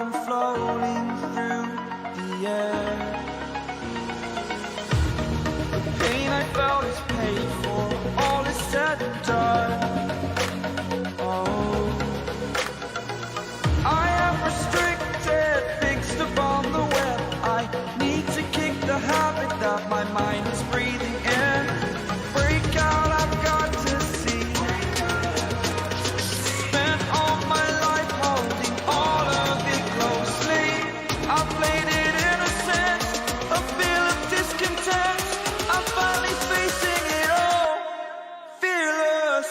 I'm floating through the air. The pain I felt is paid for, all is said and done. Oh, I am restricted, fixed upon the web. I need to kick the habit that my mind is breathing in. Break out, I've got to see. Spent all my life holding all of it closely. I played it innocent, a feel of discontent. I'm finally facing it all, fearless.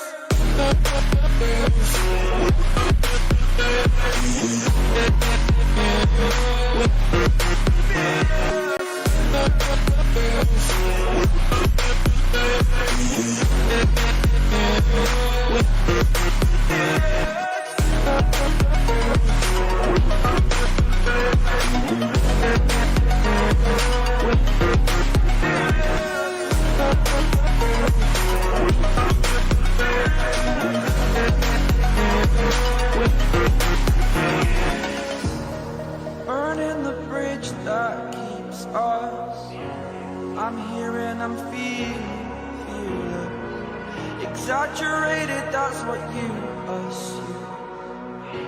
Burning the bridge that keeps us. I'm here and I'm feeling fearless. Exaggerated, that's what you assume.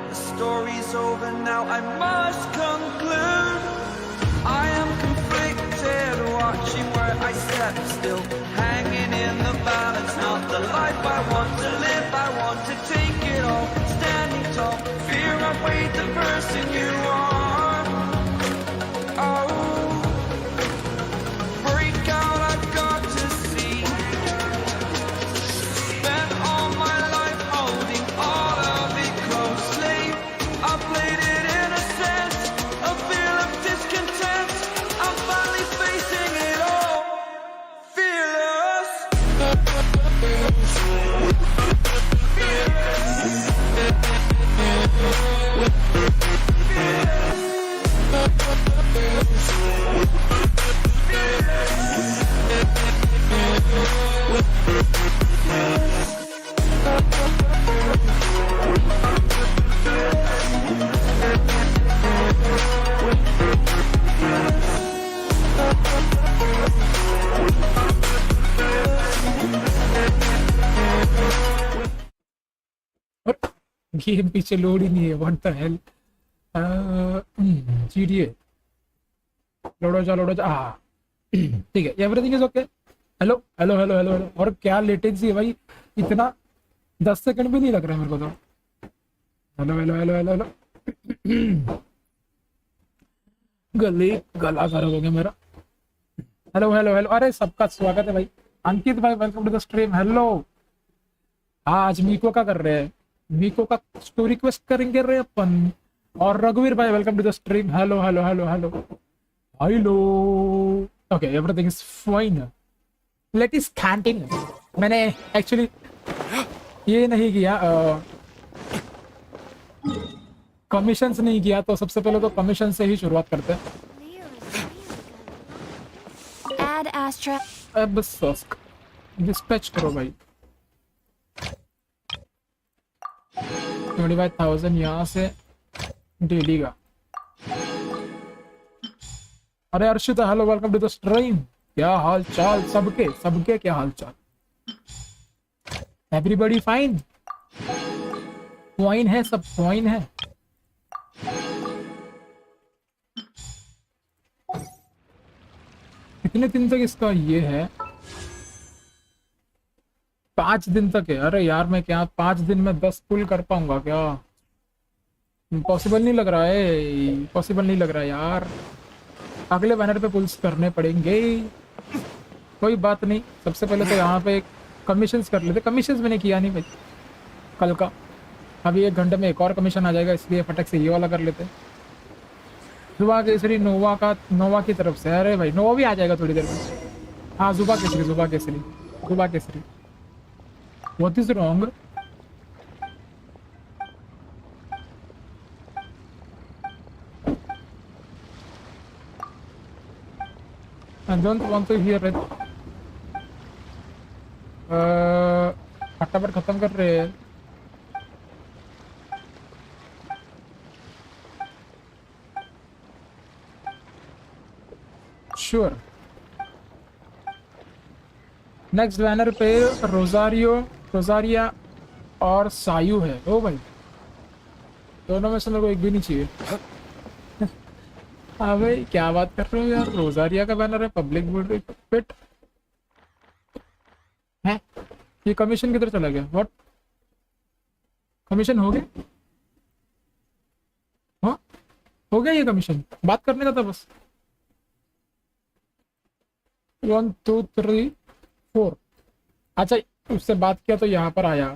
The story's over now, I must conclude. I am conflicted, watching where I step still, hanging in the balance. Not the life I want to live, I want to take it all. Standing tall, fear I've weighed the person you are. Oh, break out, I've got to see. Spent all my life holding all of it closely. I played it innocent, a feel of discontent. I'm finally facing it all, fearless. Game पीछे load ही नहीं है, what the hell. GTA ludo जा ठीक है, everything is okay. Hello hello hello hello hello. और क्या latency है भाई, इतना 10 सेकंड भी नहीं लग रहा है मेरे को तो। Hello hello hello hello hello. गला खराब हो गया मेरा। Hello hello hello. अरे सबका स्वागत है भाई। अंकित भाई welcome to the stream. Hello. आज मीको का कर रहे हैं, मीको का स्टोरी क्वेस्ट करेंगे रे अपन। और रघुवीर भाई welcome to the stream. Hello hello hello hello hello. Okay everything is fine, late is continue. मैंने एक्चुअली ये नहीं किया, कमीशंस नहीं किया, तो सबसे पहले तो कमीशन से ही शुरुआत करते हैं। अब सस्क डिस्पैच करो भाई। 25,000 यहाँ से डेली का। अरे Arshita hello welcome to the stream. क्या हाल चाल सबके सबके, क्या हाल चाल? Everybody fine? फाइन है, सब फाइन है। कितने दिन तक इसका ये है? 5 दिन तक है। अरे यार मैं क्या 5 दिन में 10 पुल कर पाऊंगा क्या? पॉसिबल नहीं लग रहा है, पॉसिबल नहीं लग रहा है यार। अगले बैनर पे पुल्स करने पड़ेंगे। कोई बात नहीं, सबसे पहले तो यहाँ पे कमीशंस कर लेते। कमीशंस मैंने किया नहीं भाई कल का। अभी 1 घंटे में एक और कमीशन आ जाएगा, इसलिए फटक से ये वाला कर लेते। जुबा केसरी नोवा की तरफ से। अरे भाई नोवा भी आ जाएगा थोड़ी देर में। हाँ जुबा Kesari. What is wrong? I don't want to hear it. फटाफट खत्म कर रहे हैं। श्योर। नेक्स्ट बैनर पे रोजारिया और सायू है। ओ भाई, दोनों में से मेरे को एक भी नहीं चाहिए। हाँ भाई, क्या बात कर रहे हो यार, रोजारिया का बैनर है, पब्लिक बोल रही पिट है। ये कमीशन किधर चला गया? व्हाट, कमीशन हो गया? हाँ, हो गया ये कमीशन, बात करने का था बस। 1 2 3 4। अच्छा, उससे बात किया तो यहाँ पर आया।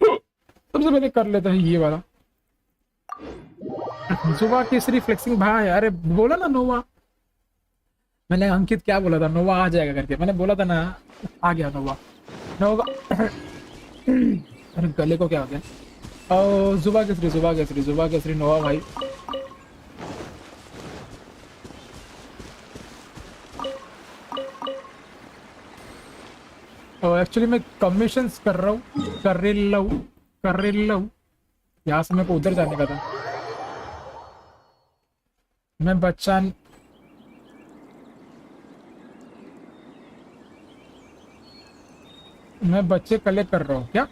सबसे पहले कर लेते हैं ये वाला। जुबा केसरी फ्लेक्सिंग भाई, अरे बोला ना नोवा, मैंने अंकित क्या बोला था, नोवा आ जाएगा करके, मैंने बोला था ना, आ गया नोवा। नोवा अरे गले को क्या हो गया? और जुबा केसरी नोवा भाई। एक्चुअली मैं कमीशंस कर रहा हूँ, कर रही हूँ। यहाँ से मेरे को उधर जाने का था। मैं बच्चे कलेक्ट कर रहा हूँ। क्या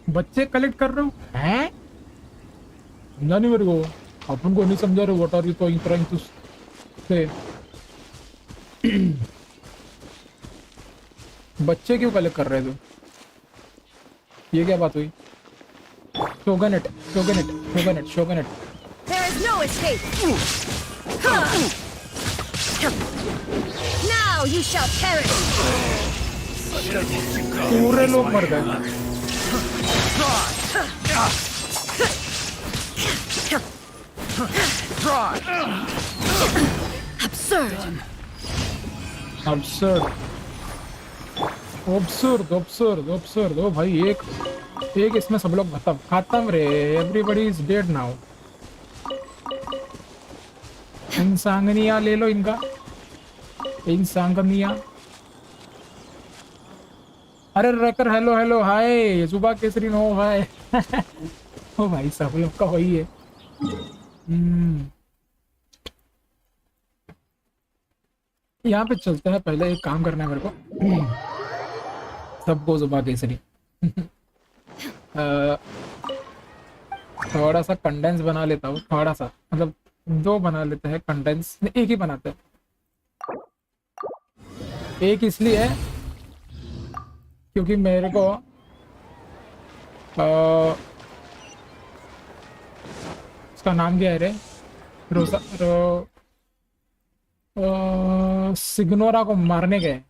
बच्चे कलेक्ट कर रहा हूँ? हैं, समझा नहीं मेरे को, अपन को नहीं समझा रहे। What are you trying to say? बच्चे क्यों कलेक्ट कर रहे थे? ये क्या बात हुई? Shogunate. There is no escape. Now you shall perish. पूरे लोग मर गए। Absurd. ओ भाई, एक इसमें सब लोग खत्म रे। Everybody is dead now. इंसांगनिया ले लो इनका, इंसांगनिया। अरे रैकर, हेलो हाय। जुबा केसरी नो हाय। ओ भाई, सब लोग का वही है। यहाँ पे चलते हैं, पहले एक काम करना है मेरे को। सबको जुबा केसरी। थोड़ा सा कंडेंस बना लेता हूँ, थोड़ा सा, मतलब 2 बना लेते हैं कंडेंस, एक ही बनाते हैं। एक इसलिए है क्योंकि मेरे को उसका नाम क्या है रे, सिग्नोरा को मारने गए।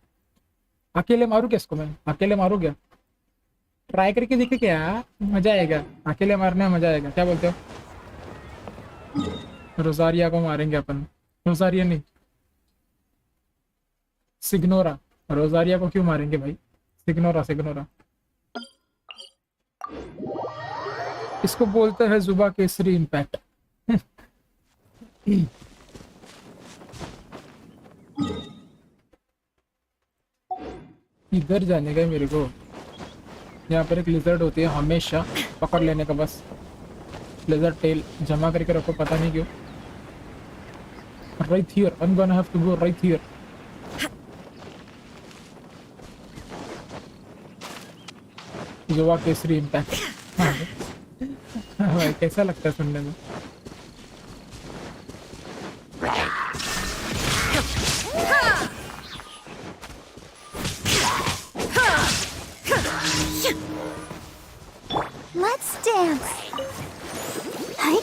अकेले मारू क्या इसको? मैं अकेले मारू क्या? ट्राई करके देखे क्या, मजा आएगा। अकेले मारने में मजा आएगा, क्या बोलते हो? रोजारिया को मारेंगे अपन। रोजारिया नहीं, सिग्नोरा। रोजारिया को क्यों मारेंगे भाई? सिग्नोरा। इसको बोलते हैं जुबा केसरी इम्पैक्ट। इधर जाने का मेरे को। यहाँ पर एक लिजर्ड होती है, हमेशा पकड़ लेने का बस। लेजर टेल जमा करके रखो, पता नहीं क्यों। Right here, I am gonna have to go right here. जुबा केसरी इम्पैक्ट। भाई कैसा लगता है सुनने में? Let's dance. Hi.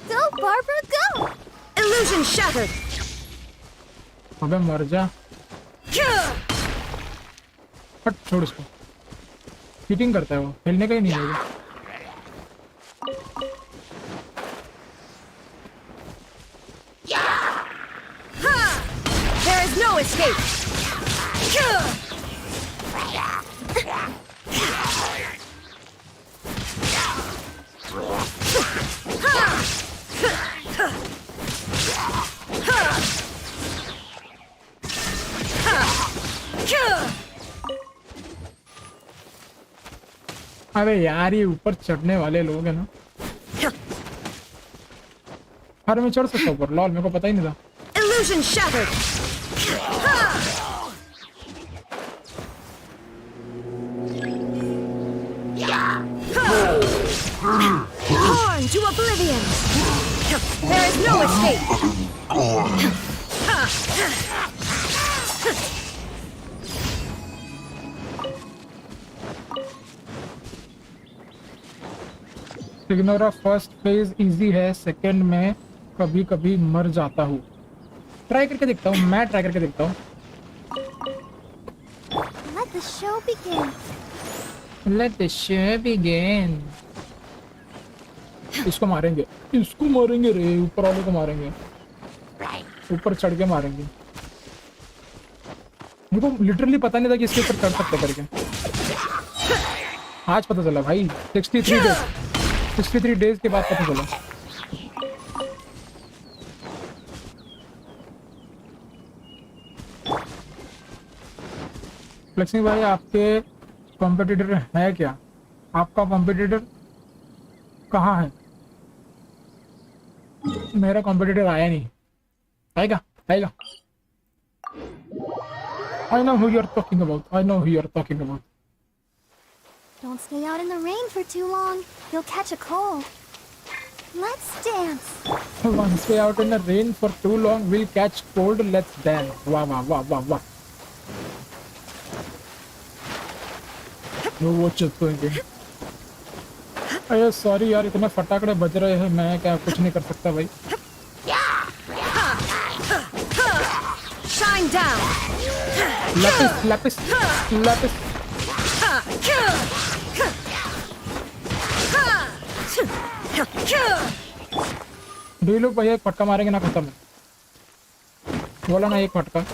Go, Barbara, go. Illusion shattered. अबे मर जा। हट, छोड़ इसको। चीटिंग करता है वो, खेलने का ही नहीं है। There is no escape. अरे यार, ये ऊपर चढ़ने वाले लोग हैं ना। अरे मैं चढ़ सकता हूँ ऊपर, लॉल मेरे को पता ही नहीं था। Illusion shattered. Torn to oblivion. There is no escape. इग्नोरा फर्स्ट फेज इजी है, सेकंड में कभी कभी मर जाता हूँ। ट्राई करके देखता हूँ, मैं ट्राई करके देखता हूँ। Let the show begin. Let the show begin. इसको मारेंगे रे, ऊपर वाले को मारेंगे, ऊपर चढ़ के मारेंगे। मेरे को लिटरली पता नहीं था कि इसके ऊपर चढ़ सकते करके, आज पता चला भाई। 63 डेज के बाद पता चला। फ्लेक्सिंग भाई आपके कॉम्पिटिटर है क्या? आपका कॉम्पिटिटर कहाँ है? मेरा कॉम्पिटिटर आया नहीं, आएगा। I know who you're talking about. Don't stay out in the rain for too long. You'll catch a cold. Let's dance. Once stay out in the rain for too long, we'll catch cold. Let's dance. वाह। No, what you thinking? अरे sorry यार, इतने फटाकड़े बज रहे हैं, मैं क्या कुछ नहीं कर सकता भाई। Shine down. लापिस। डू लोग भैया एक फटका मारेंगे ना खत्म है। बोला ना एक फटका।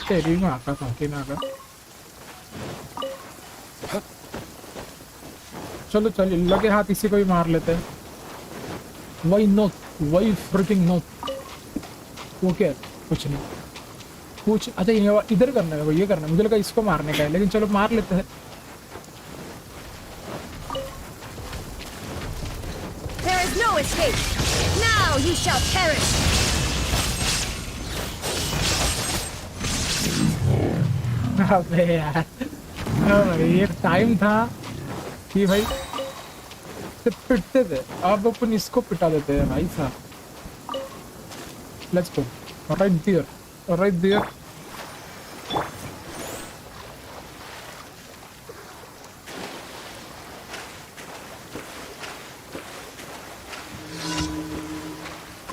तेरी माँ का साथी ना का। चलो लगे हाथ इसी को भी मार लेते हैं। वही फ्रिकिंग नोट। वो क्या? कुछ नहीं। अच्छा ये इधर करना है, ये करना है। मुझे लगा इसको मारने का है, लेकिन चलो मार लेते हैं। There is no escape. Now you shall perish. अबे यार, ये टाइम था कि भाई से पिटते थे, अब अपन इसको पिटा देते हैं भाई साहब। Let's go. Right there.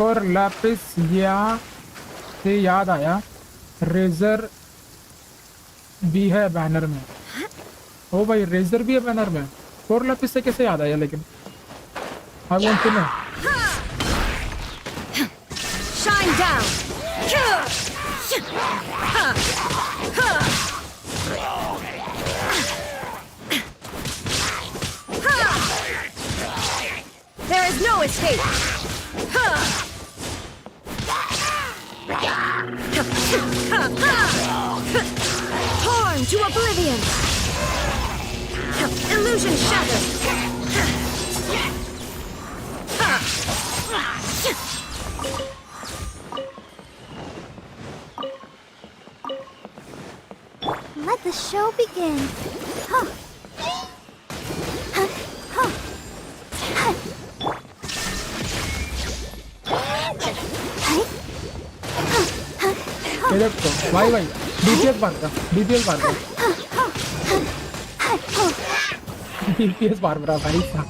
और लैपिस से याद आया, रेजर भी है बैनर में। ओ भाई, रेजर भी है बैनर में। और लैपिस से कैसे याद आया? लेकिन I want to know. Shine down. There is no escape. Torn to oblivion. Illusion shattered. Let the show begin. ये देखो भाई डीपीएस बार का डीपीएस बार मेरा भाई साहब।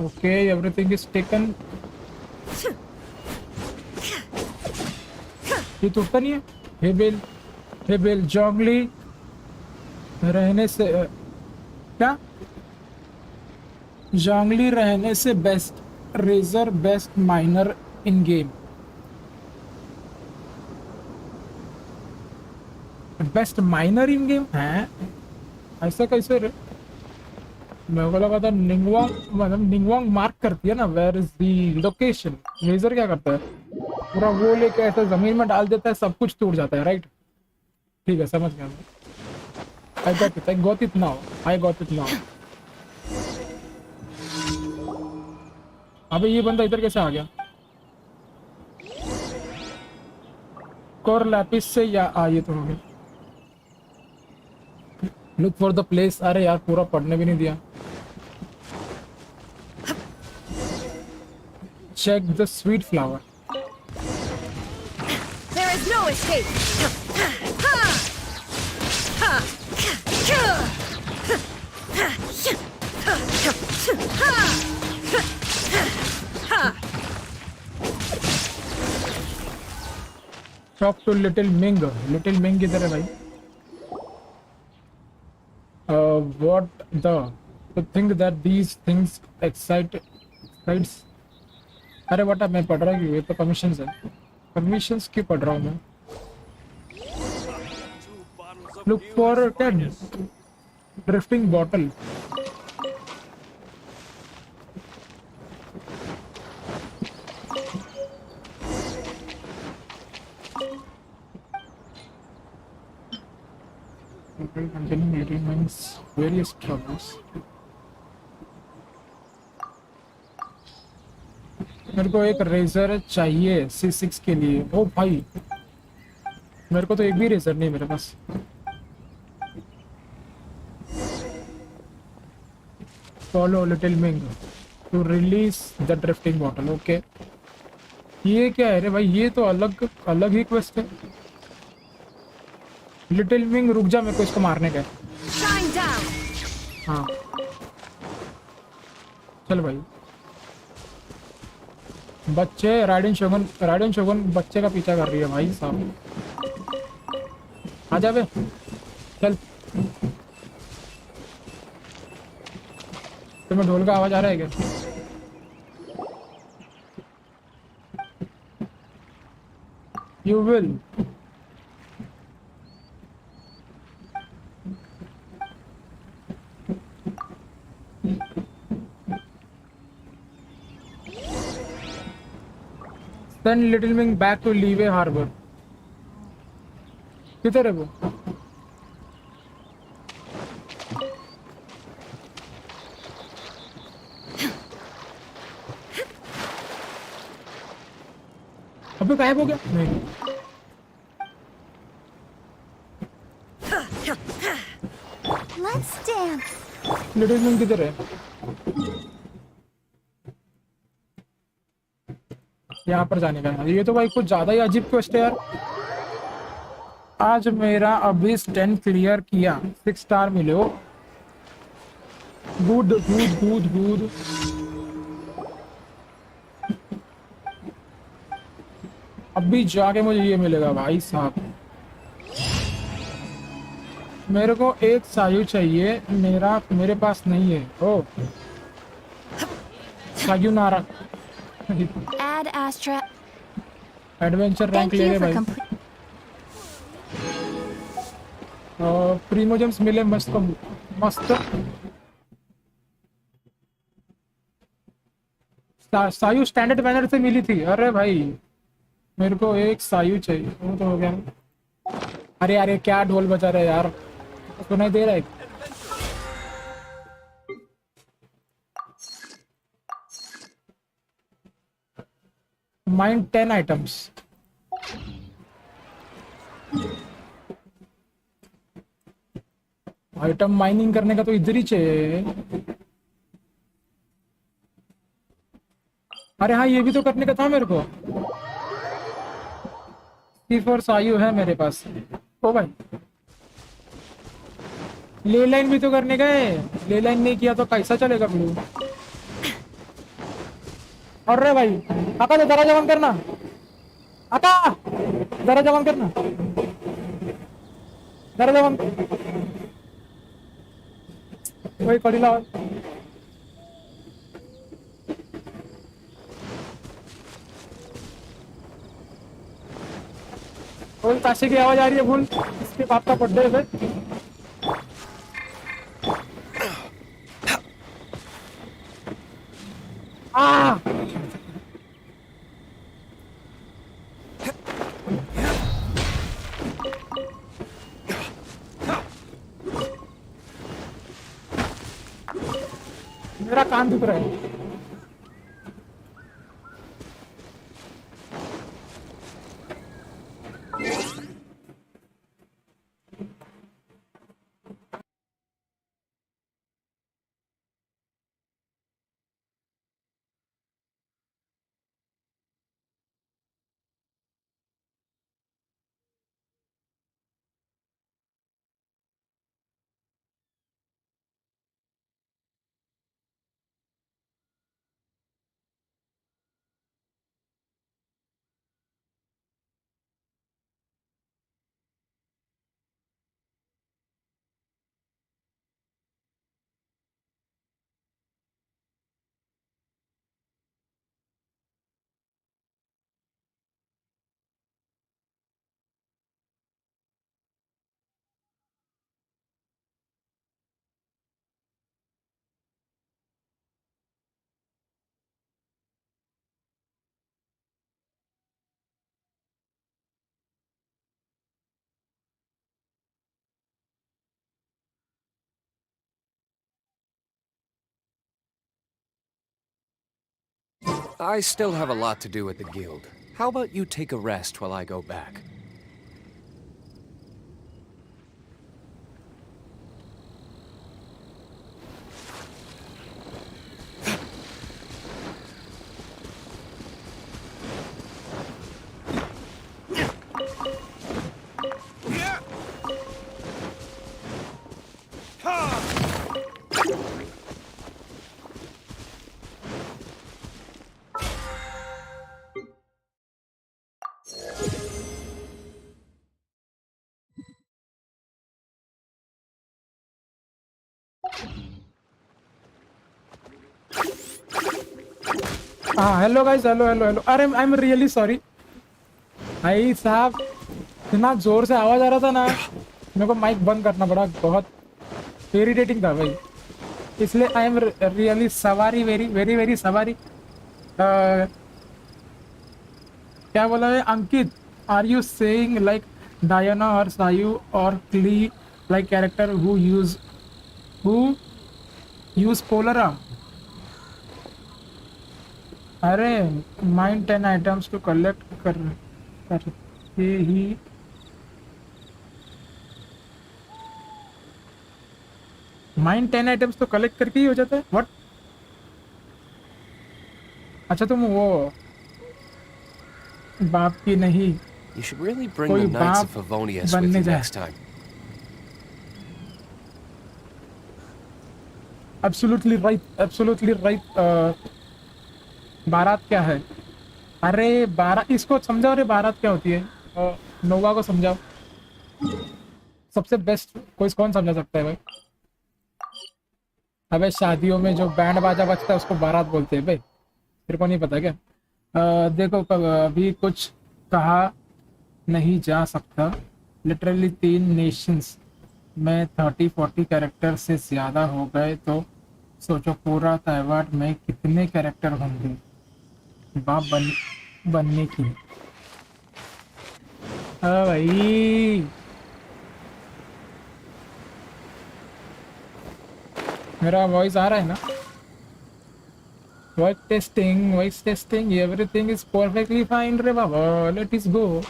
Okay, everything is taken. ये टूटता नहीं है। हेबेल जॉन्गली रहने से क्या? जॉन्गली रहने से best Razor, best miner in game. Best miner in game है? ऐसा कैसे रे? मेरे को लगा था निंगवांग, मतलब निंगवांग मार्क करती है ना, where is the location. Laser क्या करता है, पूरा वो लेके ऐसे जमीन में डाल देता है, सब कुछ टूट जाता है, राइट। ठीक है, समझ गया मैं। I got it now, I got it now. अबे ये बंदा इधर कैसे आ गया? कोर लैपिस से या ये तो हो गया। Look for the place. अरे यार पूरा पढ़ने भी नहीं दिया। Check the sweet flower. There is no escape. Talk to little Ming. Little Ming किधर है भाई? What the to think that these things excites. अरे बटा मैं पढ़ रहा हूँ, ये तो कमीशंस है। कमीशंस क्यों पढ़ रहा हूँ मैं? लुक फॉर क्या, drifting bottle. containing elements, various troubles. मेरे को एक रेजर चाहिए C6 के लिए। ओ भाई मेरे को तो एक भी रेजर नहीं मेरे पास। Follow little Ming to release the drifting bottle. Okay ये क्या है रे भाई? ये तो अलग अलग ही क्वेस्ट है। लिटिल मिंग रुक जा, मेरे को इसको मारने का है। हाँ चल भाई। बच्चे राइडन शोगन बच्चे का पीछा कर रही है भाई साहब। आ जा बे चल। तुम्हें ढोल का आवाज आ रहा है क्या? You will. Send Little Ming back to Levy Harbor। किधर है वो? अबे गायब हो गया? नहीं। Let's dance. लिटिल मिंग किधर है? यहाँ पर जाने का है। ये तो भाई कुछ ज्यादा ही अजीब क्वेस्ट है यार। आज मेरा अभी 10 क्लियर किया, 6 स्टार मिले हो। Good good good good. अभी जाके मुझे ये मिलेगा भाई साहब। मेरे को एक सायु चाहिए, मेरे पास नहीं है। ओ सायु नारा। Add Astra. Adventure rank Thank ले you ले for भाई। complete. प्रीमोजेम्स मिले मस्त मस्त। सायु स्टैंडर्ड बैनर से मिली थी। अरे भाई मेरे को एक सायु चाहिए, वो तो हो गया। अरे यार ये क्या ढोल बजा रहे यार, सुनाई दे रहा है? Mind 10 items. आइटम माइनिंग करने का तो इधर ही चाहिए। अरे हाँ ये भी तो करने का था मेरे को। सिर्फ और सायु है मेरे पास। ओ भाई ले लाइन भी तो करने का है। ले लाइन नहीं किया तो कैसा चलेगा ब्लू? अरे भाई आका तो दरवाजा बंद करना। आका दरवाजा बंद करना। दरवाजा बंद। वही कड़ी लाओ। बोल ताशे की आवाज आ रही है। बोल इसके बाप का बर्थडे है। आ मेरा कान दुख रहा है। I still have a lot to do at the guild. How about you take a rest while I go back? हाँ hello guys, hello hello hello. अरे आई एम रियली सॉरी भाई साहब, इतना जोर से आवाज आ रहा था ना, मेरे को माइक बंद करना पड़ा। बहुत इरिटेटिंग था भाई, इसलिए I am really sorry, very very very sorry. क्या बोला है Ankit? Are you saying like Diana और सायू और Klee like character who use polearm? अरे माइंड 10 आइटम्स टू कलेक्ट करके ही माइंड 10 आइटम्स तो कलेक्ट करके ही हो जाता है। व्हाट? अच्छा तुम वो बाप की नहीं, You should really bring कोई the Knights बाप of Favonius with बनने you जाए। next time. Absolutely right, absolutely right. बारात क्या है? अरे बारात इसको समझाओ रे, बारात क्या होती है? नोवा को समझाओ, सबसे बेस्ट कोई कौन समझा सकता है भाई? अबे शादियों में जो बैंड बाजा बजता है उसको बारात बोलते हैं भाई, तेरे को नहीं पता क्या? देखो अभी कुछ कहा नहीं जा सकता। लिटरली 3 नेशंस में 30-40 कैरेक्टर से ज़्यादा हो गए तो सोचो पूरा त्योहार में कितने कैरेक्टर होंगे बाप बनने की। हाँ भाई, मेरा वॉइस आ रहा है ना? Voice testing, everything is perfectly fine रे बाबा, लेट इस गो।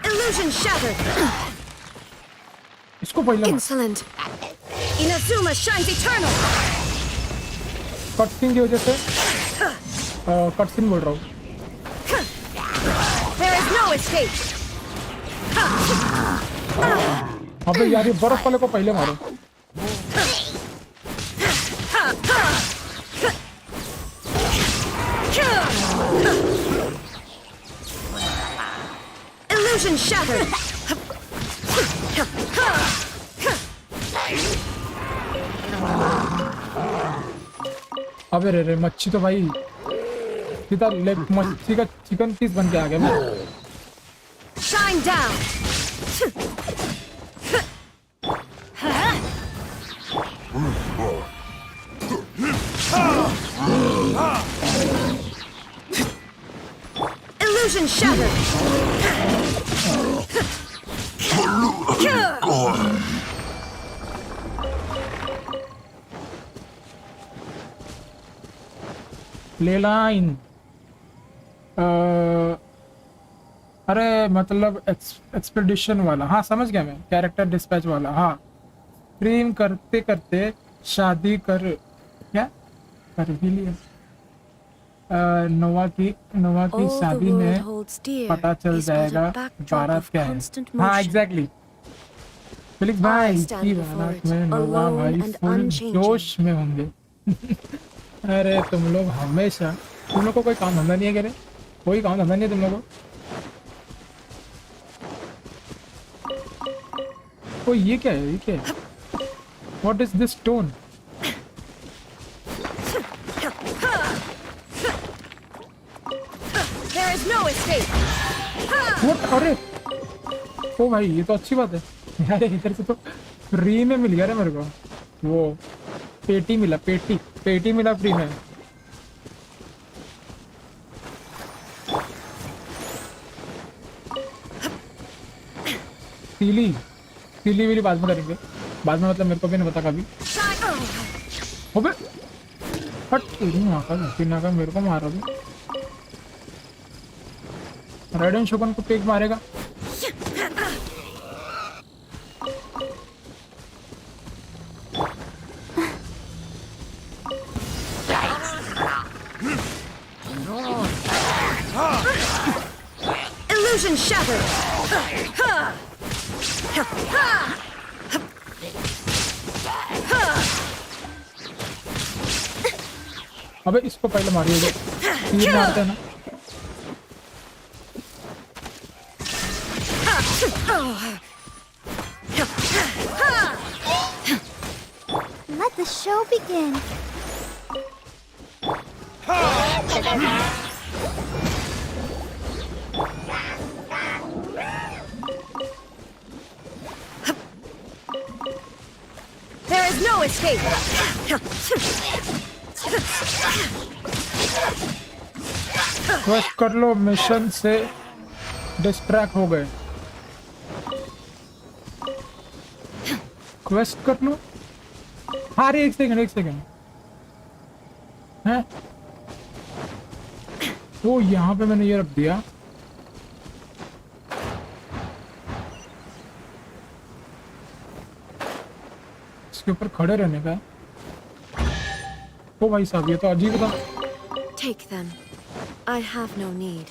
Illusion shattered! इसको पहले Insolent! Inazuma shines eternal! Cutscene की वजह से कटसिन बोल रहा हूँ। There is no escape! अबे यार ये बर्फ वाले को पहले मारो। Illusion shattered! अबे रे रे, मच्छी तो भाई सीधा लेग मच्छी का चिकन पीस बन के आ गया मैं। Shine down! Illusion shattered. ले लाइन। अरे मतलब एक्सपेडिशन वाला, हाँ समझ गया मैं, कैरेक्टर डिस्पैच वाला। हाँ, प्रेम करते करते शादी कर, क्या कर भी लिया। नोवा की All the शादी world में holds dear पता चल is but जाएगा a backdrop बारात of क्या है। constant हाँ motion. एग्जैक्टली। फिलिक्स I भाई stand की before बारात it, में नोवा alone भाई and फुल unchanging. जोश में होंगे। अरे तुम लोग हमेशा, तुम लोग को कोई काम धंधा नहीं है क्या रे? कोई काम धंधा नहीं है तुम लोगों को? ये क्या है, ये क्या है? What is this stone? There is no escape. What? अरे ओ भाई ये तो अच्छी बात है यार, इधर से तो फ्री में मिल गया रे मेरे को। वो पेटी मिला, पेटी मिला फ्री में। तीली वाली बाद में करेंगे, बाद में मतलब मेरे को भी नहीं पता कभी। अबे हट, ना मेरे को मारा भी। राइडन शोगन को पेक मारेगा। Illusion shattered. अबे इसको पहले मारिए, तीर मारते हैं ना। Let the show begin. There is no escape. Quest कर लो, मिशन से डिस्ट्रैक्ट हो गए। क्वेस्ट कर लो। हाँ रे एक सेकंड है। वो यहाँ पे मैंने ये रख दिया। इसके ऊपर खड़े रहने का। ओ भाई साहब ये तो अजीब था। Take them. I have no need.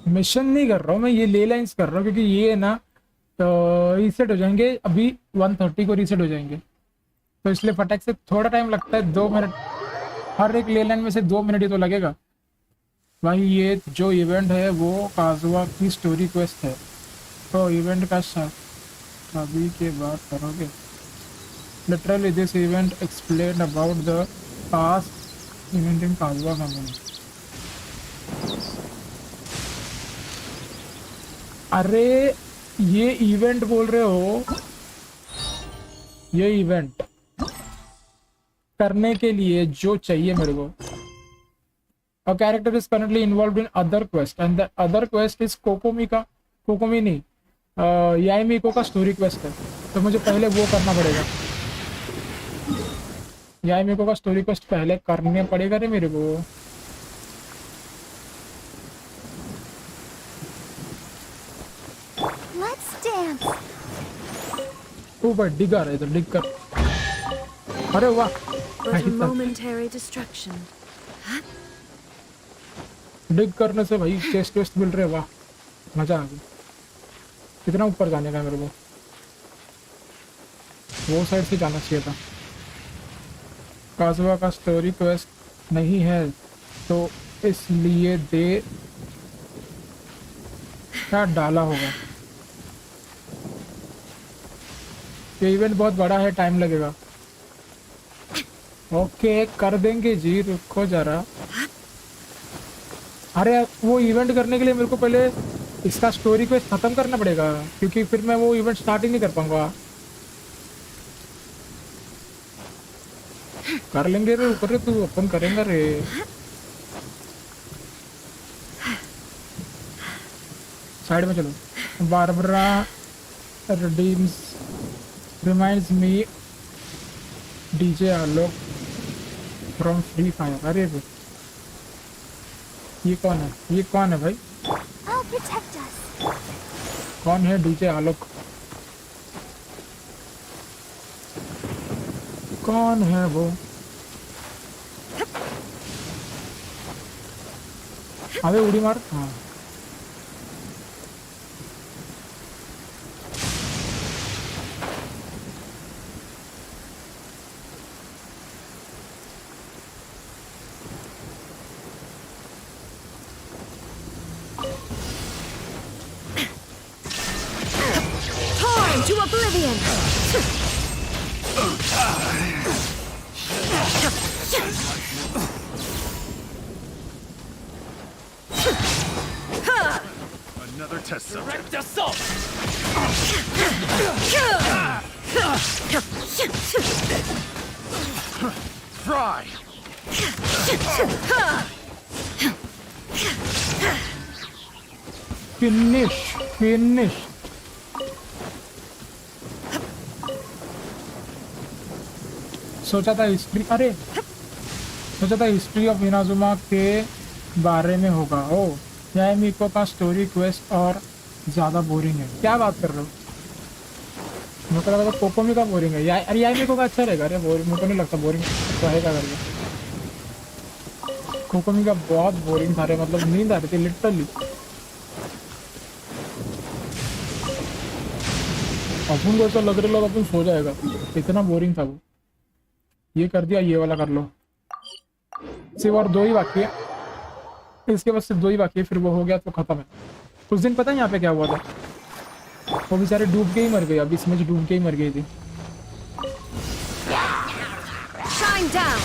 Mission नहीं कर रहा हूँ मैं, ये ले लाइंस कर रहा हूँ क्योंकि ये ना तो रीसेट हो जाएंगे, अभी 130 को रीसेट हो जाएंगे, तो इसलिए फटाक से थोड़ा टाइम लगता है, 2 मिनट हर एक ले लाइन में से 2 मिनट ही तो लगेगा भाई। ये जो इवेंट है वो काजुआ की स्टोरी क्वेस्ट है, तो इवेंट का अभी के बाद करोगे। Literally this event explain about the past event in काजुआ कम्युनिटी। अरे ये इवेंट बोल रहे हो? ये इवेंट करने के लिए जो चाहिए मेरे को, a character is currently involved in other quest and the other quest is कोकोमी नहीं, याई मिको का स्टोरी क्वेस्ट है, तो मुझे पहले वो करना पड़ेगा। याई मिको का स्टोरी क्वेस्ट पहले करने पड़ेगा रे मेरे को। Let's dance. ऊपर डिग आ रहा है, तो डिग कर। अरे वाह, But a momentary distraction. डिग करने से भाई चेस्ट वेस्ट मिल रहे, वाह मजा आ गया। कितना ऊपर जाने का मेरे को? वो साइड से जाना चाहिए था। काजुआ का स्टोरी क्वेस्ट नहीं है तो इसलिए दे क्या डाला होगा। ये इवेंट बहुत बड़ा है, टाइम लगेगा। ओके कर देंगे जी, रुको जरा। अरे वो इवेंट करने के लिए मेरे को पहले इसका स्टोरी क्वेस्ट खत्म करना पड़ेगा, क्योंकि फिर मैं वो इवेंट स्टार्ट ही नहीं कर पाऊंगा। कर लेंगे रे, ऊपर रे, तू अपन करेंगे रे। साइड में चलो। Barbara redeems reminds me DJ Alok from free fire. अरे रे ये कौन है? ये कौन है भाई? I'll protect us. कौन है डीजे आलोक? कौन है वो? अबे उड़ी मार। हाँ Torn to oblivion! Another test subject. Direct assault! Fry! Finish finish. सोचा था हिस्ट्री, अरे सोचा था हिस्ट्री ऑफ इनाजुमा के बारे में होगा। ओ याई मिको का स्टोरी क्वेस्ट और ज़्यादा बोरिंग है। क्या बात कर रहे हो? मेरे को लगा था कोकोमी का बोरिंग है। अरे याई मिको का अच्छा रहेगा। अरे बोरिंग मेरे को नहीं लगता बोरिंग रहेगा करके। कोकोमी का बहुत बोरिंग था रे, मतलब नींद आ रही थी लिटरली। अपन को ऐसा लग रहा था अपन सो जाएगा, इतना बोरिंग था वो। ये कर दिया, ये वाला कर लो। सिर्फ और 2 ही बाकी है, इसके बाद सिर्फ 2 ही बाकी है, फिर वो हो गया तो खत्म है। उस दिन पता है यहाँ पे क्या हुआ था? वो बेचारे डूब के ही मर गए। अभी इसमें डूब के ही मर गई थी। Shine down!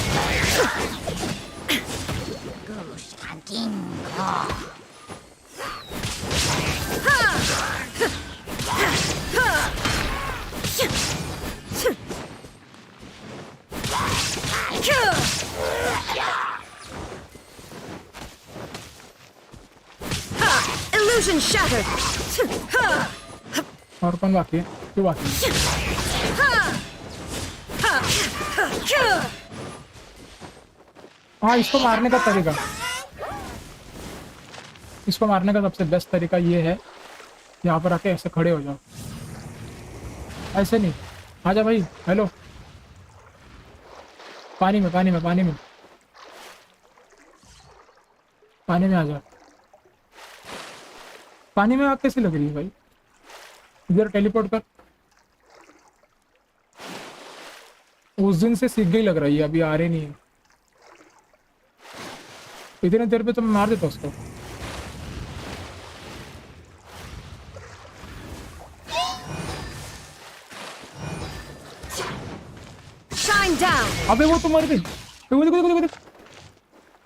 Illusion shattered! और कौन बाकी है? तू बाकी है। हाँ, इसको मारने का तरीका, इसको मारने का सबसे बेस्ट तरीका ये है, यहाँ पर आके ऐसे खड़े हो जाओ। ऐसे नहीं, आजा भाई। हेलो, पानी में पानी में पानी में पानी में आ जा। पानी में आग कैसी लग रही है भाई? इधर टेलीपोर्ट कर। उस दिन से सीख गई लग रही है, अभी आ रही नहीं है। इतने देर पे तो मैं मार देता उसको। Shine down! अबे वो तो मर गई। देखो देखो देखो देखो।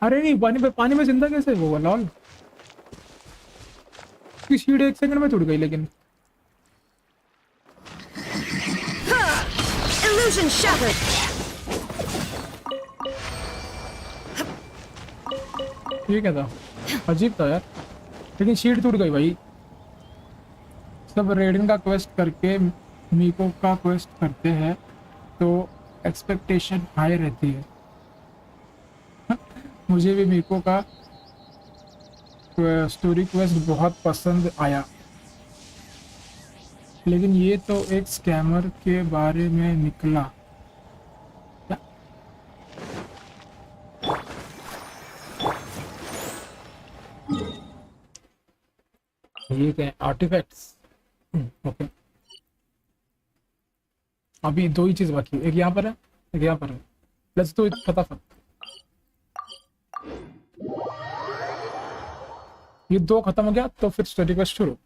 अरे नहीं, पानी में जिंदा कैसे वो लॉल? की शीट 1 सेकंड में टूट गई। लेकिन Illusion shattered! ये क्या था? अजीब था यार, लेकिन शीट टूट गई भाई। सब रेडिन का क्वेस्ट करके मीको का क्वेस्ट करते हैं तो एक्सपेक्टेशन हाई रहती है। मुझे भी मीको का स्टोरी क्वेस्ट बहुत पसंद आया, लेकिन ये तो एक स्कैमर के बारे में निकला। क्या? ये क्या है? आर्टिफैक्ट्स। ओके, अभी 2 ही चीज बाकी है। एक यहाँ पर है, एक यहाँ पर है। लेट्स डू इट फटाफट। ये 2 खत्म हो गया तो फिर स्टोरी क्वेस्ट शुरू।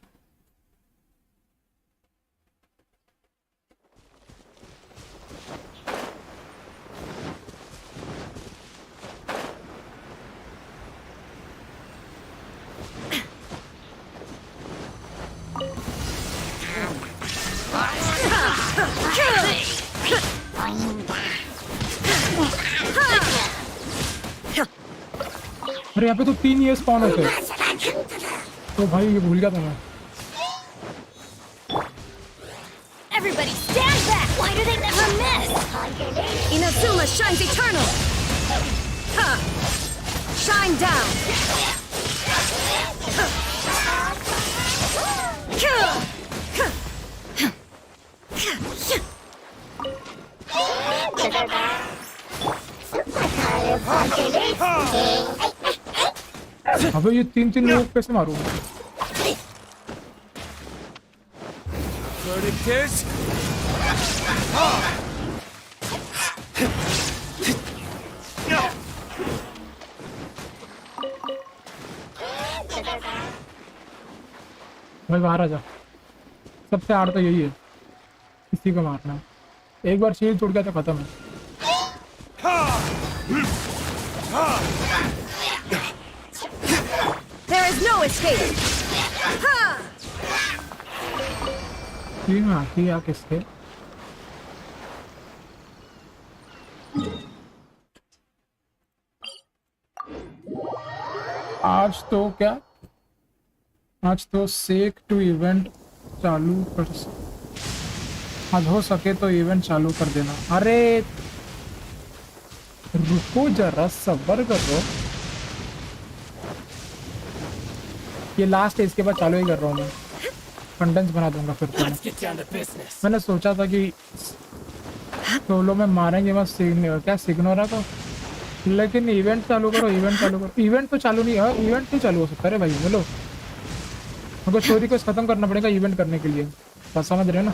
अरे यहाँ पे तो 3 ये स्पॉन होते हैं। तो भाई ये भूल गया था मैं। Everybody stand back! Why do they never miss? Inazuma shines eternal! Ha! Shine down! अबे ये तीन लोग कैसे मारूं? Verdict is... भाई बाहर आ जा। सबसे हार्ड तो यही है, किसी को मारना। एक बार शील्ड टूट गया तो खत्म है। There is no escape! Ha! तीन आती या किसके? आज तो क्या? आज तो सेक टू इवेंट चालू कर, आज हो सके तो इवेंट चालू कर देना। अरे रुको जरा, सब्र करो। ये लास्ट है, इसके बाद चालू ही कर रहा हूँ मैं। कंटेंट्स बना दूंगा फिर तो। मैंने सोचा था कि सोलो में मारेंगे बस सिग्नोरा को, लेकिन इवेंट चालू करो, इवेंट चालू करो। इवेंट तो चालू नहीं है, इवेंट नहीं चालू हो सकता। अरे भाई बोलो, हमको स्टोरी को खत्म करना पड़ेगा इवेंट करने के लिए, बस समझ रहे हो ना?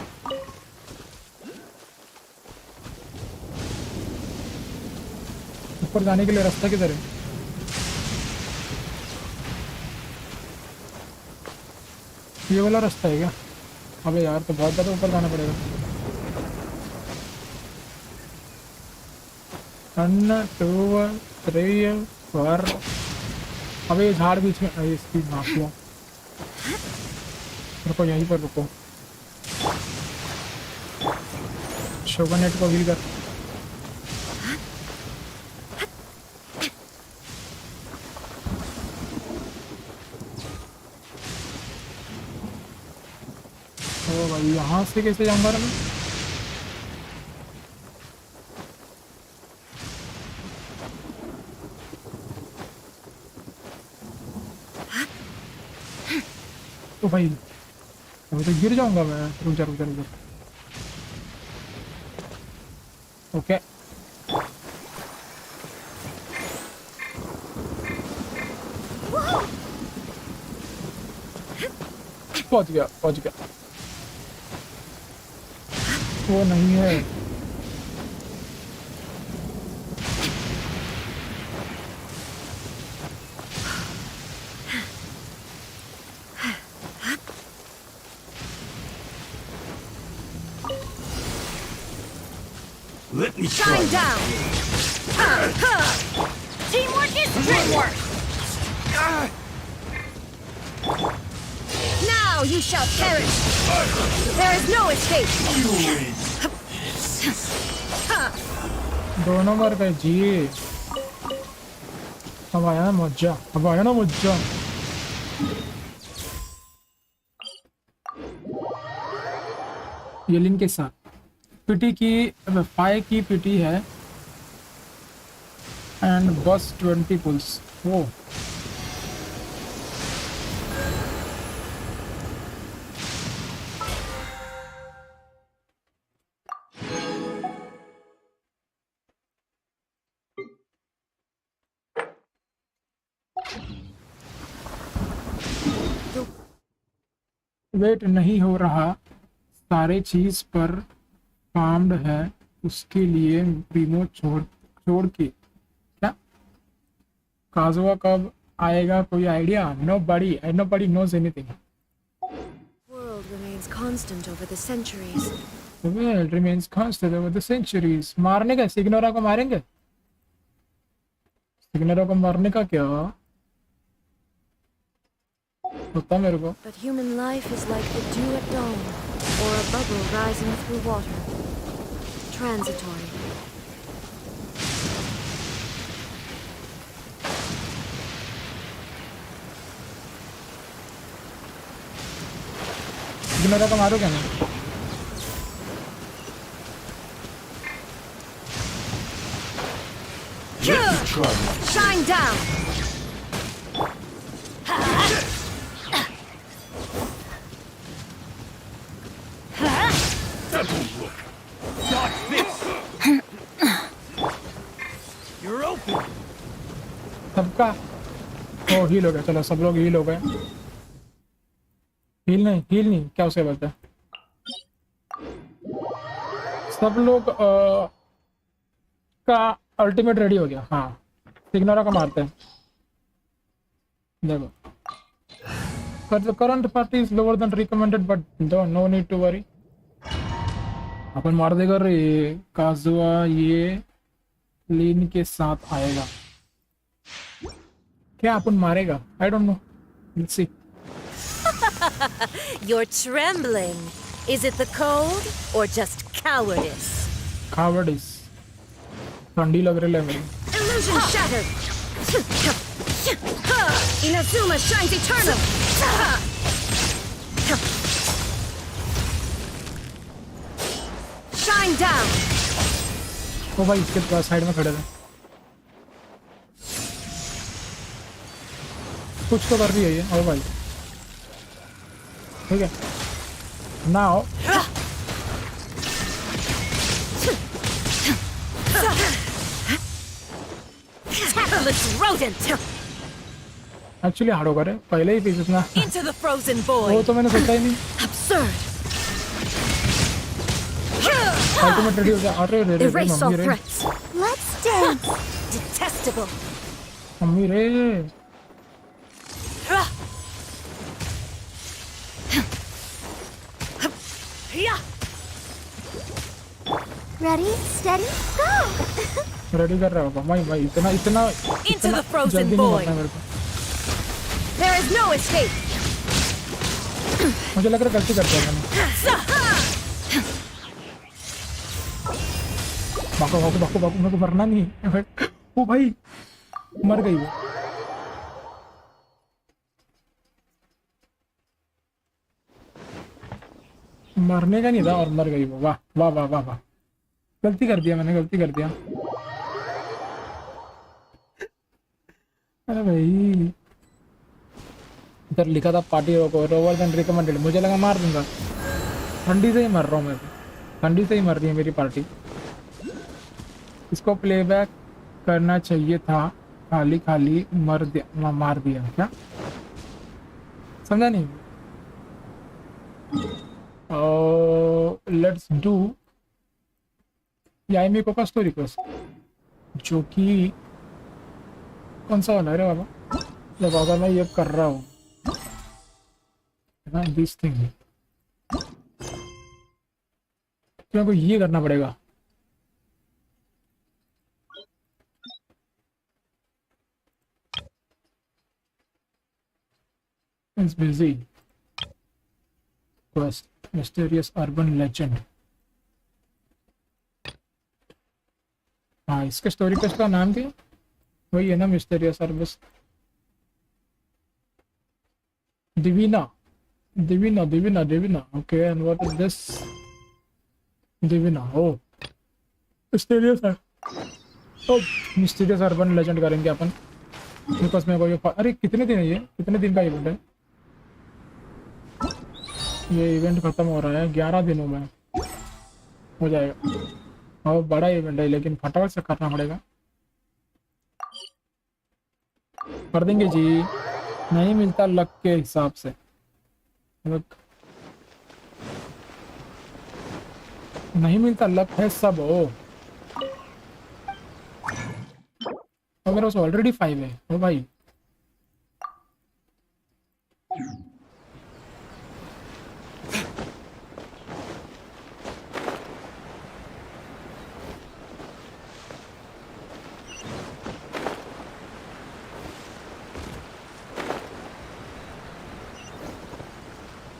ऊपर जाने के लिए रास्ता किधर है? ये वाला रास्ता है क्या? अबे यार, तो बहुत ज़्यादा ऊपर जाना पड़ेगा। 1 2 3 4। अबे ये झाड़ बीच में, इसकी माफिया। रुको यहीं पर रुको, शोगनेट को हील कर। ओ भाई, यहाँ से कैसे जाऊंगा मैं? ओ भाई, अभी तो गिर जाऊंगा मैं। रुक जा रुक जा रुक जा। ओके, पहुंच गया पहुंच गया। वो नहीं है, Let me try. Shine down! Ha! Ha! Teamwork is dreamwork! Now you shall perish! There is no escape! दोनों मर गए जी। अब आया ना मजा, अब आया ना मजा। ये लिंक के साथ पीटी की 5 की पीटी है एंड बस 20 पुल्स। वो वेट नहीं हो रहा, सारे चीज पर फार्म्ड है, उसके लिए रिमोट छोड़ के। क्या काजुआ कब आएगा, कोई idea? nobody knows anything. World remains constant over the centuries. The world remains constant over the centuries. मारने का, सिग्नोरा को मारेंगे? सिग्नोरा को मारने का क्या होता मेरे को? But human life is like the dew at dawn, or a bubble rising through water. Transitory. Signora को मारो क्या मैं? Shine down! That won't work. Dodge this! You're open! सबका ओ हील हो गया, चलो सब लोग हील हो गए। हील नहीं क्या उसे बोलते हैं, सब लोग का अल्टीमेट रेडी हो गया। हाँ सिग्नोरा का मारते हैं। देखो the current party is lower than recommended but no need to worry। अपन मार देगा रे, काजुआ ये लीन के साथ आएगा क्या, अपन मारेगा? I don't know, let's see। You're trembling. Is it the cold or just cowardice? cowardice, ठंडी लग रही है मेरी। Illusion shattered! Inazuma shines eternal! Shine down! ओ भाई इसके पास साइड में खड़े थे, कुछ तो कर रही है ये। ओ भाई ठीक है, now Tactless rodent! Actually hard होगा रे, पहले ही पीस इतना। Into the frozen वो void! तो मैंने सोचा ही नहीं। Absurd! अल्टीमेट रेडी हो गया। अरे रे रे रे, Erase all मम्मी रे threats! Let's dance. Detestable! Mummy रे। Ready, steady, go. रेडी कर रहा होगा भाई इतना इतना Into the frozen जल्दी नहीं void. मरना मेरे को। There is no escape! मुझे लग रहा है गलती करते हैं मैंने। भागो मेरे को मरना नहीं है। ओ भाई मर गई वो। मरने का नहीं था और मर गई वो। वाह वाह वाह वाह वाह, गलती कर दिया मैंने, गलती कर दिया। अरे भाई इधर लिखा था पार्टी रोको, रोवर देन रिकमेंडेड, मुझे लगा मार दूंगा। ठंडी से ही मर रहा हूँ मैं, ठंडी से ही मर रही है मेरी पार्टी। इसको प्लेबैक करना चाहिए था, खाली खाली मार दिया क्या, समझा नहीं। लेट्स डू याई मिको का स्टोरी क्वेस्ट, जो कि कौन सा वाला है रे बाबा, जब अगर मैं ये कर रहा हूँ ना दिस थिंग, तो मेरे को ये करना पड़ेगा। It's busy. Quest, mysterious urban legend। हाँ इसके स्टोरी क्वेस्ट का नाम क्या, वही है ना, mysterious urban. Divina, okay, and what is this? Divina, oh mysterious है, oh mysterious urban legend करेंगे अपन, बिकॉज मेरे को ये अरे कितने दिन है ये, कितने दिन का इवेंट है ये? इवेंट खत्म हो रहा है 11 दिनों में हो जाएगा, और बड़ा इवेंट है लेकिन फटाफट से करना पड़ेगा। कर देंगे जी, नहीं मिलता लक के हिसाब से, नहीं मिलता लक है सब हो। और मेरे पास ऑलरेडी 5 है ओ भाई।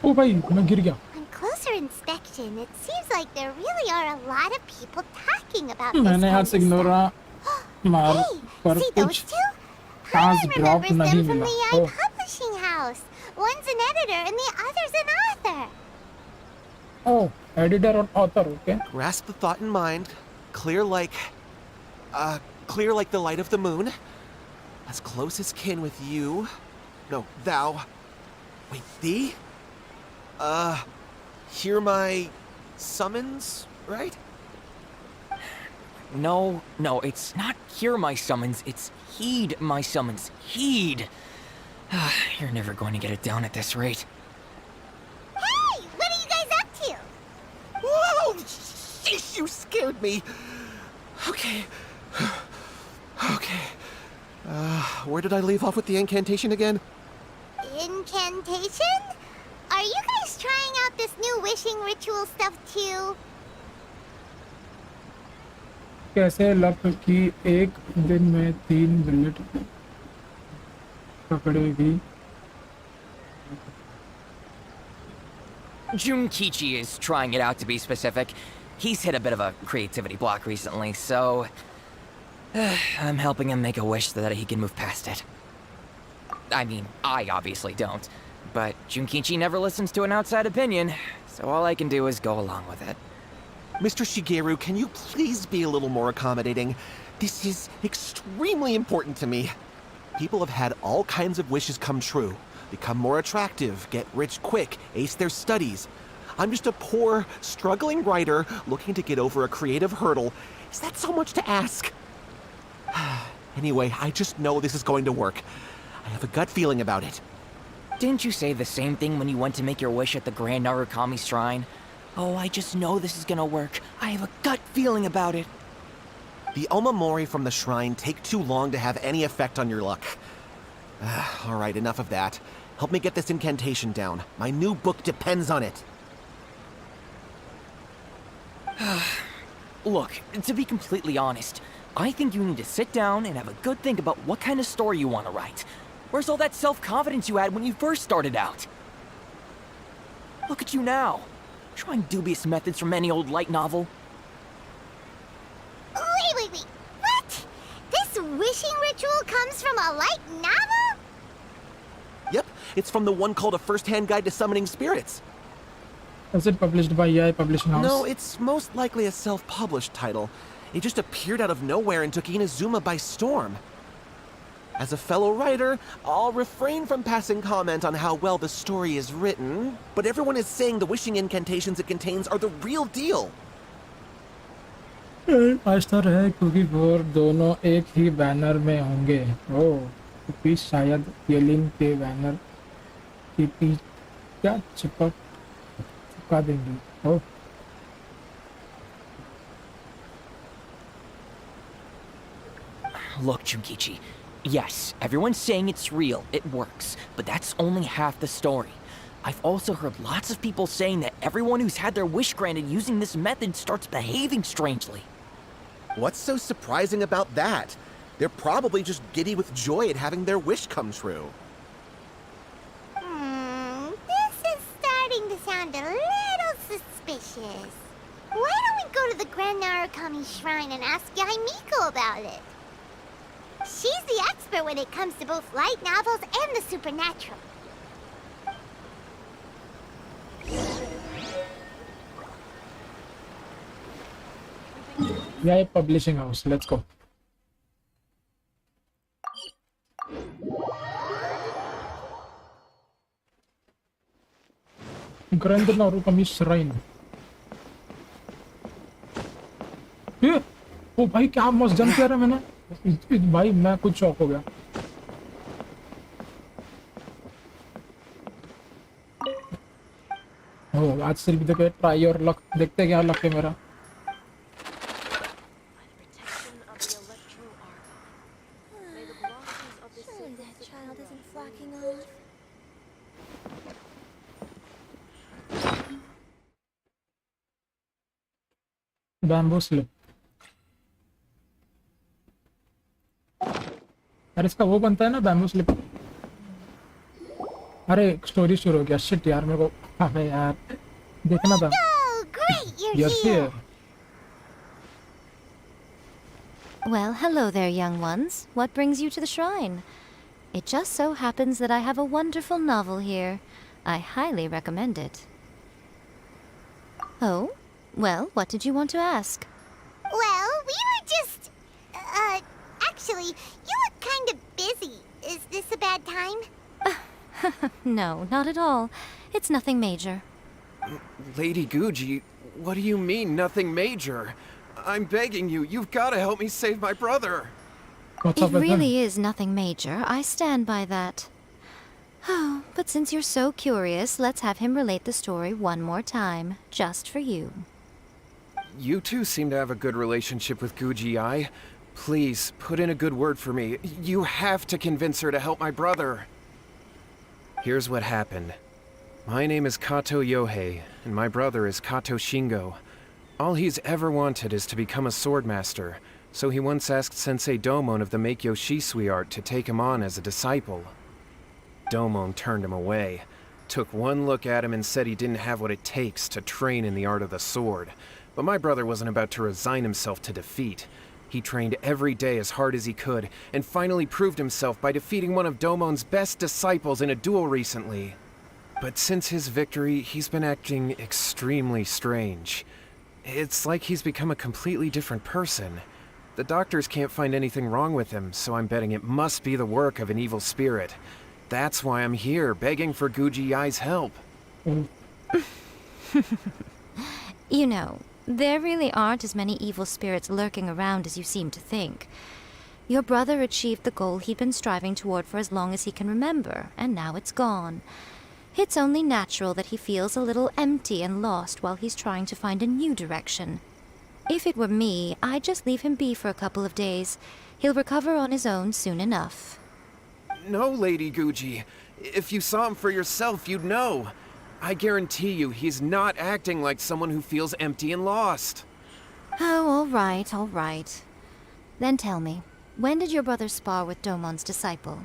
ओ भाई मैं गिर गया। On closer inspection, it seems like there really are a lot of people talking about this मैंने यहाँ kind से of इग्नोरा stuff. मार Hey, पर see कुछ those two? खास Paran ड्रॉप remembers नहीं them from मिला। the Yai oh Publishing House. One's an editor and the other's an author. Oh editor और author, okay. Grasp the thought in mind. Clear like clear like the light of the moon, as close as kin with you. No, thou. Wait, thee? Hear my summons, right? No, it's not hear my summons, it's heed my summons. Heed! You're never going to get it down at this rate. Hey! What are you guys up to? Whoa! Sheesh, you scared me. Okay. Okay. Where did I leave off with the incantation again? Incantation? Are you guys trying out this new wishing ritual stuff too? कैसे luck की एक दिन में 3 bullet पकड़ेगी? Junkichi is trying it out, to be specific. He's hit a bit of a creativity block recently, so I'm helping him make a wish so that he can move past it. I mean, I obviously don't, but Junkichi never listens to an outside opinion, so all I can do is go along with it. Mr. Shigeru, can you please be a little more accommodating? This is extremely important to me. People have had all kinds of wishes come true. Become more attractive, get rich quick, ace their studies. I'm just a poor, struggling writer looking to get over a creative hurdle. Is that so much to ask? Anyway, I just know this is going to work. I have a gut feeling about it. Didn't you say the same thing when you went to make your wish at the Grand Narukami Shrine? Oh, I just know this is gonna work. I have a gut feeling about it. The Omamori from the shrine take too long to have any effect on your luck. Alright, enough of that. Help me get this incantation down. My new book depends on it. Look, to be completely honest, I think you need to sit down and have a good think about what kind of story you want to write. Where's all that self-confidence you had when you first started out? Look at you now, trying dubious methods from any old light novel. Wait. What? This wishing ritual comes from a light novel? Yep, it's from the one called A First-Hand Guide to Summoning Spirits. Is it published by Yea Publishing House? No, it's most likely a self-published title. It just appeared out of nowhere and took Inazuma by storm. As a fellow writer, I'll refrain from passing comment on how well the story is written, but everyone is saying the wishing incantations it contains are the real deal. आश्चर्य है क्योंकि वो दोनों एक ही banner में होंगे। ओह, क्योंकि शायद येलिन के बैनर की पीछ क्या चिपका देंगी। ओह, Look, Junkichi, yes, everyone's saying it's real, it works, but that's only half the story. I've also heard lots of people saying that everyone who's had their wish granted using this method starts behaving strangely. What's so surprising about that? They're probably just giddy with joy at having their wish come true. This is starting to sound a little suspicious. Why don't we go to the Grand Narukami Shrine and ask Yea Miko about it? She's the expert when it comes to both light novels and the supernatural. Yea Publishing House, let's go. Grand Narukami Shrine. ओ भाई क्या मस्त jump किया मैंने। भाई मैं कुछ shock हो गया। ओ आज सिर्फ देखो ट्राई और लक, देखते क्या लक है मेरा। Bamboo slip. अरे इसका वो बनता है ना बैम्बू स्लिप। अरे स्टोरी शुरू हो गया। शिट यार मेरे को अबे यार देखना था। Oh, great, you're Yes, here. dear. Well, hello there, young ones. What brings you to the shrine? It just so happens that I have a wonderful novel here. I highly recommend it. Oh? Well, what did you want to ask? Well, we were just, time? No, not at all. It's nothing major. Lady Guji, what do you mean, nothing major? I'm begging you, you've got to help me save my brother. What's It up with really him? is nothing major. I stand by that. Oh, but since you're so curious, let's have him relate the story one more time, just for you. You two seem to have a good relationship with Guji-ai. Please, put in a good word for me. You have to convince her to help my brother. Here's what happened. My name is Kato Yohei, and my brother is Kato Shingo. All he's ever wanted is to become a swordmaster, so he once asked Sensei Domon of the Meikyo Shisui art to take him on as a disciple. Domon turned him away, took one look at him and said he didn't have what it takes to train in the art of the sword. But my brother wasn't about to resign himself to defeat. He trained every day as hard as he could, and finally proved himself by defeating one of Domon's best disciples in a duel recently. But since his victory, he's been acting extremely strange. It's like he's become a completely different person. The doctors can't find anything wrong with him, so I'm betting it must be the work of an evil spirit. That's why I'm here, begging for Guji-ai's help. You know, there really aren't as many evil spirits lurking around as you seem to think. Your brother achieved the goal he'd been striving toward for as long as he can remember, and now it's gone. It's only natural that he feels a little empty and lost while he's trying to find a new direction. If it were me, I'd just leave him be for a couple of days. He'll recover on his own soon enough. No, Lady Guji. If you saw him for yourself, you'd know. I guarantee you, he's not acting like someone who feels empty and lost. Oh, all right, all right. Then tell me, when did your brother spar with Domon's disciple?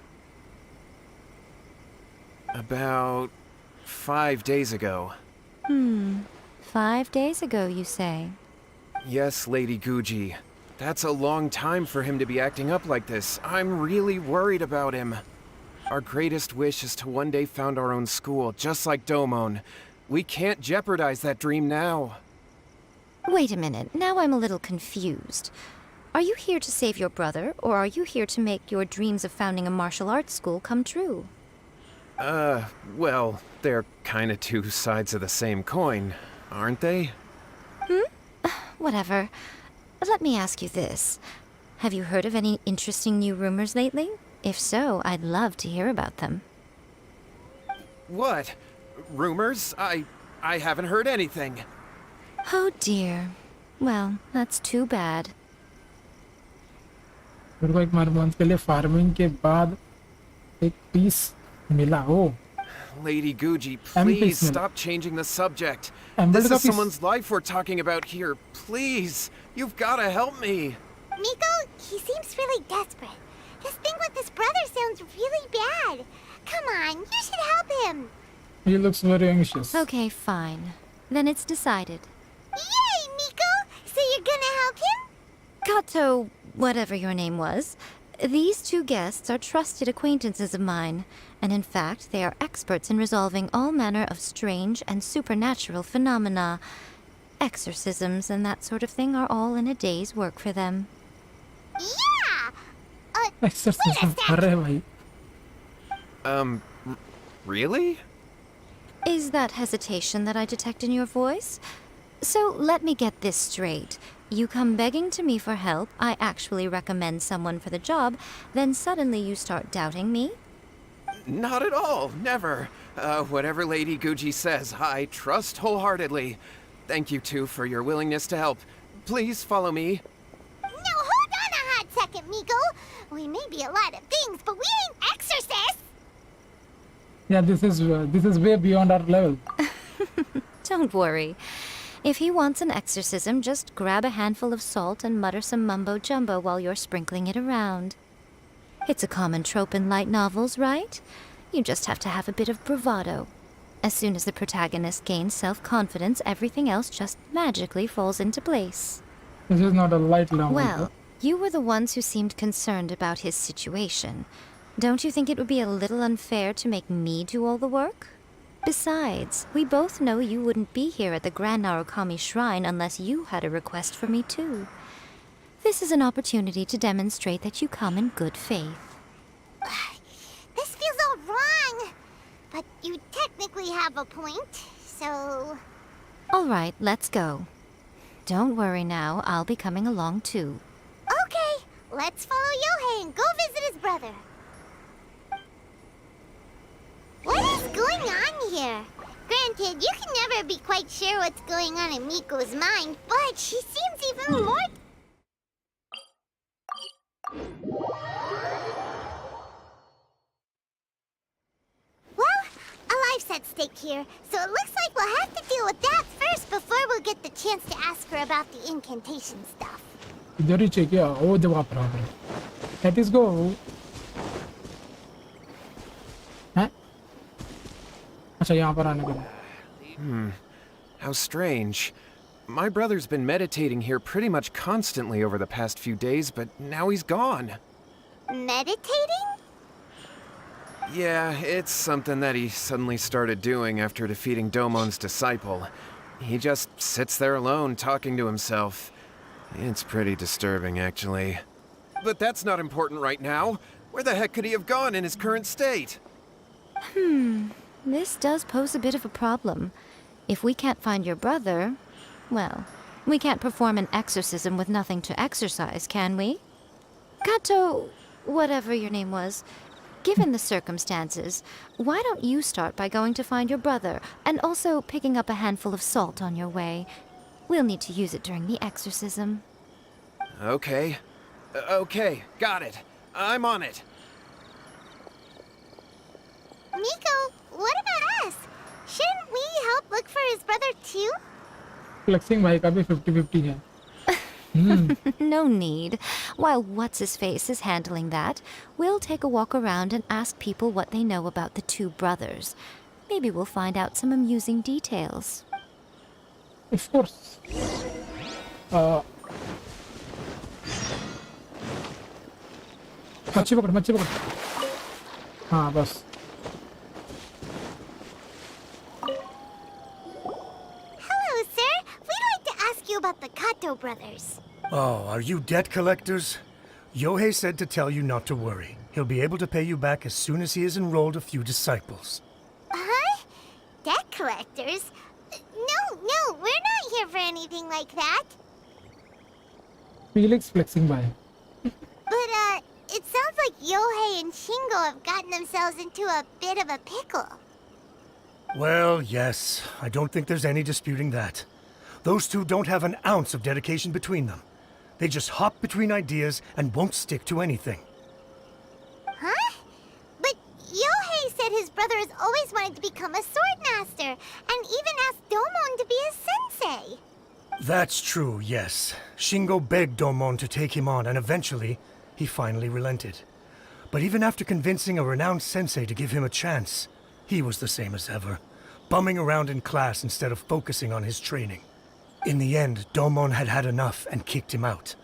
About 5 days ago. 5 days ago, you say? Yes, Lady Guji. That's a long time for him to be acting up like this. I'm really worried about him. Our greatest wish is to one day found our own school, just like Domon. We can't jeopardize that dream now. Wait a minute, now I'm a little confused. Are you here to save your brother, or are you here to make your dreams of founding a martial arts school come true? Well, they're kinda two sides of the same coin, aren't they? Whatever. Let me ask you this. Have you heard of any interesting new rumors lately? If so, I'd love to hear about them. What? Rumors? I haven't heard anything. Oh dear. Well, that's too bad. मेरे को एक month के लिए farming के बाद एक piece मिला ओ Lady Guji, Please, please stop changing the subject. Emerald This का is piece- someone's life we're talking about here. Please, you've gotta help me. Miko, he seems really desperate. This thing with his brother sounds really bad. Come on, you should help him. he looks very anxious. Okay, fine. Then it's decided. Yay, Miko! So you're gonna help him? Kato, whatever your name was, these two guests are trusted acquaintances of mine, and in fact, they are experts in resolving all manner of strange and supernatural phenomena. Exorcisms and that sort of thing are all in a day's work for them. Yeah! Exorcism अरे भाई Really? Is that hesitation that I detect in your voice? So let me get this straight. You come begging to me for help, I actually recommend someone for the job, then suddenly you start doubting me? Not at all, never. Whatever Lady Guji says, I trust wholeheartedly. Thank you two for your willingness to help. Please follow me. No, hold on a hot second, Miko. We may be a lot of things, but we ain't exorcists. yeah this is way beyond our level. Don't worry. If he wants an exorcism, just grab a handful of salt and mutter some mumbo-jumbo while you're sprinkling it around. It's a common trope in light novels, right? You just have to have a bit of bravado. As soon as the protagonist gains self-confidence, everything else just magically falls into place. This is not a light novel. Well, you were the ones who seemed concerned about his situation. Don't you think it would be a little unfair to make me do all the work? Besides, we both know you wouldn't be here at the Grand Narukami Shrine unless you had a request for me too. This is an opportunity to demonstrate that you come in good faith. This feels but you technically have a point, so... All right, let's go. Don't worry now, I'll be coming along too. Okay, let's follow Yohei and go visit his brother. What is going on here? Granted, you can never be quite sure what's going on in Miko's mind, but she seems even more... Well, a life's at stake here, so it looks like we'll have to deal with that first before we'll get the chance to ask her about the incantation stuff. इधर ही चाहिए क्या? ओ जवाब बराबर है. Let's go. हैं? अच्छा यहाँ पर आने के बाद. How strange. My brother's been meditating here pretty much constantly over the past few days, but now he's gone. Meditating? Yeah, it's something that he suddenly started doing after defeating Domon's disciple. He just sits there alone, talking to himself. It's pretty disturbing, actually. But that's not important right now. Where the heck could he have gone in his current state? This does pose a bit of a problem. If we can't find your brother, well, we can't perform an exorcism with nothing to exorcise, can we? Kato, whatever your name was, given the circumstances, why don't you start by going to find your brother and also picking up a handful of salt on your way? We'll need to use it during the exorcism. Okay. Okay, got it. I'm on it. Miko, what about us? Shouldn't we help look for his brother too? Flexing भाई का भी 50-50 है. No need. While What's-His-Face is handling that, we'll take a walk around and ask people what they know about the two brothers. Maybe we'll find out some amusing details. Of course. मच्छी पकड़. हाँ बस. Hello, sir. We'd like to ask you about the Kato brothers. Oh, are you debt collectors? Yohei said to tell you not to worry. He'll be able to pay you back as soon as he has enrolled a few disciples. Huh? Debt collectors? No, we're not here for anything like that. FELIX flexing भाई. But, it sounds like Yohei and Shingo have gotten themselves into a bit of a pickle. Well, yes. I don't think there's any disputing that. Those two don't have an ounce of dedication between them. They just hop between ideas and won't stick to anything. Huh? But Yohei said his brother has always wanted to become a sword master, and even asked Domon to be his sensei. That's true, yes. Shingo begged Domon to take him on, and eventually, he finally relented. But even after convincing a renowned sensei to give him a chance, he was the same as ever, bumming around in class instead of focusing on his training. In the end, Domon had had enough and kicked him out.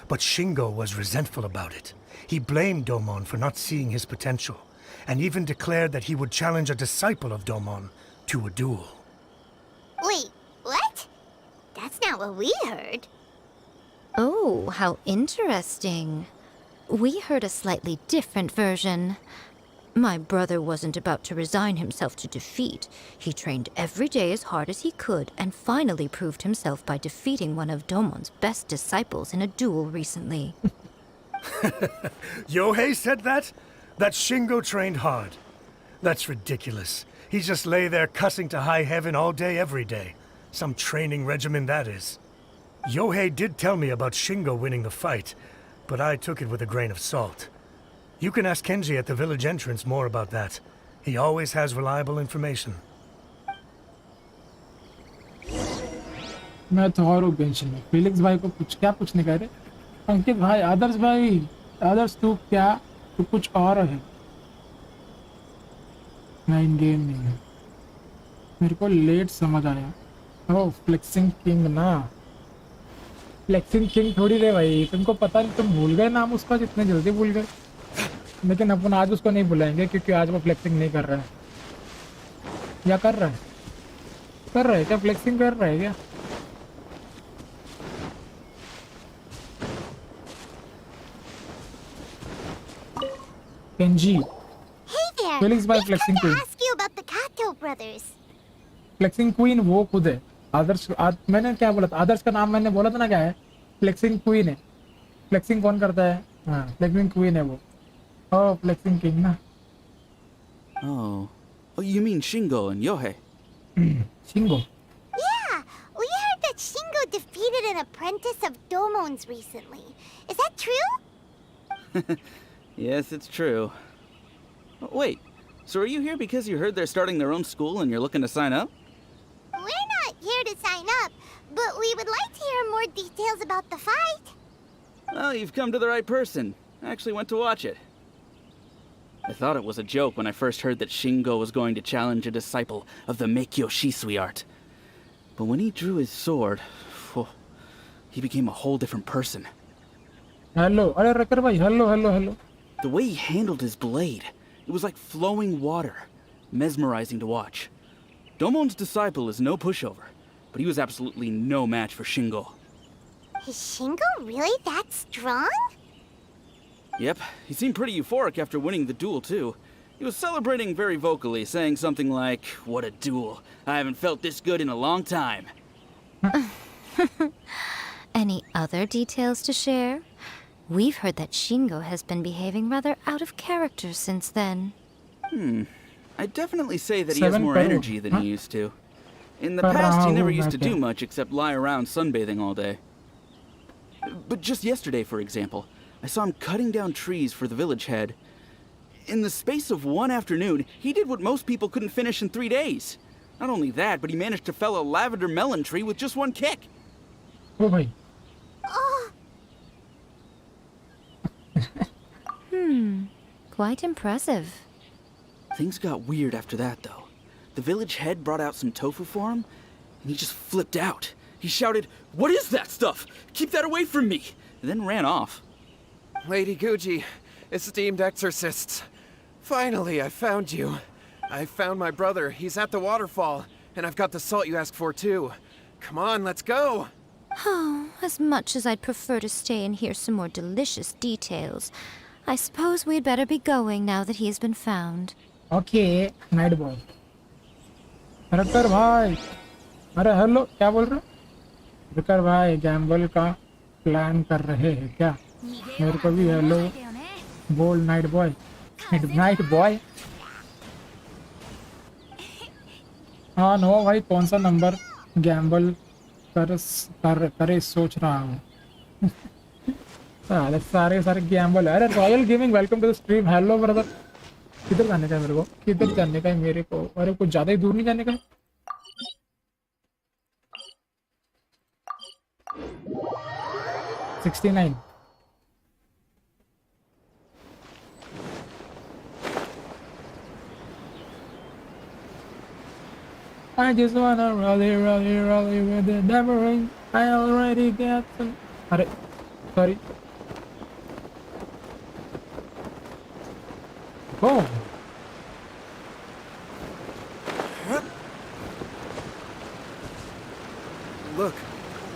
But Shingo was resentful about it. He blamed Domon for not seeing his potential, and even declared that he would challenge a disciple of Domon to a duel. Wait, what? That's not what we heard. Oh, how interesting. We heard a slightly different version. My brother wasn't about to resign himself to defeat. He trained every day as hard as he could and finally proved himself by defeating one of Domon's best disciples in a duel recently. Yohei said that? That Shingo trained hard. That's ridiculous. He just lay there cussing to high heaven all day every day. Some training regimen that is. Yohei did tell me about Shingo winning the fight, but I took it with a grain of salt. You can ask Kenji at the village entrance more about that. He always has reliable information. मैं तो और Genshin में FELIX भाई को कुछ क्या पूछने कह रहे? अंकित भाई, आदर्श तू कुछ और है. मैं इन गेम नहीं है. मेरे को लेट समझ आया. ओह फ्लेक्सिंग किंग ना. फ्लेक्सिंग किंग थोड़ी रे भाई. तुमको पता नहीं, तुम भूल गए नाम उसका, जितने जल्दी भूल गए. लेकिन अपन आज उसको नहीं बुलाएंगे क्योंकि आज वो फ्लेक्सिंग नहीं कर रहा है. या कर रहा है? कर रहा है क्या? फ्लेक्सिंग कर रहा है क्या? Kenji. Hey there. FELIX by We've flexing come to too. ask you about the flexing queen वो खुद है। आदर्श मैंने क्या बोला था, आदर्श का नाम मैंने बोला था ना, क्या है, फ्लेक्सिंग क्वीन है। फ्लेक्सिंग कौन करता है? हाँ, फ्लेक्सिंग क्वीन है वो। ओ फ्लेक्सिंग किंग ना। Oh. Oh, you mean Shingo and Yohei? Shingo. Yeah, we heard that Shingo defeated an apprentice of Domon's recently. Is that true? Yes, it's true. Oh, wait, so are you here because you heard they're starting their own school and you're looking to sign up? We're not here to sign up, but we would like to hear more details about the fight. Well, you've come to the right person. I actually went to watch it. I thought it was a joke when I first heard that Shingo was going to challenge a disciple of the Meikyo Shisui art. But when he drew his sword, he became a whole different person. Hello, अरे रकर भाई, hello hello hello. The way he handled his blade, it was like flowing water, mesmerizing to watch. Domon's disciple is no pushover, but he was absolutely no match for Shingo. Is Shingo really that strong? Yep, he seemed pretty euphoric after winning the duel, too. He was celebrating very vocally, saying something like, "What a duel. I haven't felt this good in a long time." Any other details to share? We've heard that Shingo has been behaving rather out of character since then. I'd definitely say that he has 7 more crore. energy than Huh? he used to. In the Kar past, raha he never hoon used main to do kya? much except lie around sunbathing all day. But just yesterday, for example, I saw him cutting down trees for the village head. In the space of one afternoon, he did what most people couldn't finish in 3 days. Not only that, but he managed to fell a lavender melon tree with just one kick. ओ भाई, Oh, Quite impressive. Things got weird after that, though. The village head brought out some tofu for him, and he just flipped out. He shouted, "What is that stuff? Keep that away from me!" and then ran off. Lady Guji, esteemed exorcists. Finally, I found you. I found my brother. He's at the waterfall. And I've got the salt you asked for, too. Come on, let's go. Oh, as much as I'd prefer to stay and hear some more delicious details, I suppose we'd better be going now that he has been found. Okay night boy. रकर भाई, अरे hello, क्या बोल रहे हो? रकर भाई Gamble का plan कर रहे हैं क्या? मेरे को भी हेलो बोल नाइट बॉय। Night boy. हाँ नो भाई, कौन सा नंबर गैम्बल करे सोच रहा हूँ। सारे सारे गैम्बल। अरे royal gaming, welcome to the stream. Hello brother. किधर जाने का है मेरे को? किधर जाने का है मेरे को? अरे कुछ ज्यादा ही दूर नहीं जाने का है। 69। I just wanna rally with the devil. I already get some. अरे sorry. Oh.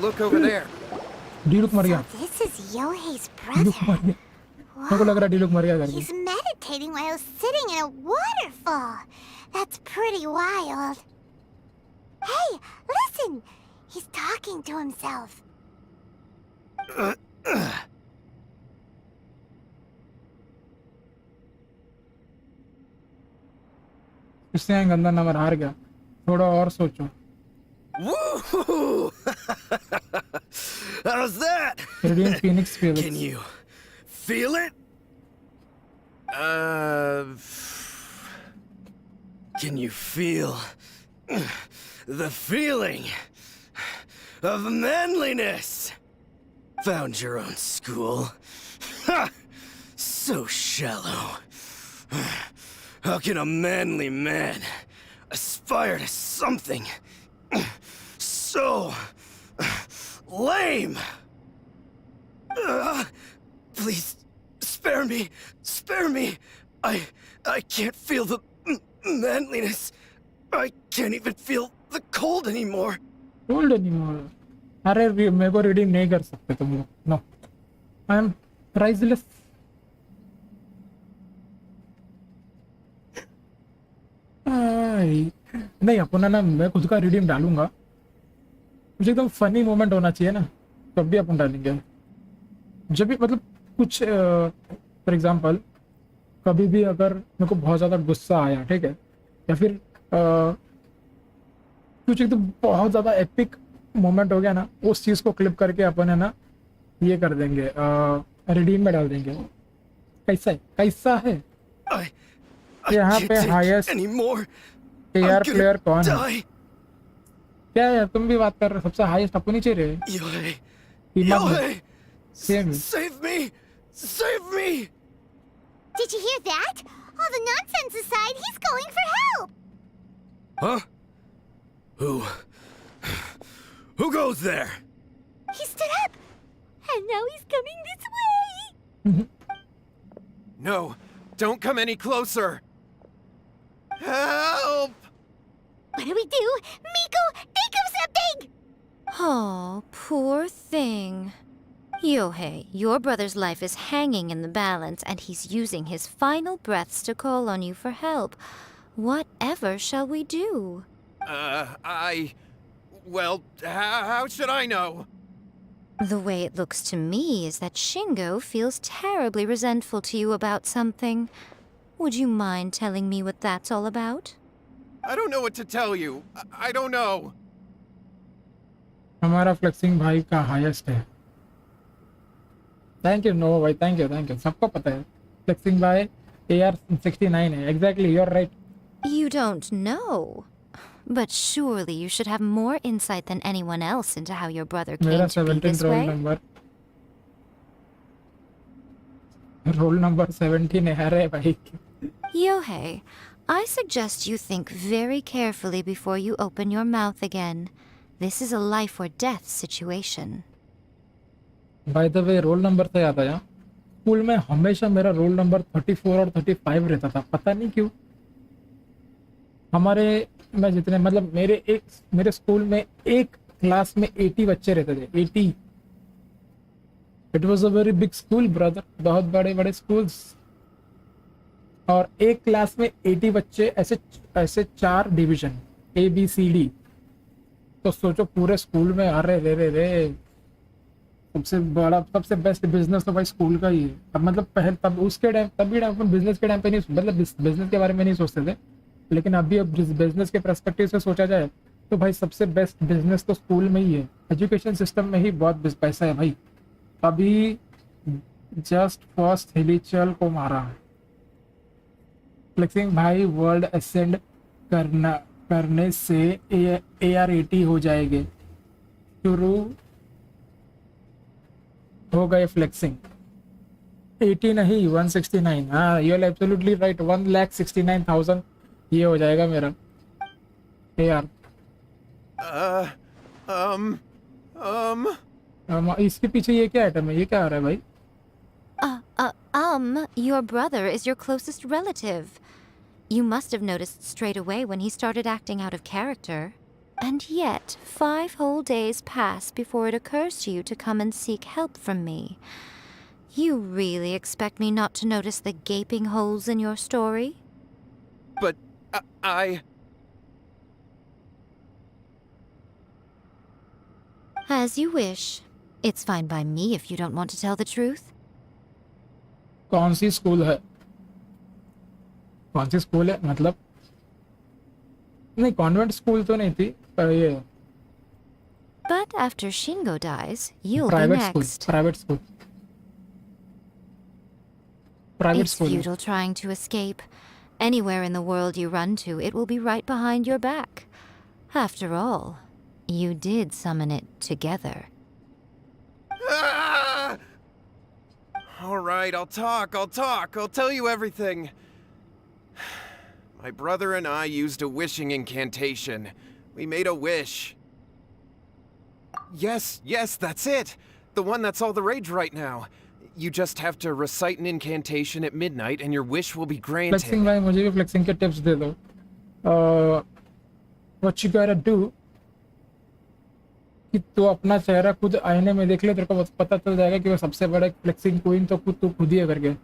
Look over there. डीलुक मर गया। so this is Yohei's डीलुक brother. मर गया। मेरे को लग रहा है डीलुक मर गया करके। He's meditating while sitting in a waterfall. That's pretty wild. Hey, listen! He's talking to himself. इससे गंदा नंबर हार गया। थोड़ा और सोचो। Woo! How's that? Radiant Phoenix Felix. Can you feel it? Can you feel the feeling of manliness? Found your own school. Ha! So shallow. How can a manly man aspire to something so lame? Please, spare me. Spare me. I can't feel the manliness. I can't even feel the cold anymore. Cold anymore. अरे मेरे को reading नहीं कर सकते तुम लोग। No, I am priceless. नहीं अपन है ना, मैं खुद का रिडीम डालूंगा, मुझे एकदम फनी मोमेंट होना चाहिए ना, तब भी अपन डालेंगे। जब भी मतलब कुछ फॉर एग्जांपल कभी भी अगर मेरे को बहुत ज़्यादा गुस्सा आया, ठीक है, या फिर कुछ एकदम बहुत ज़्यादा एपिक मोमेंट हो गया ना, उस चीज़ को क्लिप करके अपन है ना ये कर देंगे, रिडीम में डाल देंगे। कैसा है, कैसा है? यहाँ पे हाईएस्ट एआर प्लेयर कौन है? क्या यार तुम भी बात कर रहे हो, सबसे हाईएस्ट अपन ही रहे। Save me! Save me! Did you hear that? All the nonsense aside, he's calling for help! Huh? Who goes there? He stood up! And now he's coming this way! No, don't come any closer. Help! What do we do? Miko, think of something! Oh, poor thing. Yohei, your brother's life is hanging in the balance, and he's using his final breaths to call on you for help. Whatever shall we do? Well, how should I know? The way it looks to me is that Shingo feels terribly resentful to you about something. Would you mind telling me what that's all about? I don't know what to tell you. I don't know. हमारा flexing भाई का highest है। Thank you no भाई, thank you सबको पता है flexing भाई AR 69 है। Exactly, you are right. You don't know. But surely you should have more insight than anyone else into how your brother मेरा came to be 17 this way. Roll number 17 है। अरे भाई Yohei, I suggest you think very carefully before you open your mouth again. This is a life or death situation. By the way roll number से याद आया, school में हमेशा मेरा roll number 34 और 35 रहता था, पता नहीं क्यों। हमारे में जितने मतलब मेरे स्कूल में एक क्लास में 80 बच्चे रहते थे, 80। It was a very big school brother, बहुत बड़े बड़े स्कूल्स, और एक क्लास में 80 बच्चे, ऐसे 4 डिवीजन ABCD। तो सोचो पूरे स्कूल में, अरे रे सबसे बड़ा सबसे बेस्ट बिजनेस तो भाई स्कूल का ही है। अब मतलब पहले तब उसके टाइम तभी अपन बिजनेस के टाइम पे नहीं, मतलब बिजनेस के बारे में नहीं सोचते थे, लेकिन अभी अब बिजनेस के पर्सपेक्टिव से सोचा जाए तो भाई सबसे बेस्ट बिजनेस तो स्कूल में ही है। एजुकेशन सिस्टम में ही बहुत पैसा है भाई। अभी जस्ट फर्स्ट हिलीचल को मारा, फ्लेक्सिंग भाई वर्ल्ड असेंड करने से AR 80 हो जाएंगे, शुरू हो गए फ्लेक्सिंग। 80 नहीं 169। हाँ यू आर एब्सोल्युटली राइट, 1,69,000 ये हो जाएगा मेरा AR। इसके पीछे ये क्या आइटम है, ये क्या आ रहा है भाई? Your brother is your closest relative. You must have noticed straight away when he started acting out of character. And yet, 5 whole days pass before it occurs to you to come and seek help from me. You really expect me not to notice the gaping holes in your story? But I... As you wish. It's fine by me if you don't want to tell the truth. कौन सी school है? कौन सी school है मतलब? नहीं convent school तो नहीं थी, पर ये But after Shingo dies, you'll be private next. Private It's school. futile trying to escape. Anywhere in the world you run to, it will be right behind your back. After all, you did summon it together. Ah! All right, I'll talk. I'll tell you everything. My brother and I used a wishing incantation. We made a wish. Yes, that's it. The one that's all the rage right now. You just have to recite an incantation at midnight and your wish will be granted. Flexing भाई मुझे भी flexing के tips दे दो। What you gotta do कि तू अपना चेहरा खुद आईने में देख ले, तेरे को पता चल जाएगा कि वो सबसे बड़ा फ्लेक्सिंग क्वीन तो तू खुद ही है करके।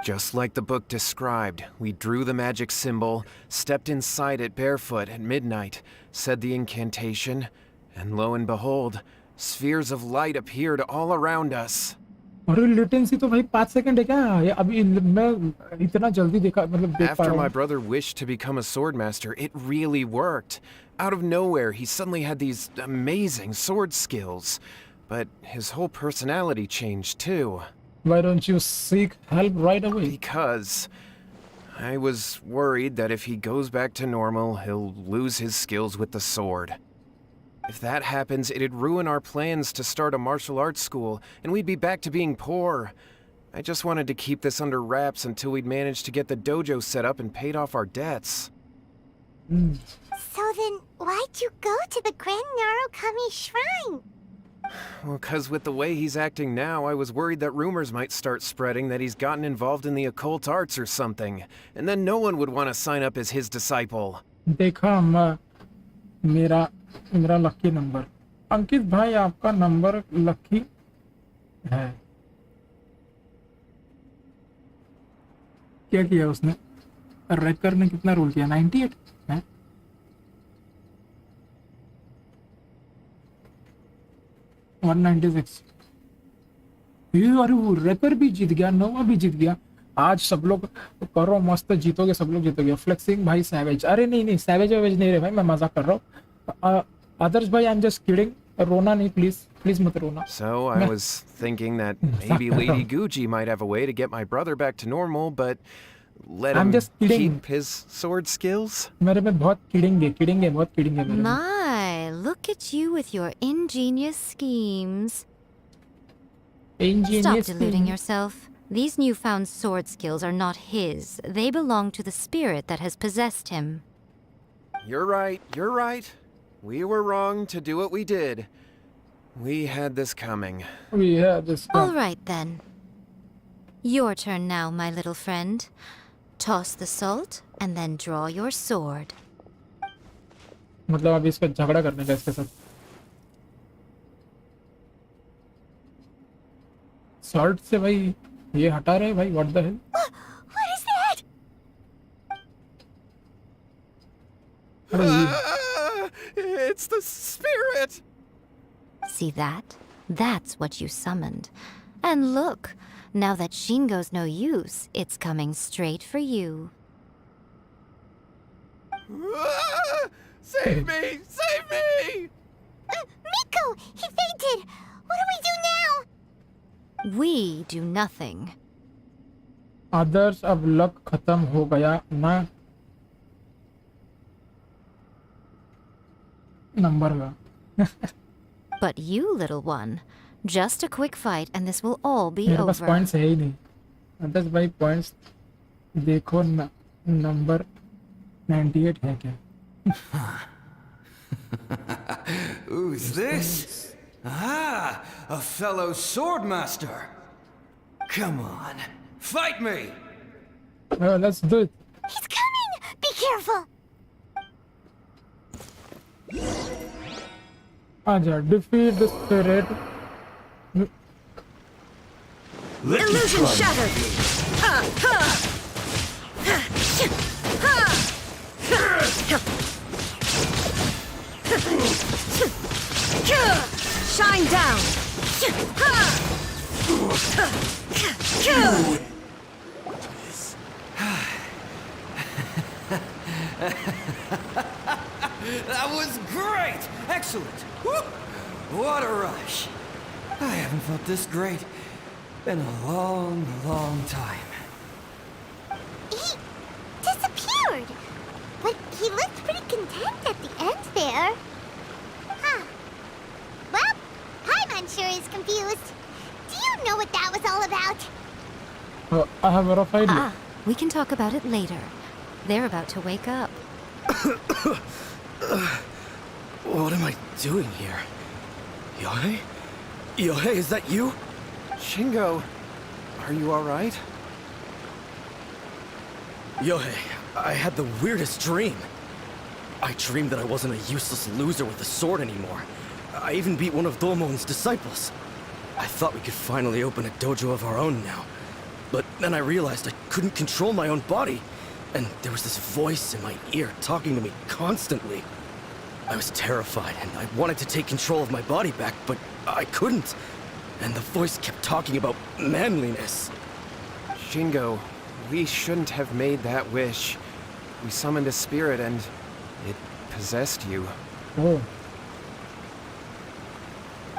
Just like the book described, we drew the magic symbol, stepped inside it barefoot at midnight, said the incantation, and lo and behold, spheres of light appeared all around us. और latency तो भाई 5 second है क्या? ये अभी मैं इतना जल्दी देखा मतलब देख पा After रहा my हूँ. brother wished to become a swordmaster, it really worked. Out of nowhere, he suddenly had these amazing sword skills. But his whole personality changed too. Why don't you seek help right away? Because I was worried that if he goes back to normal, he'll lose his skills with the sword. If that happens, it'd ruin our plans to start a martial arts school, and we'd be back to being poor. I just wanted to keep this under wraps until we'd managed to get the dojo set up and paid off our debts. So then, why'd you go to the Grand Narukami Shrine? Well, 'cause with the way he's acting now, I was worried that rumors might start spreading that he's gotten involved in the occult arts or something, and then no one would want to sign up as his disciple. देखा मेरा lucky number. अंकित भाई आपका number lucky है. क्या किया उसने? रेकर ने कितना रोल किया? 98 है. ये अरे वो रेकर भी जीत गया, नोवा भी जीत गया. आज सब लोग करो मस्त, जीतोगे, सब लोग जीतोगे. फ्लेक्सिंग भाई सैवेज. अरे नहीं सैवेज नहीं रे भाई, मैं मजाक कर रहा हूँ. आदर्श भाई आई एम जस्ट किडिंग. रोना नहीं, प्लीज मत रोना. So I was thinking that maybe Lady Gucci might have a way to get my brother back to normal, but let I'm him just kidding. keep his sword skills? मेरे में बहुत किडेंगे बहुत किडेंगे मेरे में. My, look at you with your ingenious schemes. Stop deluding yourself. These newfound sword skills are not his. They belong to the spirit that has possessed him. You're right. We were wrong to do what we did. We had this coming. Yeah, this All right then. Your turn now, my little friend. Toss the salt and then draw your sword. मतलब अभी इसका झगड़ा करने का इसके साथ. Salt से भाई ये हटा रहे भाई. What the hell? What is that? It's the spirit! See that? That's what you summoned. And look, now that Shingo's no use, it's coming straight for you. Save me! Save me! Miko! He fainted! What do we do now? We do nothing. आदर्श अब luck खत्म हो गया ना number का. But you, little one, just a quick fight and this will all be मेरे पास over. Points है ही नहीं. आदर्श भाई पॉइंट्स देखो ना, नंबर 98 है क्या? Who's this? Ah, a fellow swordmaster. Come on, fight me! Let's do it. He's coming! Be careful! आजा, defeat the spirit. Illusion shattered! Shine down! That was great! Excellent! Woo! What a rush! I haven't felt this great in a long, long time. He disappeared! But he looked pretty content at the end there. Huh. Well, Paimon sure is confused. Do you know what that was all about? I have a rough idea. We can talk about it later. They're about to wake up. What am I doing here? Yohei? Yohei, is that you? Shingo, are you alright? Yohei, I had the weirdest dream. I dreamed that I wasn't a useless loser with a sword anymore. I even beat one of Domon's disciples. I thought we could finally open a dojo of our own now. But then I realized I couldn't control my own body, and there was this voice in my ear talking to me constantly. I was terrified, and I wanted to take control of my body back, but I couldn't. And the voice kept talking about manliness. Shingo, we shouldn't have made that wish. We summoned a spirit and it possessed you. Oh,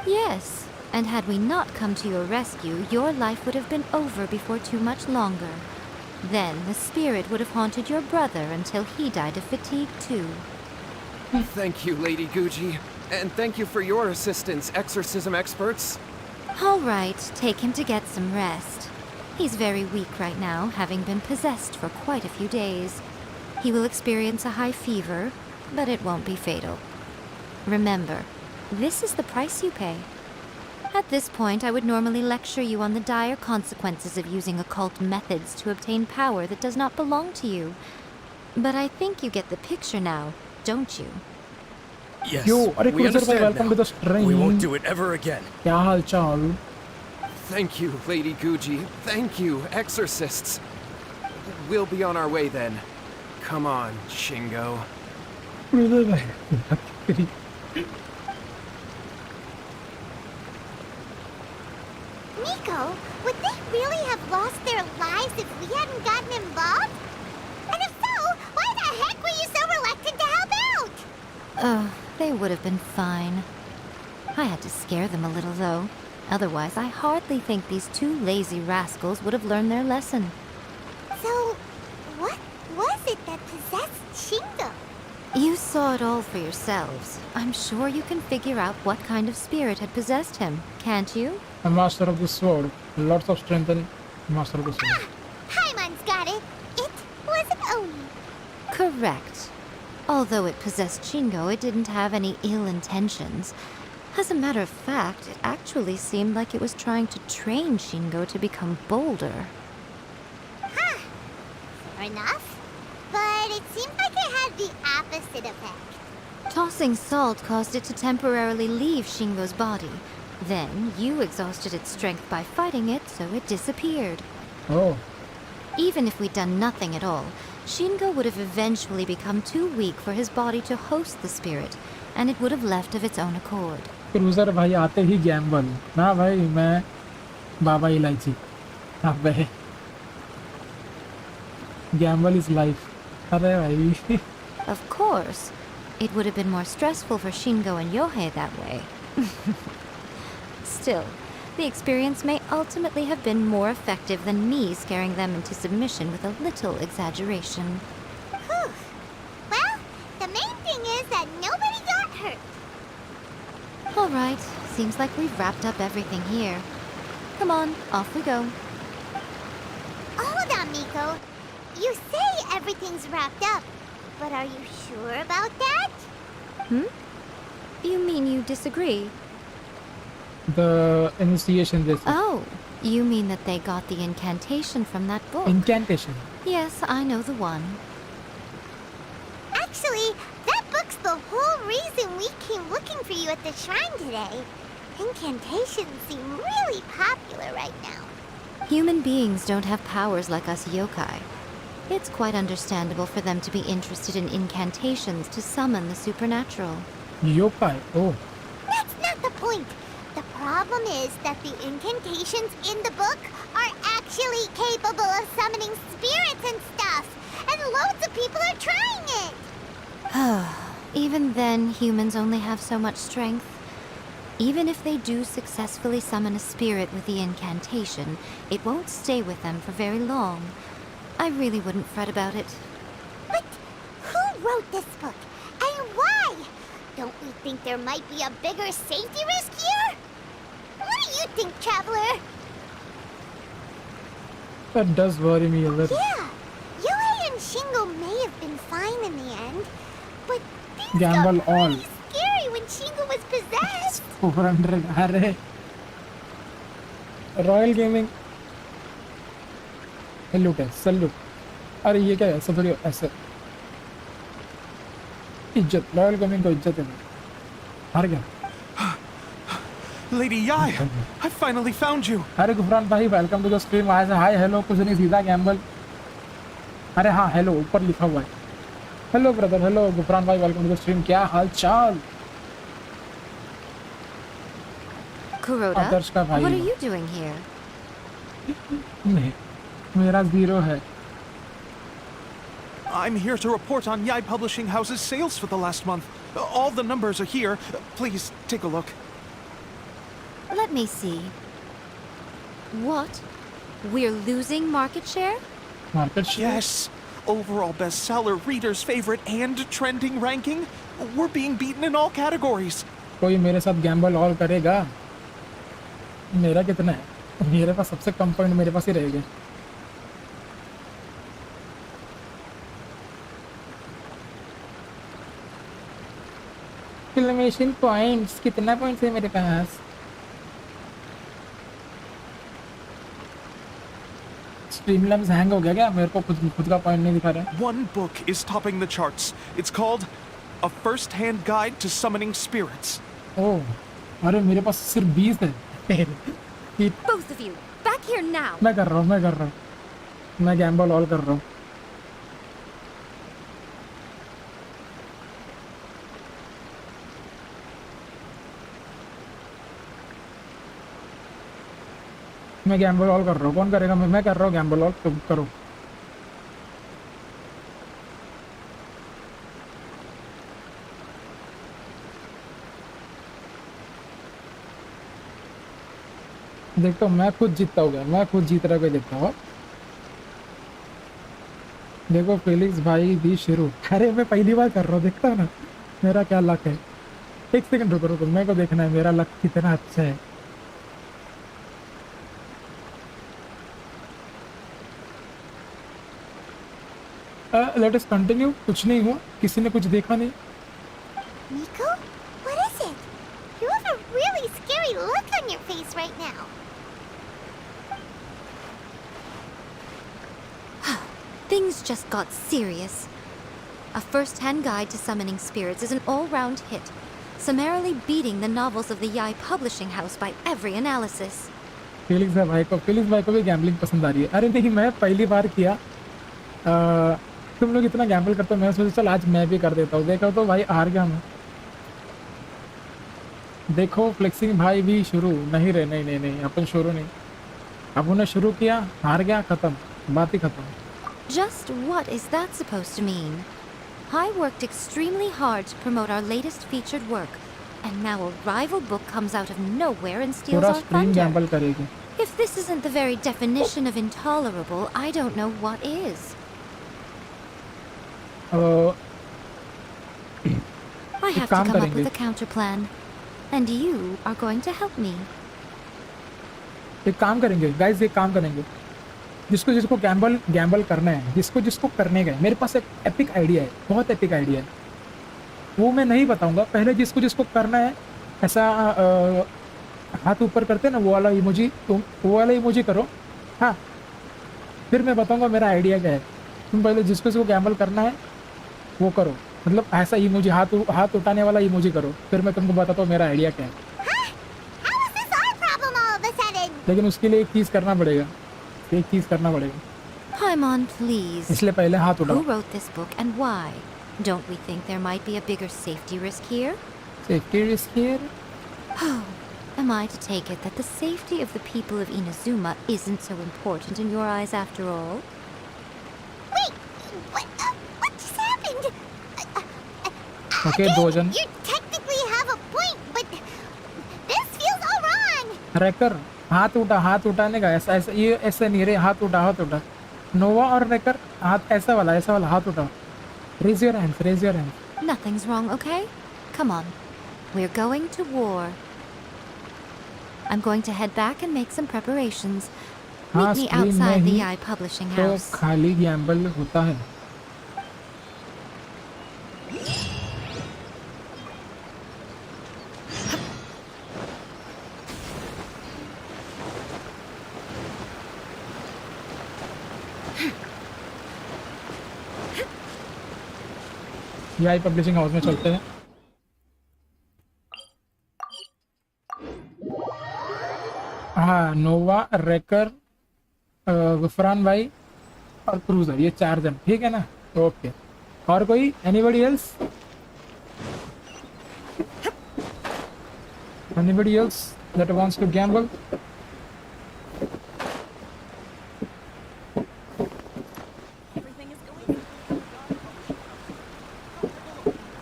Yes, and had we not come to your rescue, your life would have been over before too much longer. Then the spirit would have haunted your brother until he died of fatigue too. Thank you, Lady Guji. And thank you for your assistance, exorcism experts. All right, take him to get some rest. He's very weak right now, having been possessed for quite a few days. He will experience a high fever, but it won't be fatal. Remember, this is the price you pay. At this point, I would normally lecture you on the dire consequences of using occult methods to obtain power that does not belong to you. But I think you get the picture now, don't you? Yes, Yo, are we Cruiser bhai, understand welcome to the now. stream. We won't do it ever again. क्या हाल चाल? Thank you, Lady Guji. Thank you, exorcists. We'll be on our way then. Come on, Shingo. Cruiser bhai. Miko, would they really have lost their lives if we hadn't gotten involved? And if so, why the heck were you so reluctant to help out? Oh, they would have been fine. I had to scare them a little, though. Otherwise, I hardly think these two lazy rascals would have learned their lesson. So, what was it that possessed Shingo? You saw it all for yourselves. I'm sure you can figure out what kind of spirit had possessed him, can't you? A master of the sword. Lots of strength and master of the sword. Paimon's got it. It was an Oni. Correct. Although it possessed Shingo, it didn't have any ill intentions. As a matter of fact, it actually seemed like it was trying to train Shingo to become bolder. Huh. Fair enough. But it seemed like it had the opposite effect. Tossing salt caused it to temporarily leave Shingo's body. Then, you exhausted its strength by fighting it, so it disappeared. Oh, Even if we'd done nothing at all, Shingo would have eventually become too weak for his body to host the spirit, and it would have left of its own accord. Cruiser भाई आते ही Gamble ना भाई मैं बाबा इलायची अबे Gamble is life अरे भाई Of course, it would have been more stressful for Shingo and Yohei that way. Still, the experience may ultimately have been more effective than me scaring them into submission with a little exaggeration. Whew. Well, the main thing is that nobody got hurt. All right, seems like we've wrapped up everything here. Come on, off we go. Hold on, Miko. You say everything's wrapped up, but are you sure about that? You mean you disagree? the initiation this Oh, you mean that they got the incantation from that book? incantation. Yes, I know the one. Actually, that book's the whole reason we came looking for you at the shrine today. Incantations seem really popular right now. Human beings don't have powers like us yokai. It's quite understandable for them to be interested in incantations to summon the supernatural. Yokai. Oh, That's not the point. The problem is that the incantations in the book are actually capable of summoning spirits and stuff. And loads of people are trying it. Even then, humans only have so much strength. Even if they do successfully summon a spirit with the incantation, it won't stay with them for very long. I really wouldn't fret about it. But who wrote this book? And why? Don't we think there might be a bigger safety risk here? What do you think, Traveler? that does worry me a little. Yeah, Yue and Shingo may have been fine in the end, but things Gamble got on. pretty scary when Shingo was possessed. 400 अरे royal gaming salute है salute अरे ये क्या है ऐसा थोड़ी ऐसे इज्जत रॉयल गेमिंग को इज्जत है हार गया Lady Yai, I finally found you. अरे गुफरान भाई वेलकम टू द स्ट्रीम। आज हाय हेलो कुछ नहीं, सीधा गैम्बल। अरे हाँ हेलो ऊपर लिखा हुआ है। हेलो ब्रदर, हेलो गुफरान भाई, वेलकम टू द स्ट्रीम। क्या हाल चाल? Kuroda, आदर्श का भाई what are you doing here? नहीं, मेरा 0 है। I'm here to report on Yai Publishing House's sales for the last month. All the numbers are here. Please take a look. Let me see. What? We're losing market share? Market share? Yes. Overall bestseller, readers' favorite, and trending ranking. We're being beaten in all categories. कोई मेरे साथ Gamble all करेगा? मेरा कितना है? मेरे पास सबसे कम point मेरे पास ही रहेगा। एक्सक्लेमेशन पॉइंट्स, कितना पॉइंट्स है मेरे पास? स्ट्रीमलैब्स हैंग हो गया क्या? मेरे को खुद का पॉइंट नहीं दिखा रहा है। One book is topping the charts. It's called A First-Hand Guide to Summoning Spirits. ओह, अरे मेरे पास सिर्फ 20 है। Both of you, back here now. मैं कर रहा हूँ, मैं गैम्बल ऑल कर रहा हूँ। मैं गैम्बल ऑल कर रहा हूँ। कौन करेगा? मैं कर रहा हूँ गैम्बल ऑल, तुम करो। देखता हूँ, मैं खुद जीतता हूँ, मैं खुद जीत रहा कोई देखता हूँ। देखो फेलिक्स भाई भी शुरू। अरे मैं पहली बार कर रहा हूँ, देखता हूँ ना मेरा क्या लक है। एक सेकंड रुको रुको, मेरे को देखना है मेरा लक कितना अच्छा है। Let us continue. कुछ नहीं हुआ, किसी ने कुछ देखा नहीं। Miko? What is it? You have a really scary look on your face right now. Things just got serious. A first-hand guide to summoning spirits is an all-round hit, summarily beating the novels of the Yai Publishing House by every analysis. Felix भाई को भी gambling पसंद आ रही है। अरे नहीं, मैं पहली बार किया। तुम लोग इतना गैम्बल करते हो, मैं सोचा चल आज मैं भी कर देता हूँ। देखो तो भाई हार गया मैं। देखो फ्लेक्सिंग भाई भी शुरू नहीं रहे। नहीं अपन शुरू नहीं, अब उन्हें शुरू किया, हार गया, खत्म, बात ही खत्म। Just what is that supposed to mean? I worked extremely hard to promote our latest featured work, and now a rival book comes out of nowhere and steals पूरा our स्ट्रीम thunder. गैम्बल करेगी। If this isn't the very definition of intolerable, I don't know what is. I have to काम come up करेंगे। with a counter plan, and you are going to help me. एक काम करेंगे guys, एक काम करेंगे। जिसको गैम्बल करना है, जिसको करने का है, मेरे पास एक एपिक आइडिया है, बहुत एपिक आइडिया है। वो मैं नहीं बताऊंगा, पहले जिसको करना है ऐसा हाथ ऊपर करते ना, वो वाला इमोजी, तुम वो वाला इमोजी करो। हाँ, फिर मैं बताऊंगा मेरा आइडिया क्या है। तुम पहले जिसको गैम्बल करना है वो करो, मतलब ऐसा इमोजी, हाथ उठाने वाला इमोजी करो, फिर मैं तुमको बताता हूँ मेरा आइडिया क्या है। How is this our problem all of a sudden? लेकिन उसके लिए एक चीज़ करना पड़ेगा। Paimon, please. इसलिए पहले हाथ उठाओ। Who wrote this book and why? Don't we think there might be a bigger safety risk here? Safety risk here? Oh, am I to take it that the safety of the people of Inazuma isn't so important in your eyes after all? Wait, what just happened? Okay, Again, Dojan. you technically have a point, but this feels all wrong. रैकर हाथ उठाने का ऐसा ये ऐसे नहीं रे, हाथ उठा। नोवा और रैकर हाथ ऐसा वाला हाथ उठा। Raise your hands. Nothing's wrong, okay? Come on. We're going to war. I'm going to head back and make some preparations. Meet me screen outside the में Yai Publishing तो House. खाली गैम्बल होता है। याई पब्लिशिंग हाउस में चलते हैं। हाँ, नोवा, रेकर, गुफरान भाई और क्रूजर, ये 4 जन, ठीक है ना? ओके। और कोई anybody else? Anybody else that wants to gamble?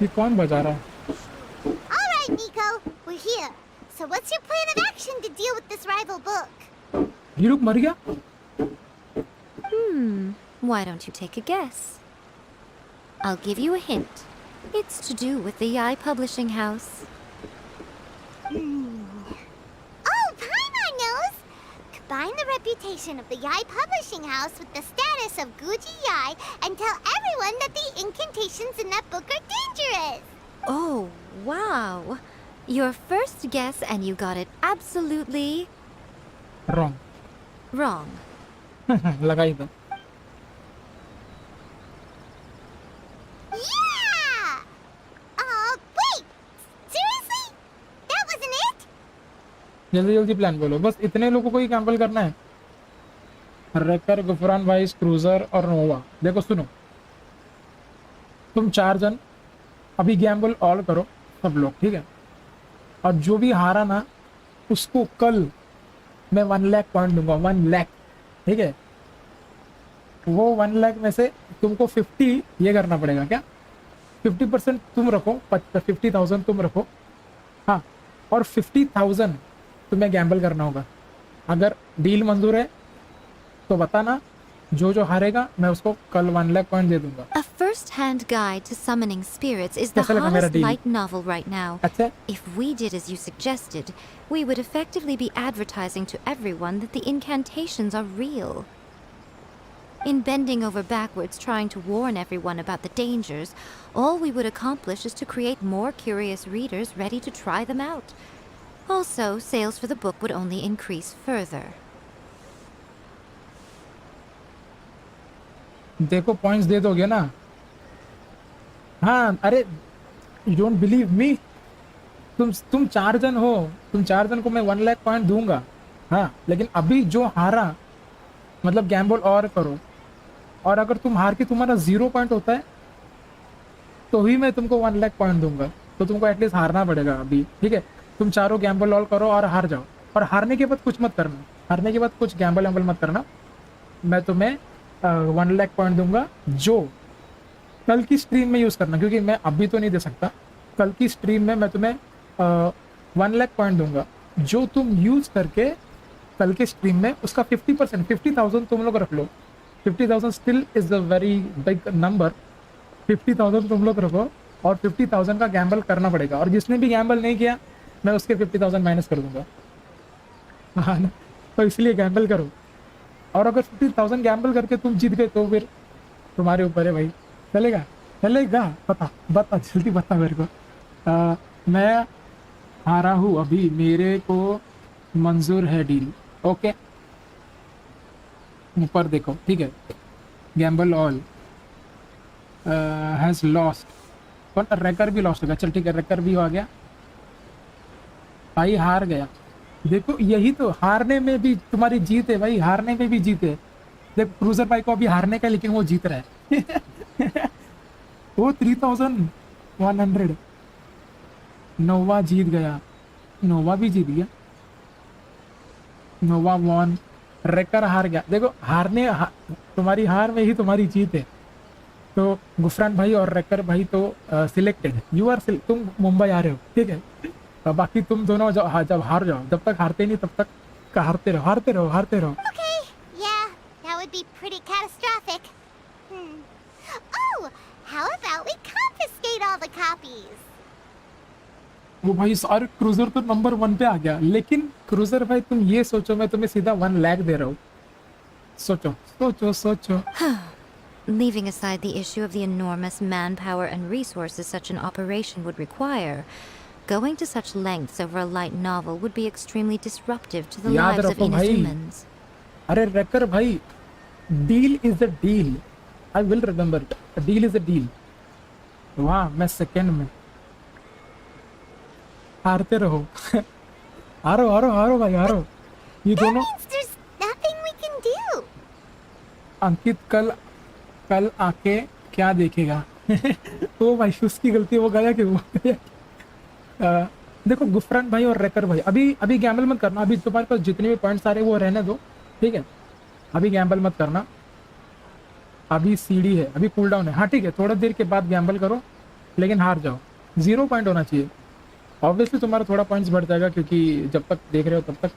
ये कौन बजा रहा है? All right, Miko, we're here. So what's your plan of action to deal with this rival book? ये लोग मर गया? Why don't you take a guess? I'll give you a hint. It's to do with the Yai Publishing House. Oh, Paimon knows! Combine the reputation of the Yai Publishing House with the status of Guji Yai and tell everyone that the incantations in that book are dangerous! Oh, wow. Your first guess and you got it absolutely Wrong. wrong. लगा ही था। Yeah! Wait! Seriously? That wasn't it? जल्दी जल्दी plan बोलो, बस इतने लोगों को ही Gamble करना है। रेकर, गुफरान भाई, क्रूजर और नोवा। देखो सुनो, तुम 4 जन अभी गैम्बल ऑल करो सब लोग, ठीक है? और जो भी हारा ना उसको कल मैं 1 लाख पॉइंट दूंगा, 1 लाख, ठीक है? वो 1 लाख में से तुमको 50 ये करना पड़ेगा। क्या 50% तुम रखो, 50,000 तुम रखो, हाँ, और 50,000 तुम्हें गैम्बल करना होगा। अगर डील मंजूर है तो बताना, जो हारेगा मैं उसको कल 1 लाख पॉइंट दे दूंगा। A first-hand guide to summoning spirits is the कैसा लगा मेरा hottest deal? light novel right now. अच्छा, If we did as you suggested, we would effectively be advertising to everyone that the incantations are real. In bending over backwards trying to warn everyone about the dangers, all we would accomplish is to create more curious readers ready to try them out. Also, sales for the book would only increase further. देखो points दे दोगे ना? हाँ, अरे you don't believe me? तुम 4 जन हो, तुम 4 जन को मैं 1 लाख पॉइंट दूंगा, हाँ, लेकिन अभी जो हारा मतलब गैम्बल और करो, और अगर तुम हार के तुम्हारा 0 पॉइंट होता है तो ही मैं तुमको 1 लाख पॉइंट दूंगा। तो तुमको एटलीस्ट हारना पड़ेगा अभी, ठीक है? तुम चारों गैम्बल ऑल करो और हार जाओ, और हारने के बाद कुछ मत करना, हारने के बाद कुछ गैम्बल वैम्बल मत करना। मैं तुम्हें 1 लाख पॉइंट दूंगा, जो कल की स्ट्रीम में यूज़ करना, क्योंकि मैं अभी तो नहीं दे सकता। कल की स्ट्रीम में मैं तुम्हें 1 लाख पॉइंट दूंगा, जो तुम यूज़ करके कल के स्ट्रीम में उसका 50%, 50,000 तुम लोग रख लो। 50,000 still is a very big number. 50,000 तुम लोग रखो और 50,000 का गैम्बल करना पड़ेगा, और जिसने भी गैम्बल नहीं किया मैं उसके 50,000 माइनस कर दूंगा, हाँ ना? तो इसलिए गैम्बल करो, और अगर 50,000 गैम्बल करके तुम जीत गए तो फिर तुम्हारे ऊपर है भाई। चलेगा? चलेगा? बता जल्दी बता मेरे को। मैं हारा हूँ अभी, मेरे को मंजूर है डील। ओके, ऊपर देखो, ठीक है? गैम्बल ऑल हैज लॉस्ट, पर रेकर भी लॉस्ट हो गया। चल ठीक है, रेकर भी हो गया भाई, हार गया। देखो यही तो, हारने में भी तुम्हारी जीत है भाई, हारने में भी जीत है। देखो क्रूजर भाई को अभी हारने का, लेकिन वो जीत रहा है। वो 3,100। नोवा जीत गया, नोवा भी जीत गया, नोवा वॉन। रेकर हार गया। देखो तुम्हारी हार में ही तुम्हारी जीत है। तो गुफरान भाई और रेकर भाई तो सिलेक्टेड, यू आर, तुम मुंबई आ रहे हो, ठीक है? बाकी तुम दोनों जब हार जाओ, जब तक हारते नहीं तब तक हारते रहो। Okay, yeah, that would be pretty catastrophic. Oh, how about we confiscate all the copies? वो भाई सारे क्रूजर तो नंबर 1 पे आ गया, लेकिन क्रूजर भाई तुम ये सोचो, मैं तुम्हें सीधा 1 लाख दे रहा हूँ। सोचो। Leaving aside the issue of the enormous manpower and resources such an operation would require, going to such lengths over a light novel would be extremely disruptive to the याद lives of रखो भाई। Inazumans. अरे रेकर भाई, deal is a deal, I will remember it, deal is a deal. वाह, मैं second में हारते रहो। हारो भाई, हारो। ये That दोनों means there's nothing we can do. अंकित कल कल आके क्या देखेगा? ओ भाई उसकी गलती, वो गया कि वो गया। देखो गुफरान भाई और रेकर भाई, अभी अभी गैम्बल मत करना। अभी तुम्हारे पास जितने भी पॉइंट्स आ रहे हैं वो रहने दो, ठीक है? अभी गैम्बल मत करना, अभी सीढ़ी है, अभी कूल डाउन है। हाँ ठीक है, थोड़ा देर के बाद गैम्बल करो, लेकिन हार जाओ। 0 पॉइंट होना चाहिए। ऑब्वियसली तुम्हारा थोड़ा पॉइंट्स बढ़ जाएगा क्योंकि जब तक देख रहे हो तब तक,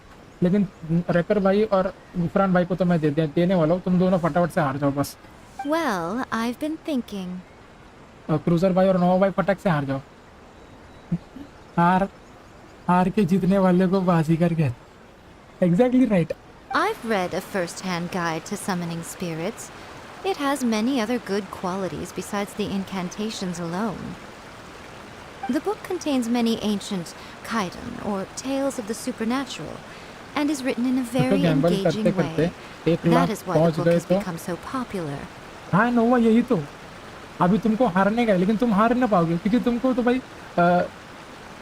लेकिन रेकर भाई और गुफरान भाई को तो मैं देने वाला हूँ। तुम दोनों फटाफट से हार जाओ बस। Well, I've been thinking. Cruiser भाई और नोवा भाई फटाक से हार जाओ। हार के जीतने वाले को बाजीगर कहते। Exactly right. I've read a first-hand guide to summoning spirits. It has many other good qualities besides the incantations alone. The book contains many ancient kaiden, or tales of the supernatural, and is written in a very Gamble engaging करते way. एक That lakh is why the पहुंच book गए has तो। become so popular. हाँ नोवा, यही तो। अभी तुमको हारने का है, लेकिन तुम हार ना पाओगे क्योंकि तुमको तो भाई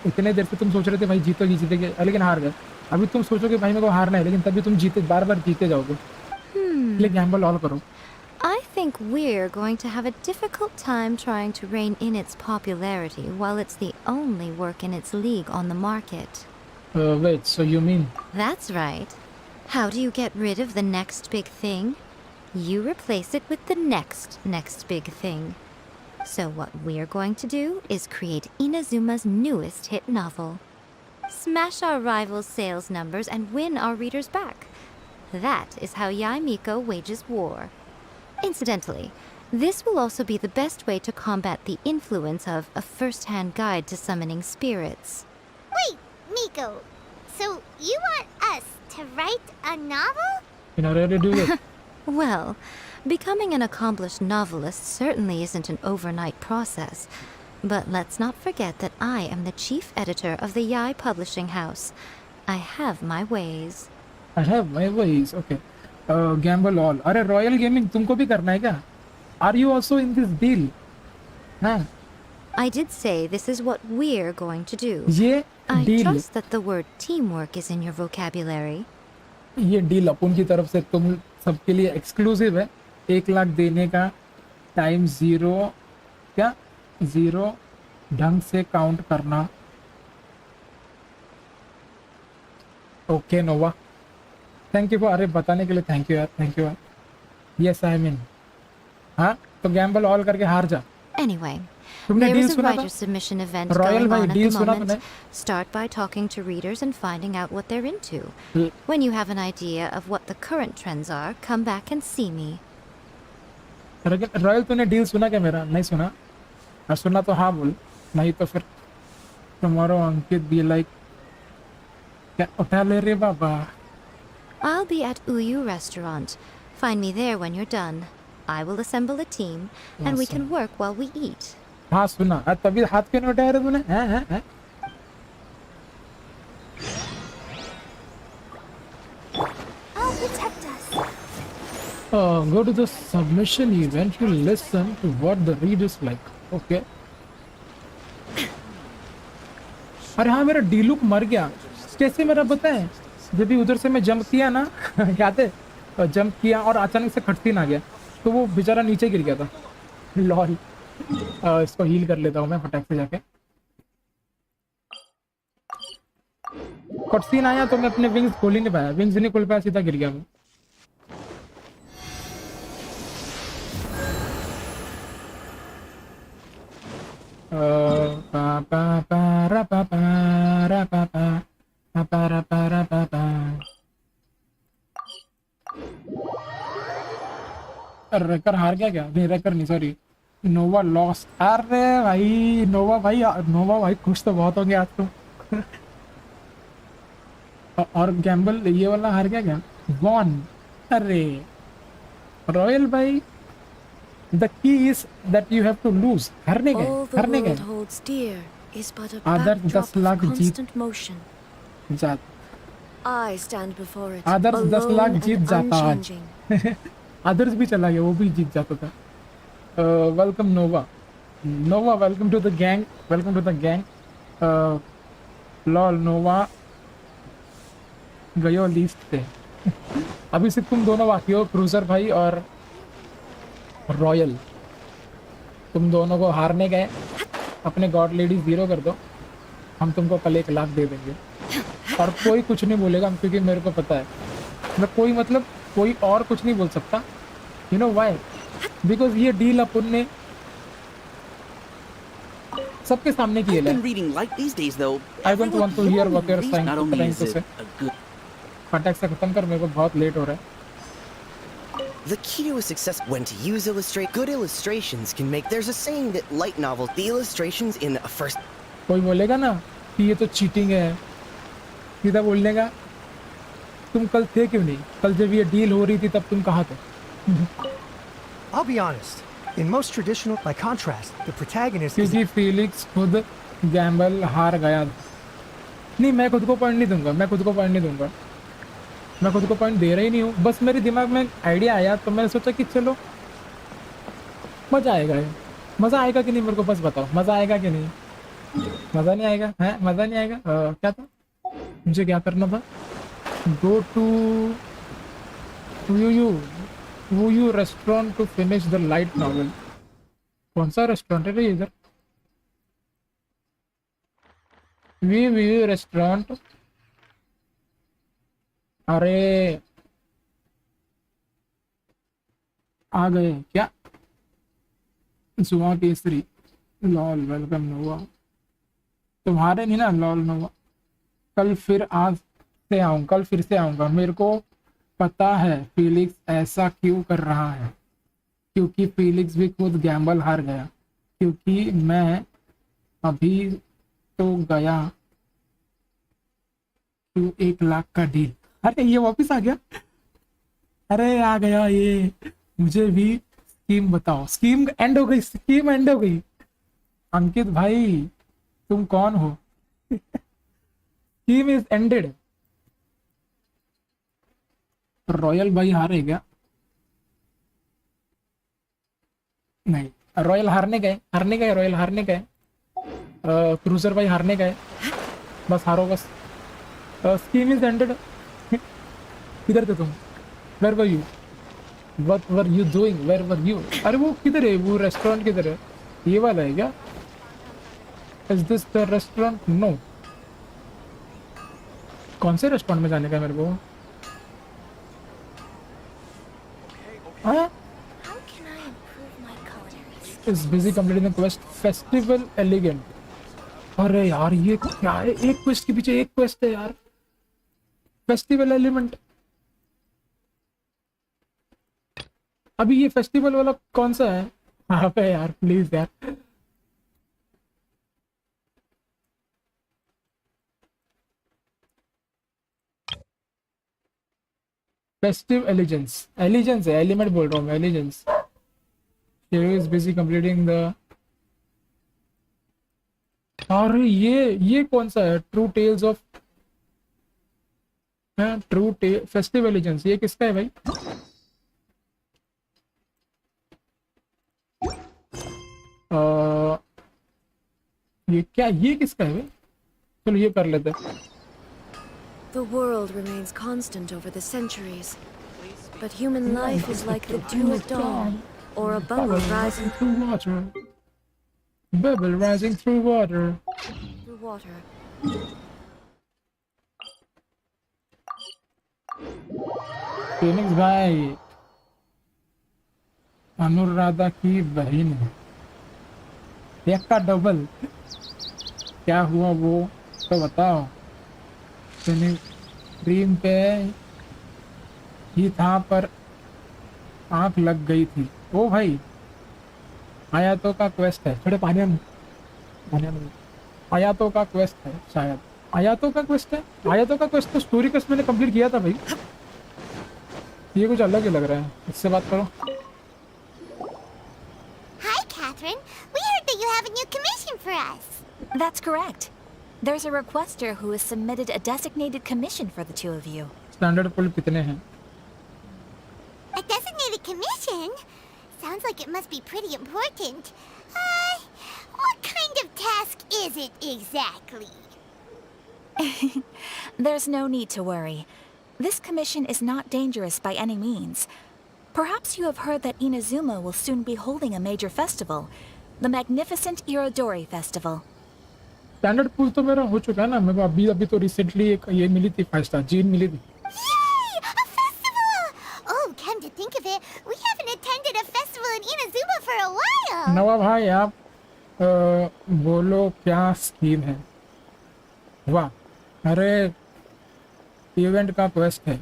इतने देर से तुम सोच रहे थे भाई जीतेगे, लेकिन हार गए। अभी तुम सोचोगे भाई मेरे को हारना है, लेकिन तभी तुम बार बार जीते जाओगे। इसलिए गैम्बल ऑल करो। I think we're going to have a difficult time trying to rein in its popularity while it's the only work in its league on the market. Wait, so you mean? That's right. How do you get rid of the next big thing? You replace it with the next big thing. So what we're going to do is create Inazuma's newest hit novel. Smash our rival's sales numbers and win our readers back. That is how Yea Miko wages war. Incidentally, this will also be the best way to combat the influence of a first-hand guide to summoning spirits. Wait, Miko. So you want us to write a novel? You know how to do it. Well, becoming an accomplished novelist certainly isn't an overnight process. But let's not forget that I am the chief editor of the Yai Publishing House. I have my ways. I have my ways. Okay. Gamble all. अरे royal gaming तुमको भी करना है क्या? Are you also in this deal? हाँ, I did say this is what we're going to do. ये I deal, trust that the word teamwork is in your vocabulary. ये deal अपन की तरफ से तुम सबके लिए एक्सक्लूसिव है। 1 लाख देने का टाइम 0 ढंग से काउंट करना। Okay Nova, thank you for, अरे बताने के लिए थैंक यू यार, थैंक यू यार। यस आई मीन, हाँ तो गैम्बल ऑल करके हार जा। Anyway, तुमने there डील is a सुना writer था? submission event रॉयल going भाई on at डील the सुना moment. तुमने? Start by talking to readers and finding out what they're into. Hmm. When you have an idea of what the current trends are, come back and see me. Royal तूने deal सुना क्या मेरा? नहीं सुना? और सुना तो हाँ बोल, नहीं तो फिर तुम्हारा अंकित भी लाइक क्या उठा ले रे बाबा। I'll be at Uyu Restaurant. Find me there when you're done. I will assemble a team, and we Awesome. can work while we eat. हाँ सुना, तभी हाथ क्यों नहीं उठाया रे तूने? हैं? I'll protect us. Go to the submission event. You listen to what the readers like. Okay. अरे हाँ मेरा डीलुक मर गया। कैसे मेरा बताएं? जब भी उधर से मैं जंप किया ना याद है? जंप किया और अचानक से कटसीन आ गया, तो वो बेचारा नीचे गिर गया था। लॉल। इसको हील कर लेता हूँ मैं फटाक से जाके। कटसीन आया तो मैं अपने विंग्स खोल ही नहीं पाया, विंग्स नहीं खोल पाया, सीधा गिर गया मैं। रेकर हार गया क्या? नहीं रेकर नहीं, सॉरी नोवा लॉस्ट। अरे भाई नोवा भाई खुश तो बहुत होंगे आज तो। और गैम्बल ये वाला हार गया क्या? वॉन। अरे रॉयल भाई, the key is that you have to lose. हारने All the गए world holds dear is but a Others backdrop 10 lakh of Jeet constant motion. जात, I stand before it, Others 10 lakh alone Jeet and जाता आज। unchanging. Others भी चला गया, वो भी जीत जाता था। Welcome Nova, welcome to the gang, lol Nova गए हो लीस्ट पे। अभी सिर्फ तुम दोनों बाकी हो, क्रूजर भाई और रॉयल। तुम दोनों को हारने गए, अपने गॉड लेडी 0 कर दो, हम तुमको कल 1 लाख दे देंगे। और कोई कुछ नहीं बोलेगा, क्योंकि मेरे को पता है मैं कोई मतलब कोई और कुछ नहीं बोल सकता। You know why? बिकॉज ये डील अपन ने सबके सामने किए I've है। been reading light these days, though. I don't want to hear what you're saying. Not only is to it say. a good contact से खत्म कर, मेरे को बहुत लेट हो रहा है। The key to a success when to use illustrate good illustrations can make. There's a saying that light novels, the illustrations in a first. कोई बोलेगा ना कि ये तो चीटिंग है, सीधा बोलने का तुम कल थे क्यों नहीं? कल जब ये डील हो रही थी तब तुम कहाँ थे? I'll be honest. In most traditional, by contrast, the protagonist is क्योंकि फेलिक्स खुद गैम्बल हार गया। नहीं, मैं खुद को पॉइंट नहीं दूंगा, मैं खुद को पॉइंट नहीं दूंगा, मैं खुद को पॉइंट दे रहा ही नहीं हूँ। बस मेरे दिमाग में आइडिया आया तो मैंने सोचा कि चलो मज़ा आएगा। ये मज़ा आएगा कि नहीं मेरे को बस बताओ, मज़ा आएगा कि नहीं? मज़ा नहीं आएगा? है मज़ा नहीं आएगा? क्या था मुझे क्या करना था? Go to you restaurant to finish the light novel. कौन सा रेस्टोरेंट है इधर? We restaurant. अरे आ गए क्या? सुबह केसरी लॉल वेलकम नोवा। तुम्हारे नहीं ना लॉल नोवा। कल फिर से आऊंगा। मेरे को पता है फेलिक्स ऐसा क्यों कर रहा है, क्योंकि फेलिक्स भी खुद गैम्बल हार गया। क्योंकि मैं अभी तो गया तो 1 लाख का डील। अरे ये वापस आ गया। अरे आ गया ये। मुझे भी स्कीम बताओ। स्कीम एंड हो गई। अंकित भाई तुम कौन हो? Scheme is ended. रॉयल भाई हारे क्या? नहीं, रॉयल हारने गए। रॉयल हारने गए। क्रूजर भाई हारने गए। बस हारो बस। Scheme is ended. किधर थे तुम? Where were you? What were you doing? Where were you? अरे वो किधर है? वो रेस्टोरेंट किधर है? ये वाला है क्या? Is this the restaurant? No. कौन से रेस्टोरेंट में जाने का मेरे को? हाँ? Is busy completing the quest festival elegant. अरे यार ये क्या है? एक क्वेस्ट के पीछे एक क्वेस्ट है यार। Festival element. अभी ये फेस्टिवल वाला कौन सा है? हाँ पे यार प्लीज यार। फेस्टिव एलिजेंस है, एलिमेंट बोल रहा हूँ मैं, allegiance. She is busy completing the। अरे ये कौन सा है? True tales of festive allegiance. ये किसका है भाई? ये किसका है भाई? चलो ये कर लेते हैं। The world remains constant over the centuries, but human life is like the dew at dawn, or a bubble rising through water. Bubble rising through water. through water. Felix भाई अनुराधा की बहन है। एक का डबल। क्या हुआ वो तो बताओ। ड्रीम पे ही था पर आंख लग गई थी। ओ भाई आयातों का क्वेस्ट है। थोड़े पानी में आयातों का क्वेस्ट है शायद। आयातों का क्वेस्ट तो स्टोरी क्वेस्ट मैंने कंप्लीट किया था भाई। ये कुछ अलग ही लग रहा है। इससे बात करो। Hi, Catherine. We heard that you have a new commission for us. That's correct. There's a requester who has submitted a designated commission for the two of you. Standard pool कितने हैं? A designated commission? Sounds like it must be pretty important. What kind of task is it exactly? There's no need to worry. This commission is not dangerous by any means. Perhaps you have heard that Inazuma will soon be holding a major festival, the magnificent Irodori Festival. Standard pool तो मेरा हो चुका है ना, मैं अभी अभी तो रिसेंटली एक ये मिली थी 5 स्टार जीन मिली थी. Yay! A festival! Oh, come to think of it, we haven't attended a festival in Inazuma for a while. नवा भाई आप बोलो क्या स्कीम है. वाह, अरे इवेंट का क्वेस्ट है.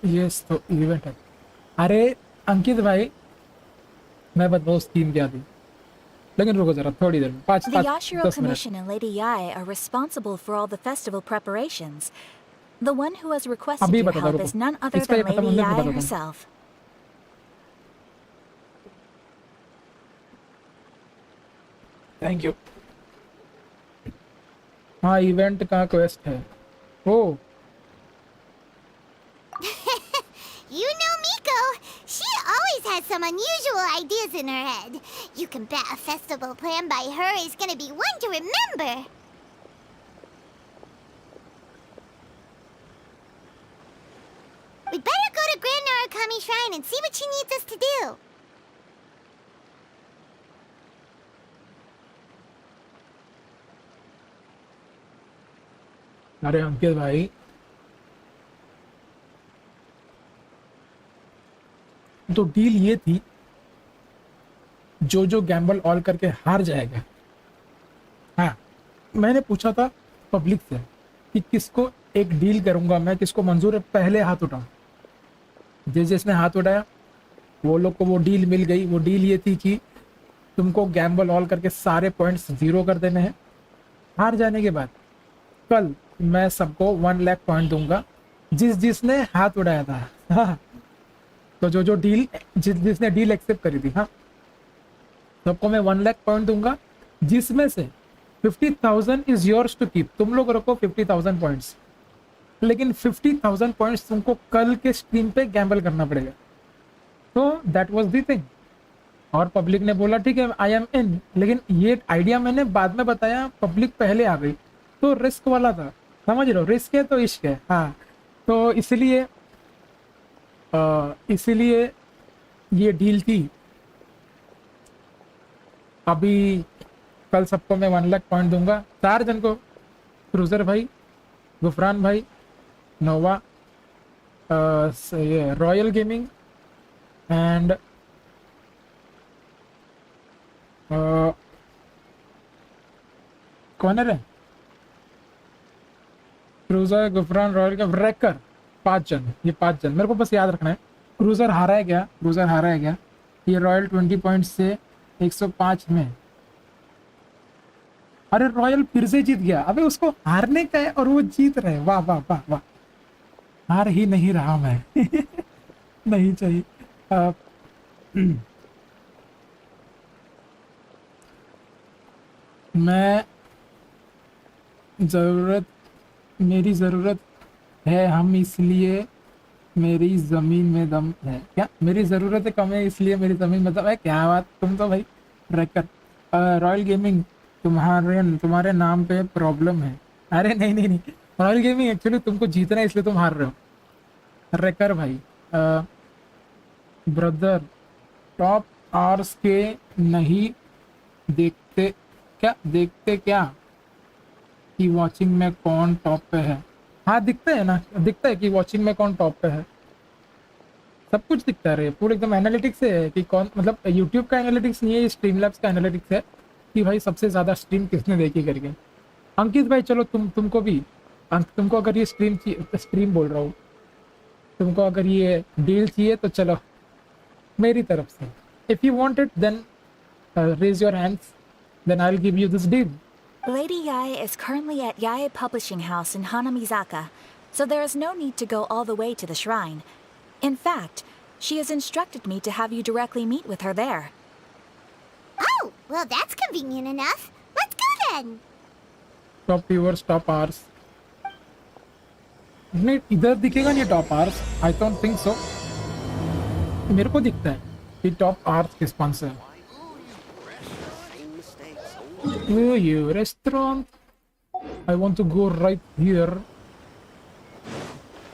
यस तो इवेंट है. अरे अंकित भाई मैं बताऊँ स्कीम क्या थी, लेकिन रुको जरा थोड़ी देर में 5 The Yashiro 10 minute. Commission and Lady Yae are responsible for all the festival preparations. The one who has requested अभी your बताता help रुको. is none other इसका ये than पता Lady मुझे Yae बता दो. herself. Thank you. हाँ इवेंट का क्वेस्ट है. ओ You know Miko, she always has some unusual ideas in her head. You can bet a festival planned by her is gonna be one to remember. We'd better go to Grand Narukami Shrine and see what she needs us to do. अरे अंकित भाई तो deal ये थी, जो Gamble all करके हार जाएगा. हाँ मैंने पूछा था पब्लिक से कि किसको एक डील करूंगा मैं, किसको मंजूर है, पहले हाथ उठाओ. जिसने हाथ उठाया वो लोग को वो डील मिल गई. वो डील ये थी कि तुमको गैम्बल ऑल करके सारे पॉइंट्स 0 कर देने हैं. हार जाने के बाद कल मैं सबको 1 लाख पॉइंट दूंगा जिसने हाथ उठाया था. हाँ तो जो डील जिसने डील एक्सेप्ट करी थी, हाँ सबको मैं 1 लाख पॉइंट दूंगा, जिसमें से 50,000 इज योर्स टू कीप. तुम लोग रखो 50,000 पॉइंट्स, लेकिन 50,000 पॉइंट्स तुमको कल के स्ट्रीम पे गैम्बल करना पड़ेगा. तो दैट वाज द थिंग. और पब्लिक ने बोला ठीक है आई एम इन. लेकिन ये आइडिया मैंने बाद में बताया, पब्लिक पहले आ गई, तो रिस्क वाला था. समझ रहे हो, रिस्क है तो इश्क है. हाँ तो इसीलिए ये डील थी. अभी कल सबको मैं 1 लाख पॉइंट दूंगा. 4 जन को, क्रूजर भाई, गुफरान भाई, नोवा, ये रॉयल गेमिंग एंड कौन है रे, क्रूजर, गुफरान, रॉयल का ब्रेकर. 5 जन, ये 5 जन मेरे को बस याद रखना है. क्रूजर हारा है क्या, क्रूजर हारा है क्या. ये रॉयल 20 पॉइंट से 105 में. अरे रॉयल फिर से जीत गया. अबे उसको हारने का है और वो जीत रहे. वाह वाह वाह वाह. हार ही नहीं रहा मैं. नहीं चाहिए. मैं मेरी ज़रूरत है हम, इसलिए मेरी ज़मीन में दम है. क्या मेरी ज़रूरत है कम है इसलिए मेरी ज़मीन में दम है. क्या बात, तुम तो भाई रैकर. रॉयल गेमिंग तुम्हारे नाम पे प्रॉब्लम है. अरे नहीं नहीं नहीं, रॉयल गेमिंग एक्चुअली तुमको जीतना है इसलिए तुम हार रहे हो. रैकर भाई, ब्रदर टॉप आर्स के नहीं देखते क्या, देखते क्या कि वॉचिंग में कौन टॉप पे है. हाँ दिखता है ना, दिखता है कि वॉचिंग में कौन टॉप पे है. सब कुछ दिखता है रे, पूरे एकदम एनालिटिक्स है कि कौन, मतलब यूट्यूब का एनालिटिक्स नहीं है, स्ट्रीम लैब्स का एनालिटिक्स है कि भाई सबसे ज़्यादा स्ट्रीम किसने देखी करके. अंकित भाई चलो तुमको भी, तुमको अगर ये स्ट्रीम बोल रहा हूँ, तुमको अगर ये डील चाहिए तो चलो मेरी तरफ से. If you want it then raise your hands, then I will give you this deal. Lady Yae is currently at Yae Publishing House in Hanamizaka, so there is no need to go all the way to the shrine. In fact, she has instructed me to have you directly meet with her there. Oh, well that's convenient enough. Let's go then. Top viewers, top hours. नहीं इधर दिखेगा नहीं top hours, I don't think so. मेरे को दिखता है कि top hours किस कौन से है. Oh, you restaurant. I want to go right here.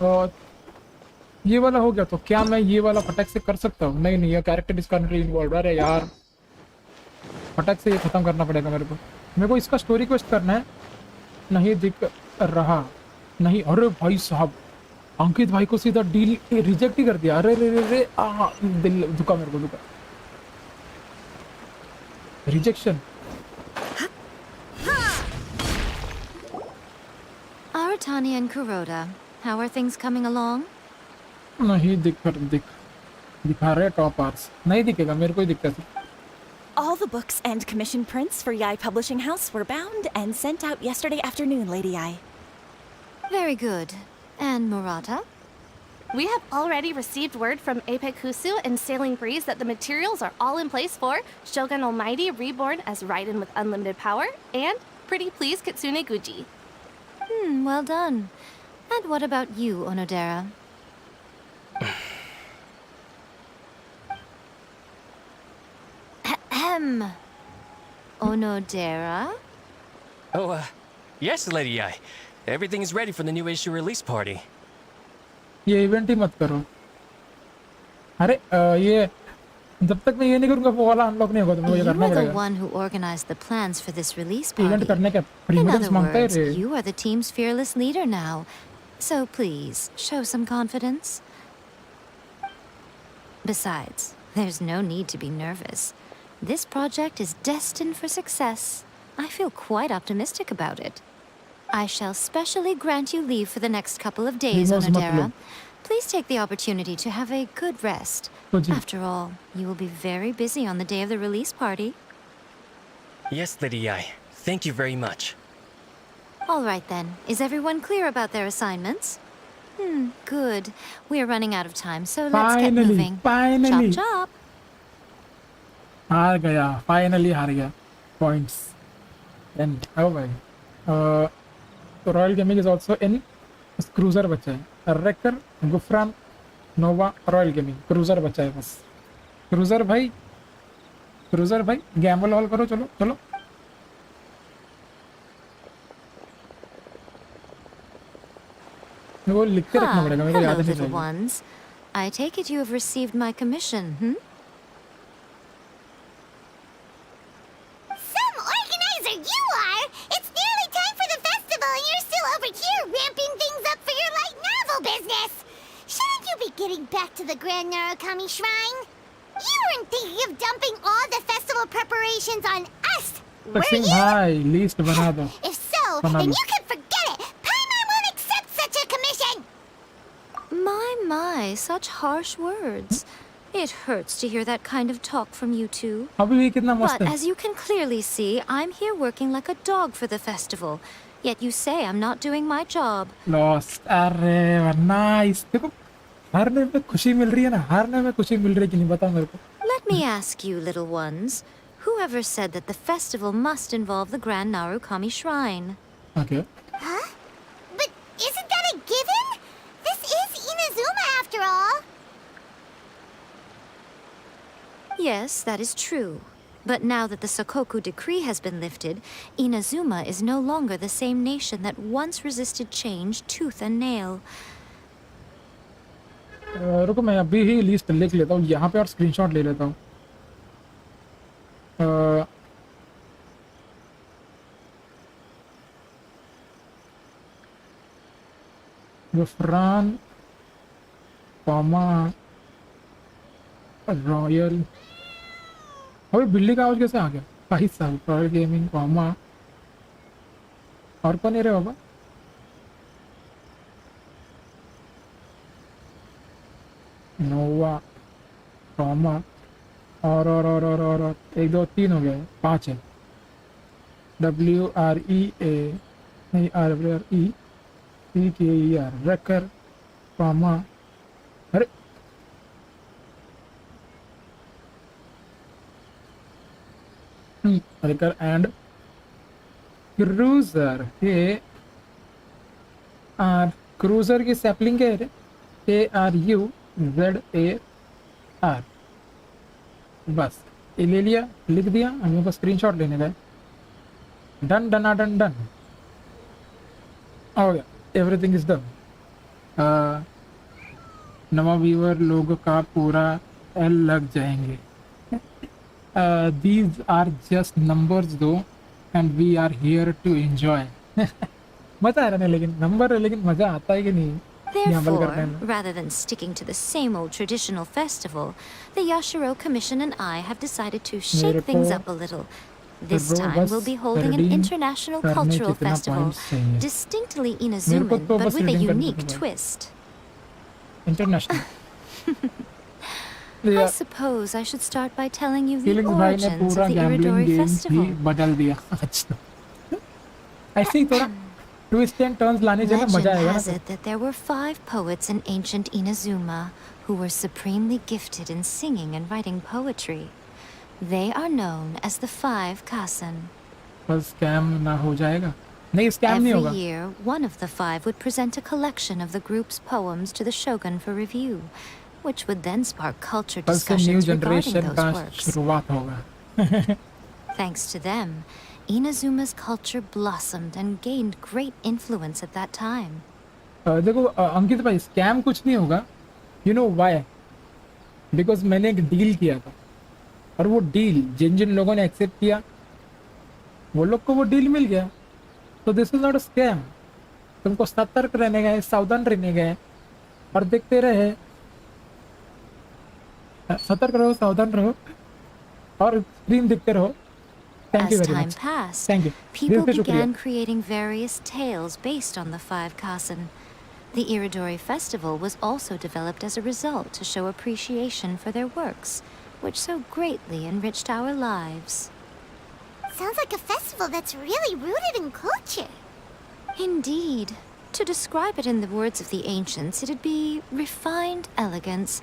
और ये वाला हो गया तो क्या मैं ये वाला फटक से कर सकता हूँ? नहीं ये कैरेक्टर इसका इन्वॉल्व। अरे यार फटक से ये खत्म करना पड़ेगा मेरे को इसका स्टोरी क्वेस्ट करना है। नहीं दिख रहा नहीं। अरे भाई साहब अंकित भाई को सीधा डील रिजेक्ट ही कर दिया। अरे रे रे रे दिल दुखा मेरे को दुखा। Rejection. Aratani and Kuroda, how are things coming along? नहीं दिखा रहे टॉप आर्स। नहीं दिखेगा मेरे को ही दिखता है। All the books and commission prints for Yai Publishing House were bound and sent out yesterday afternoon, Lady Yai. Very good. And Murata? We have already received word from Apekusu and Sailing Breeze that the materials are all in place for Shogun Almighty reborn as Raiden with unlimited power and Pretty Please Kitsune Guji. Well done. And what about you, Onodera? Onodera? Oh, yes, Lady Yai. Everything is ready for the new issue release party. ये event ही मत करो। अरे ये जब तक मैं ये नहीं करूँगा वो वाला अनलॉक नहीं होगा तो मुझे करना You are the पड़ेगा। one who organized the plans for this release event party. करने का In प्रीमियम्स other मांगता है words, रे। you are the team's fearless leader now. So please, show some confidence. Besides, there's no need to be nervous. This project is destined for success. I feel quite optimistic about it. I shall specially grant you leave for the next couple of days, Remo's Onodera. matlab. Please take the opportunity to have a good rest. तो जी। After all, you will be very busy on the day of the release party. Yes, Lady Yai. Thank you very much. All right then. Is everyone clear about their assignments? Good. We are running out of time, so let's get moving. Finally. Chop chop. हार गया finally हार गया points and ओ भाई तो royal gaming is also in cruiser बचा है रेकर गुफरान नोवा royal gaming cruiser बचा है बस क्रूजर भाई गैम्बल ऑल करो चलो चलो वो लिख के रखना पड़ेगा मेरे को याद Hello, नहीं little रहेगा ones. I take it you have received my commission, Some organizer you are! It's nearly time for the festival and you're still over here ramping things up for your light novel business! Shouldn't you be getting back to the Grand Narukami Shrine? You weren't thinking of dumping all the festival preparations on us, were तकसीम you? भाई list बना दो If so, बना then low you can forget it! Paimon won't accept such a commission! My, such harsh words. It hurts to hear that kind of talk from you two. अभी भी कितना मस्त But है as you can clearly see, I'm here working like a dog for the festival. Yet you say I'm not doing my job. Lost अरे nice देखो हारने में खुशी मिल रही है ना हारने में खुशी मिल रही है कि नहीं बताओ मेरे को Let me ask you, little ones. Whoever said that the festival must involve the Grand Narukami Shrine? Okay Huh? But isn't that a given? This is Inazuma after all. Yes, that is true. But now that the Sokoku decree has been lifted, Inazuma is no longer the same nation that once resisted change tooth and nail. रुको मैं अभी ही list लिख लेता हूँ यहाँ पे और screenshot ले लेता हूँ गुफरान पामा रॉयल अभी बिल्ली का आवाज कैसे आ गया भाई साहब रॉयल गेमिंग पामा और कौन है रे बाबा नोवा पामा और एक दो तीन हो गए 5 है WREA नहीं RWRE रेकर पामा अरे रेकर एंड क्रूजर क्रूजर की सैपलिंग क्या है ARUZAR बस ये ले लिया लिख दिया हमें को स्क्रीनशॉट लेने का डन डन डन डन हो गया एवरीथिंग इज डन नवा व्यूअर लोगों का पूरा एल लग जाएंगे. These are just numbers though and we are here to enjoy. मजा आ रहा है लेकिन नंबर है लेकिन मजा आता है कि नहीं ये अमल करने Therefore, में. rather than sticking to the same old traditional festival, the Yashiro Commission and I have decided to shake things up a little. This time we'll be holding an international cultural festival, distinctly Inazuman, but with a unique twist. International. I suppose I should start by telling you the feelings भाई ने origins पूरा of the gambling Iridori game he Festival. बदल दिया. अच्छा ऐसे ही थोड़ा twist and turns लाने से ना मजा Legend आएगा has ना. it that there were 5 poets in ancient Inazuma who were supremely gifted in singing and writing poetry. They are known as the 5 Kasen. बस स्कैम ना हो जाएगा. नहीं स्कैम नहीं Every होगा. year, one of the 5 would present a collection of the group's poems to the shogun for review, which would then spark culture बस से new discussions regarding generation those का works. शुरुआत होगा. Thanks to them, Inazuma's culture blossomed and gained great influence at that time. देखो अंकित भाई scam कुछ नहीं होगा. You know why? बिकॉज मैंने एक डील किया था और वो डील जिन जिन लोगों ने एक्सेप्ट किया वो लोग को वो डील मिल गया. तो this is not a scam. तुमको सतर्क रहने गए, सावधान रहने गए और देखते रहे. सतर्क रहो, सावधान रहो और स्क्रीन देखते रहो. Thank you As very time much. passed, Thank you. people दिल से शुक्रिया. began creating various tales based on the 5 Kasen. The Iridori Festival was also developed as a result to show appreciation for their works, which so greatly enriched our lives. Sounds like a festival that's really rooted in culture. Indeed. To describe it in the words of the ancients, it'd be refined elegance.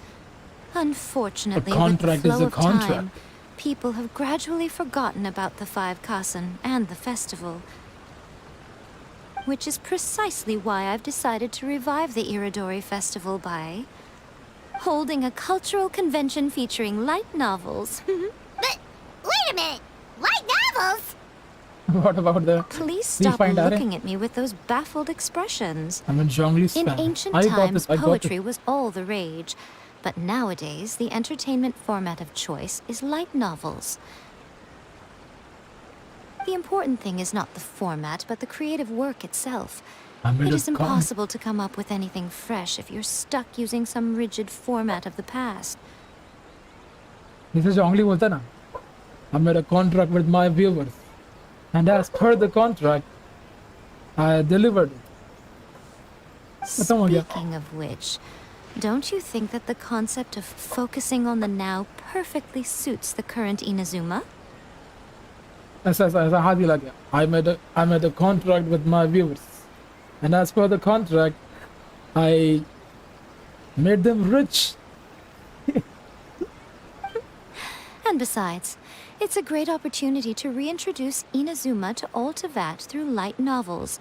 Unfortunately, with the contract is flow a of contract. time, people have gradually forgotten about the 5 Kasen and the festival. Which is precisely why I've decided to revive the Iridori Festival by holding a cultural convention featuring light novels. But wait a minute! Light novels? What about the Please stop refined array? looking at me with those baffled expressions. I'm in Zhongli's In fan. ancient I got times, this. I got poetry it. was all the rage, but nowadays the entertainment format of choice is light novels. The important thing is not the format, but the creative work itself. I made It a is impossible to come up with anything fresh if you're stuck using some rigid format of the past. This is Zhongli बोलता ना. I made a contract with my viewers, and as per the contract, I delivered it. खत्म हो गया. Speaking of which, don't you think that the concept of focusing on the now perfectly suits the current Inazuma? ऐसा हाथ हिला गया. I made a contract with my viewers, and as per the contract, I made them rich. And besides, it's a great opportunity to reintroduce Inazuma to Ultivat through light novels.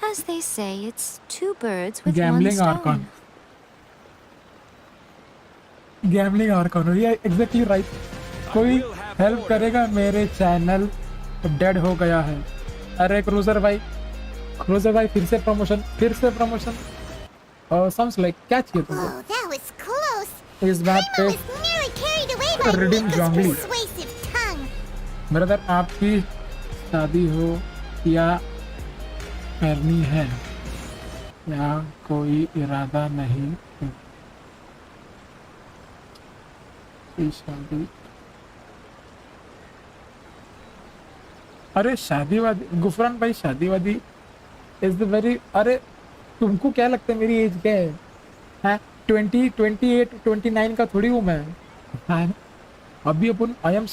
As they say, it's 2 birds with Gambling 1 Archon. stone. Gambling Archon. Yeah, exactly right. कोई help करेगा? मेरे channel dead हो गया है. अरे cruiser भाई फिर से प्रमोशन. Sounds like क्या चाहिए तुमको? Whoa, that was close. इस बात पे I was nearly carried away by Redeem Miko's Zhongli. persuasive tongue. Brother आपकी शादी हो या करनी है या कोई इरादा नहीं है? की शादी. अरे शादीवादी गुफरान भाई शादीवादी इज द वेरी. अरे तुमको क्या लगता है मेरी एज क्या है? हाँ 20, 28, 29 का थोड़ी हूँ मैं. हाँ अभी अपन आई एम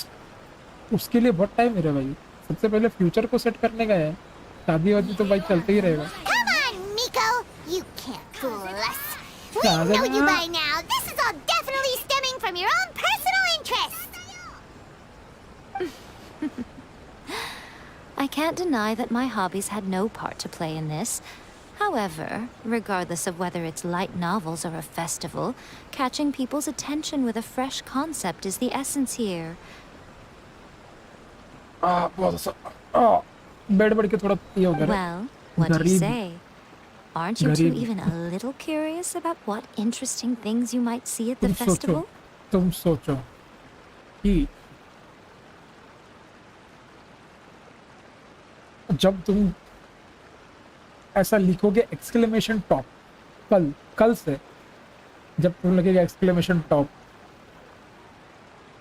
उसके लिए बहुत टाइम है रे भाई. सबसे पहले फ्यूचर को सेट करने का है. शादी वादी तो भाई चलते ही रहेगा. Come on, Miko! You can't fool us. We Yeah, know you that- by now. This is all definitely stemming from your own personal interest. I can't deny that my hobbies had no part to play in this. However, regardless of whether it's light novels or a festival, catching people's attention with a fresh concept is the essence here. बहुत bed बढ़ के थोड़ा ये हो गया. Well, what do you say? Aren't you two गरीब even a little curious about what interesting things you might see at the festival? तुम सोचो कि जब तुम ऐसा लिखोगे एक्सक्लेमेशन टॉप कल से जब तुम लगेगा एक्सक्लेमेशन टॉप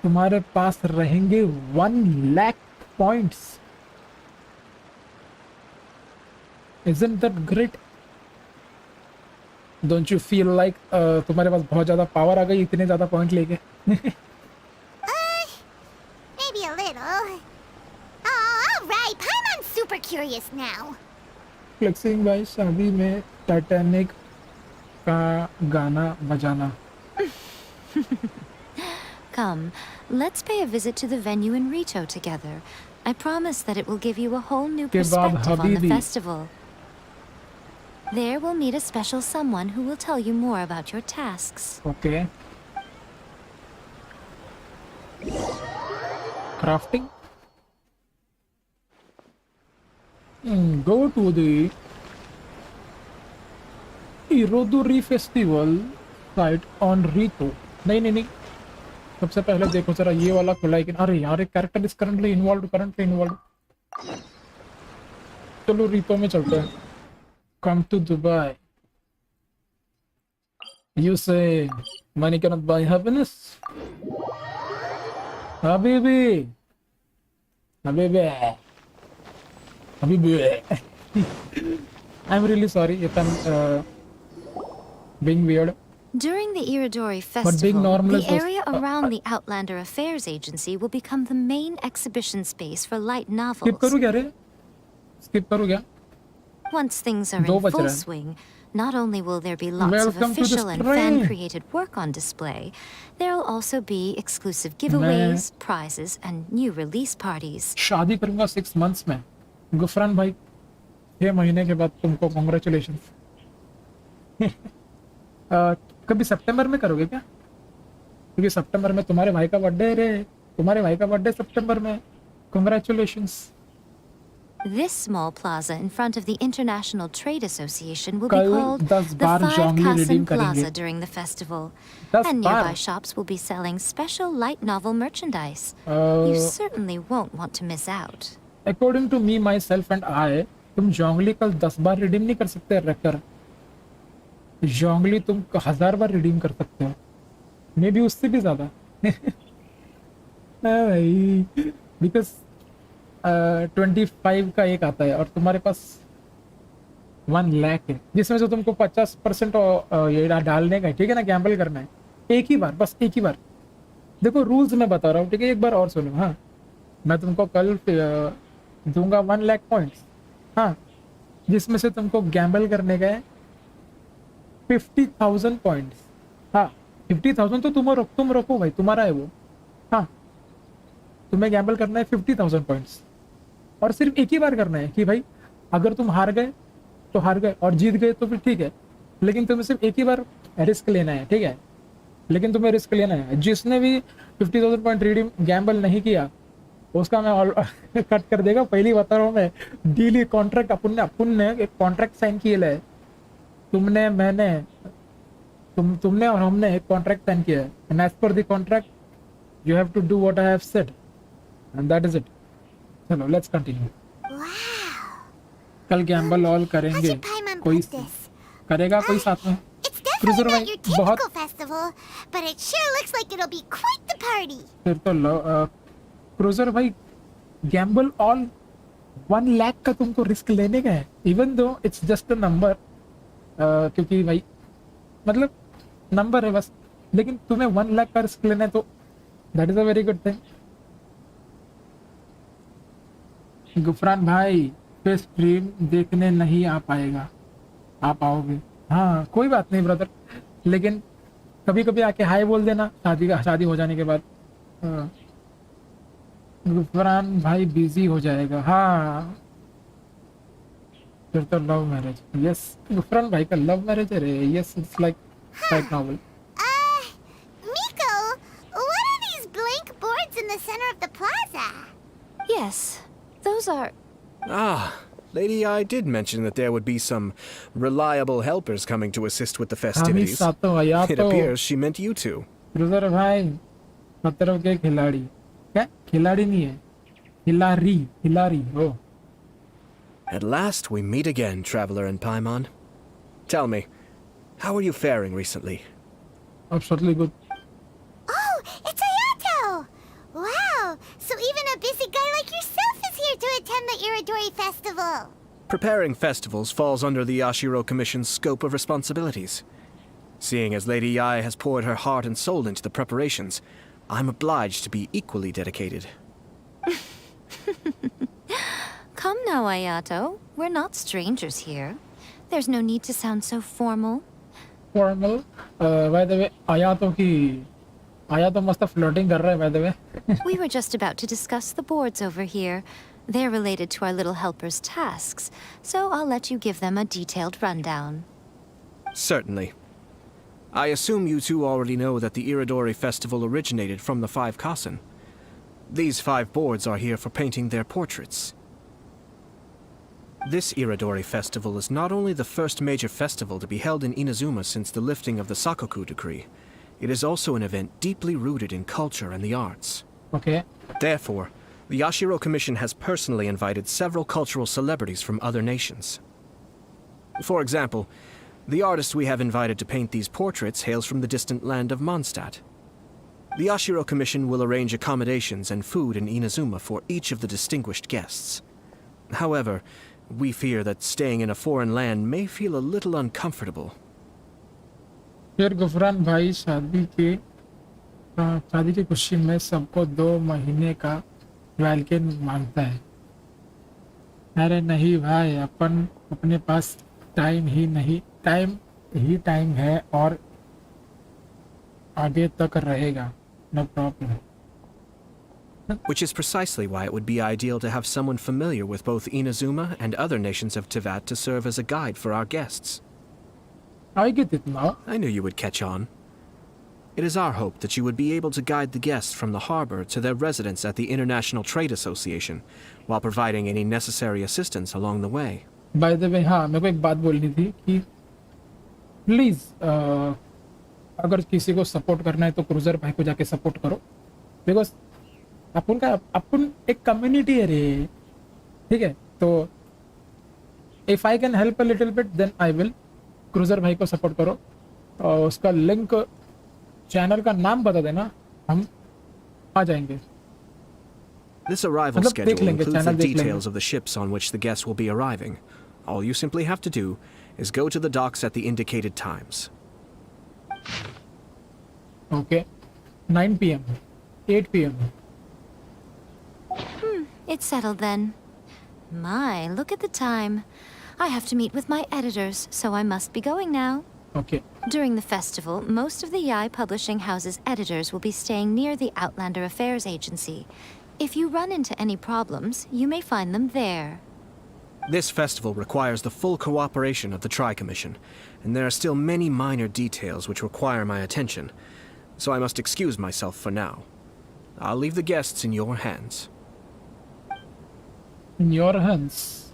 तुम्हारे पास रहेंगे 1 lakh points. Isn't that great? Don't you feel like तुम्हारे पास बहुत ज्यादा पावर आ गई इतने ज्यादा पॉइंट लेके? Maybe a little. All right, Paimon's super curious now. Flexing भाई शादी में टाइटैनिक का गाना बजाना. Come, let's pay a visit to the venue in Rito together. I promise that it will give you a whole new के बाद perspective on the Habibi. festival. There we'll meet a special someone who will tell you more about your tasks. Okay. Crafting. Go to the Iroduri Festival site on Rito. नहीं. सबसे पहले देखो जरा ये वाला खुला है कि अरे यार एक कैरेक्टर इज करंटली इन्वॉल्व. चलो रीतो में चलते हैं. Come to Dubai. You say money cannot buy happiness? Habibi. I'm really sorry if I'm being weird. During the Iridori being Festival, normal the is also- area around the Outlander Affairs Agency will become the main exhibition space for light Skip novels. करूँ क्या रे? Skip करूँ क्या? Once things are दो in बज full रहे हैं. swing, not only will there be lots of Welcome to the official and stream. fan-created work on display, there will also be exclusive giveaways, prizes, and new release parties. शादी करूँगा 6 months में. गुफरान भाई 6 महीने के बाद तुमको congratulations. कभी सितंबर में करोगे क्या? क्योंकि सितंबर में तुम्हारे भाई का बर्थडे रे. तुम्हारे भाई का बर्थडे सितंबर में. Congratulations. This small plaza in front of the International Trade Association will be कल called 10 the bar Five जॉन्गली Kassen redeem Plaza करेंगे. during the festival. 10 And nearby bar. shops will be selling special light novel merchandise. You certainly won't want to miss out. According to me, myself and I, तुम जॉन्गली कल 10 बार redeem नहीं कर सकते रेकर. जॉन्गली तुम 1000 बार redeem कर सकते हो. मे बी उससे भी ज्यादा. भाई बिकॉज 25 का एक आता है और तुम्हारे पास 1 लाख है जिसमें से तुमको 50% ये डालने का है. ठीक है ना. गैम्बल करना है एक ही बार. बस एक ही बार. देखो रूल्स मैं बता रहा हूँ. ठीक है. एक बार और सुनो. हाँ मैं तुमको कल दूंगा 1 लाख पॉइंट्स. हाँ जिसमें से तुमको गैम्बल करने का है 50,000 पॉइंट्स. हाँ 50,000 तो तुम रखो भाई. तुम्हारा है वो. हाँ तुम्हें गैम्बल करना है 50,000 पॉइंट्स और सिर्फ एक ही बार करना है कि भाई अगर तुम हार गए तो हार गए और जीत गए तो फिर ठीक है. लेकिन तुम्हें सिर्फ एक ही बार रिस्क लेना है. ठीक है. लेकिन तुम्हें रिस्क लेना है. जिसने भी 50,000 पॉइंट रिडीम गैम्बल नहीं किया उसका मैं कट कर देगा. पहली बता रहा हूँ मैं. डील कॉन्ट्रैक्ट अपन ने एक कॉन्ट्रैक्ट साइन किया है. तुमने मैंने तुमने और हमने एक कॉन्ट्रैक्ट साइन किया है. And as per the contract you have to do what I have said and that is it. चलो लेट्स कंटिन्यू. कल गैम्बल ऑल करेंगे. कोई करेगा कोई साथ में. Definitely not your typical festival, but it sure looks like it'll be quite the party. फिर तो क्रूजर भाई गैम्बल ऑल 1 लाख का तुमको रिस्क लेने का है. Even though it's just a number. क्योंकि भाई मतलब नंबर है बस. लेकिन तुम्हें 1 लाख का रिस्क लेना है तो that is a very good thing. Gufran भाई पे स्ट्रीम देखने नहीं आ पाएगा. आप आओगे. हाँ कोई बात नहीं ब्रदर. लेकिन कभी कभी आके हाय बोल देना शादी हो जाने के बाद. गुफरान भाई बिजी हो जाएगा. हाँ फिर तो लव मैरिज. यस गुफरान भाई का लव मैरिज है रे. Yes it's like like novel. Miko, what are these blank boards in the center of the plaza? Yes, those are... Ah, Lady I did mention that there would be some reliable helpers coming to assist with the festivities. सातो आया It तो appears she meant you two. Cruiser भाई मतलब के खिलाड़ी क्या खिलाड़ी नहीं है खिलाड़ी खिलाड़ी हो At last we meet again, Traveler and Paimon. Tell me, how are you faring recently? absolutely good Oh, it's Ayato! Wow, so even a busy guy like yourself is here to attend the Iridori Festival. Preparing festivals falls under the Yashiro Commission's scope of responsibilities. Seeing as Lady Yai has poured her heart and soul into the preparations, I'm obliged to be equally dedicated. Come now, Ayato. We're not strangers here. There's no need to sound so formal. formal by the way Ayato must have flirting कर रहा है by the way We were just about to discuss the boards over here. They're related to our little helper's tasks, so I'll let you give them a detailed rundown. Certainly. I assume you two already know that the Iridori Festival originated from the 5 Kasen. These 5 boards are here for painting their portraits. This Iridori Festival is not only the first major festival to be held in Inazuma since the lifting of the Sakoku decree, it is also an event deeply rooted in culture and the arts. okay Therefore, the Yashiro Commission has personally invited several cultural celebrities from other nations. For example, the artist we have invited to paint these portraits hails from the distant land of Mondstadt. The Yashiro Commission will arrange accommodations and food in Inazuma for each of the distinguished guests. However, we fear that staying in a foreign land may feel a little uncomfortable. फिर गुफरान भाई शादी की खुशी में सबको 2 महीने का वैल्केन मांगता है अरे नहीं भाई अपन अपने पास टाइम ही है और आगे तक रहेगा no problem Which is precisely why it would be ideal to have someone familiar with both Inazuma and other nations of Teyvat to serve as a guide for our guests. I get it now. I knew you would catch on. It is our hope that you would be able to guide the guests from the harbor to their residence at the International Trade Association, while providing any necessary assistance along the way. By the way, हाँ मेरे को एक बात बोलनी थी कि please अगर किसी को सपोर्ट करना है तो क्रूजर भाई को जाके सपोर्ट करो बिकॉज अपन एक कम्युनिटी है रे ठीक है तो if I can help a little bit then I will Cruiser भाई को सपोर्ट करो और उसका लिंक चैनल का नाम बता देना हम आ जाएंगे This arrival schedule includes the details of the ships on which the guests will be arriving. All you simply have to do is go to the docks at the indicated times. Okay. 9 p.m. 8 p.m. It's settled then. My, look at the time. I have to meet with my editors, so I must be going now. Okay. During the festival, most of the Yai Publishing House's editors will be staying near the Outlander Affairs Agency. If you run into any problems, you may find them there. This festival requires the full cooperation of the Tri-Commission, and there are still many minor details which require my attention, so I must excuse myself for now. I'll leave the guests in your hands. In your hands.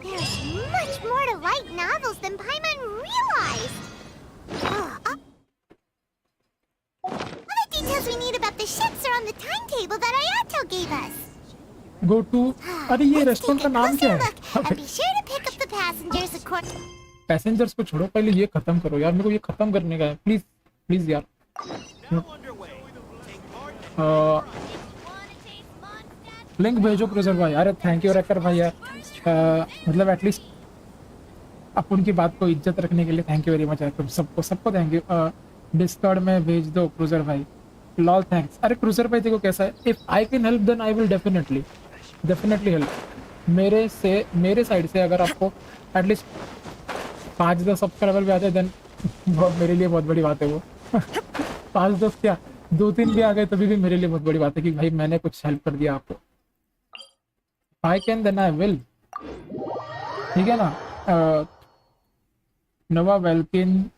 There's much more to light novels than Paimon realized. All the details we need about the ships are on the timetable that Ayato gave us. Go to अरे ये restaurant का नाम क्या है And be sure to pick up the passengers according. Passengers को छोड़ो पहले ये खत्म करो यार मेरे को ये खत्म करने का है प्लीज प्लीज यार लिंक भेजो क्रूजर भाई अरे थैंक यू रैकर भाई यार मतलब एटलीस्ट अपन की बात को इज्जत रखने के लिए थैंक यू वेरी मच यार तुम सबको थैंक यू डिस्कॉर्ड में भेज दो क्रूजर भाई लॉल थैंक्स अरे क्रूजर भाई देखो कैसा है if I can help then I will definitely help मेरे साइड से अगर आपको एटलीस्ट 5-10 सब्सक्राइबर भी आते देन मेरे लिए बहुत बड़ी बात है वो 5-10 क्या 2-3 भी आ गए तभी भी मेरे लिए बहुत बड़ी बात है कि भाई मैंने कुछ हेल्प कर दिया आपको I can then I will ठीक है ना नवा वेल्किन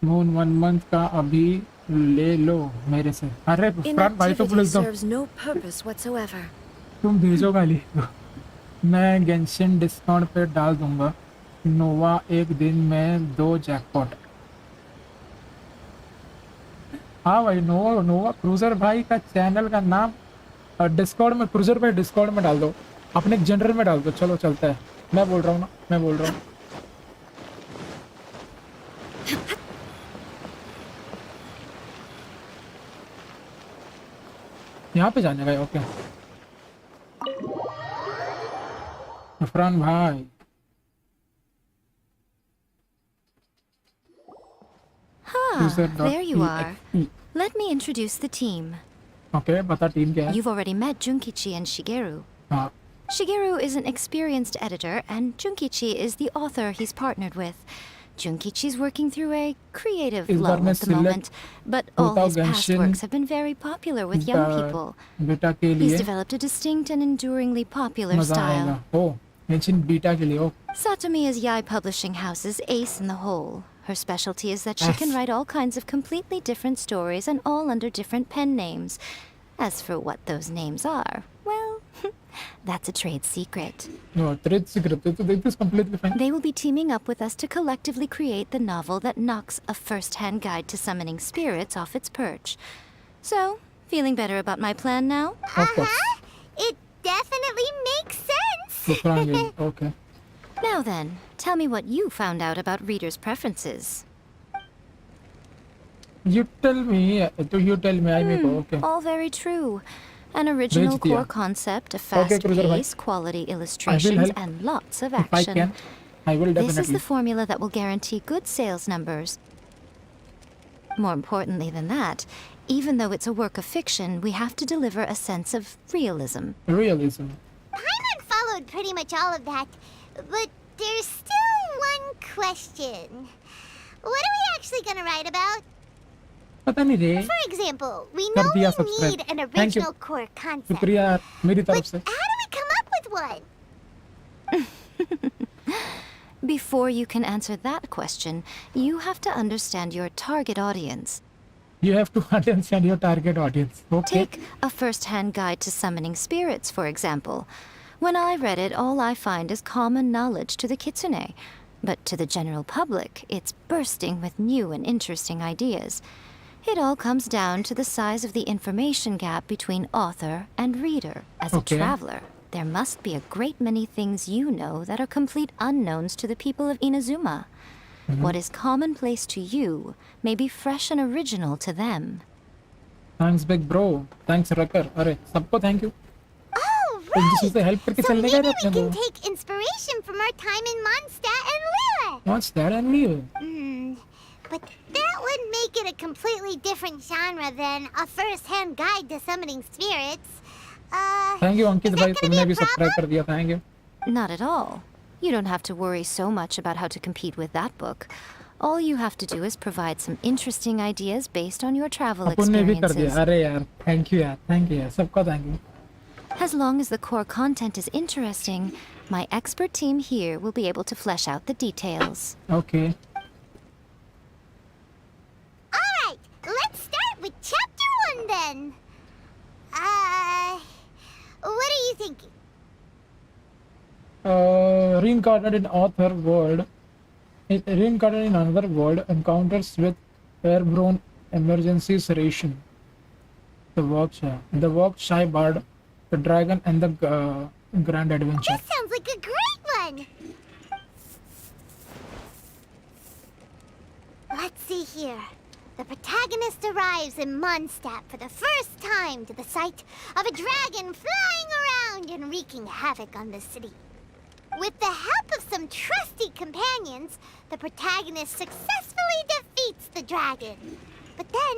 मून 1 मंथ का अभी ले लो मेरे से अरे फ्रंट भाई तो पुलिस दो serves no purpose whatsoever. तुम भेजो गाली मैं गेंशिन डिस्काउंट पे डाल दूंगा। नोवा एक दिन में 2 जैकपॉट। हाँ भाई, नोवा नोवा क्रूजर भाई का चैनल का नाम डिस्कॉर्ड में, क्रूजर पे डिस्कॉर्ड में डाल दो, अपने जनरल में डाल दो। चलो चलता है, मैं बोल रहा हूँ ना, मैं बोल रहा हूँ। यहाँ पे जाने का, ओके। इरफान भाई, There you are. Let me introduce the team. Okay, बता टीम क्या है? You've already met Junkichi and Shigeru. हाँ, Shigeru is an experienced editor, and Junkichi is the author he's partnered with. Junkichi's working through a creative इस बार lull मैं at the moment, but all his past Genshin works have been very popular with young people. बेटा के He's लिए developed a distinct and enduringly popular मजा style. आएगा। ओ, Genshin beta के लिए। ओ, Satomi is Yai Publishing House's ace in the hole. Her specialty is that she can write all kinds of completely different stories and all under different pen names. As for what those names are, well, that's a trade secret. no, trade secret. This is completely fine. They will be teaming up with us to collectively create the novel that knocks a first-hand guide to summoning spirits off its perch. So, feeling better about my plan now? Of course. It definitely makes sense. Okay. Now then, tell me what you found out about readers' preferences. You tell me, I Miko. Okay. All very true. An original भेज दिया। core concept, a fast Cruiser भाई। pace, quality illustrations, help. and lots of If I action. can, I will This is definitely. the formula that will guarantee good sales numbers. More importantly than that, even though it's a work of fiction, we have to deliver a sense of realism. Realism. Paimon followed pretty much all of that, but there's still one question. What are we actually gonna write about? पता नहीं रे। For example, we कर know दिया we subscribe. need an Thank you. original core concept. शुक्रिया यार, मेरी तरफ से। How do we come up with one? Before you can answer that question, you have to understand your target audience. You have to understand your target audience. Okay. Take a first-hand guide to summoning spirits, for example. When I read it, all I find is common knowledge to the kitsune. But to the general public, it's bursting with new and interesting ideas. It all comes down to the size of the information gap between author and reader. As a Okay. traveler, there must be a great many things you know that are complete unknowns to the people of Inazuma. What is commonplace to you may be fresh and original to them. Thanks big bro. Thanks Rucker. अरे सबको thank you. Oh, एक दूसरे से right! help करके So चलने maybe का we अपने can को। take inspiration from our time in Mondstadt and Lille. What's that and Lille? But that would make it a completely different genre than a first-hand guide to summoning spirits. Thank you Ankit is भाई, that gonna तुमने be भी a problem? Subscribe कर दिया। Thank you. Not at all. You don't have to worry so much about how to compete with that book. All you have to do is provide some interesting ideas based on your travel अपन ने भी कर दिया। experiences. अरे यार, thank you यार, सबका thank you. As long as the core content is interesting, my expert team here will be able to flesh out the details. Okay. Alright, let's start with chapter 1 then. What are you thinking? Reincarnated in reincarnated in another world, encounters with airborne emergency ration. The work Shy Bard, the Dragon, and the Grand Adventure. This sounds like a great one! Let's see here. The protagonist arrives in Mondstadt for the first time to the sight of a dragon flying around and wreaking havoc on the city. With the help of some trusty companions, the protagonist successfully defeats the dragon. But then,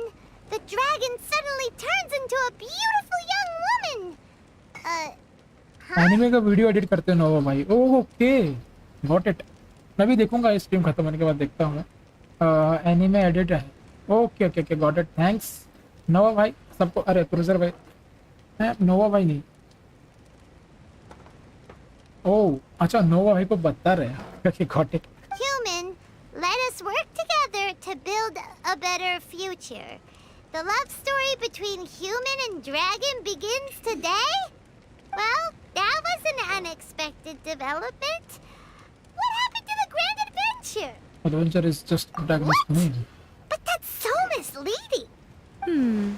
the dragon suddenly turns into a beautiful young woman. Anime का video edit करते हो नोवा भाई। Oh okay, got it. मैं भी देखूंगा, इस stream खत्म होने के बाद देखता हूँ मैं। एनिमे एडिट है। Okay okay okay, got it. Thanks Nova भाई सबको। अरे क्रूजर भाई है, नोवा भाई नहीं। ओह अच्छा, नोवा भाई को बता रहे हैं। Okay, got it. Human, let us work together to build a better future. The love story between human and dragon begins today? Well, that was an unexpected development. What happened to the grand adventure? Adventure is just protagonist name. But that's so misleading.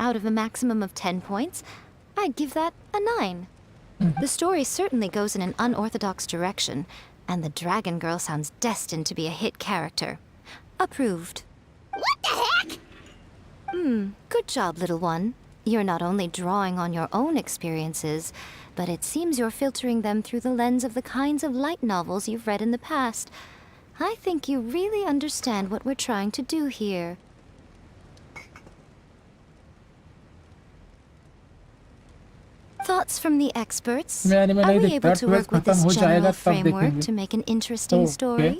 Out of a maximum of 10 points, I'd give that a 9. The story certainly goes in an unorthodox direction, and the Dragon Girl sounds destined to be a hit character. Approved. What the heck? Good job, little one. You're not only drawing on your own experiences, but it seems you're filtering them through the lens of the kinds of light novels you've read in the past. I think you really understand what we're trying to do here. Thoughts from the experts? मैं anime Are नहीं we देखता, able to work 12th with this खत्म हो general जाएगा तब framework देखेंगे। to make an interesting story?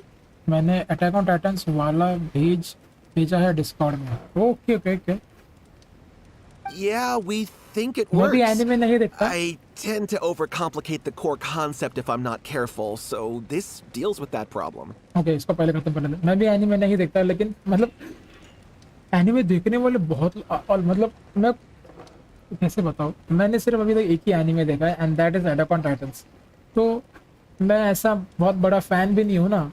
मैंने attack on Titans वाला भेजा है डिस्कॉर्ड में। Okay okay okay. Yeah, we think it मैं works. भी एनिमे नहीं देखता। I tend to overcomplicate the core concept if I'm not careful, so this deals with that problem. Okay, इसको पहले खत्म करने दे। मैं भी एनिमे नहीं देखता, लेकिन मतलब एनिमे देखने वाले बहुत और मतलब मैं कैसे बताऊं, मैंने सिर्फ अभी तक एक ही एनिमे देखा है and that is attack on Titans. तो मैं ऐसा बहुत बड़ा फैन भी नहीं हूँ ना,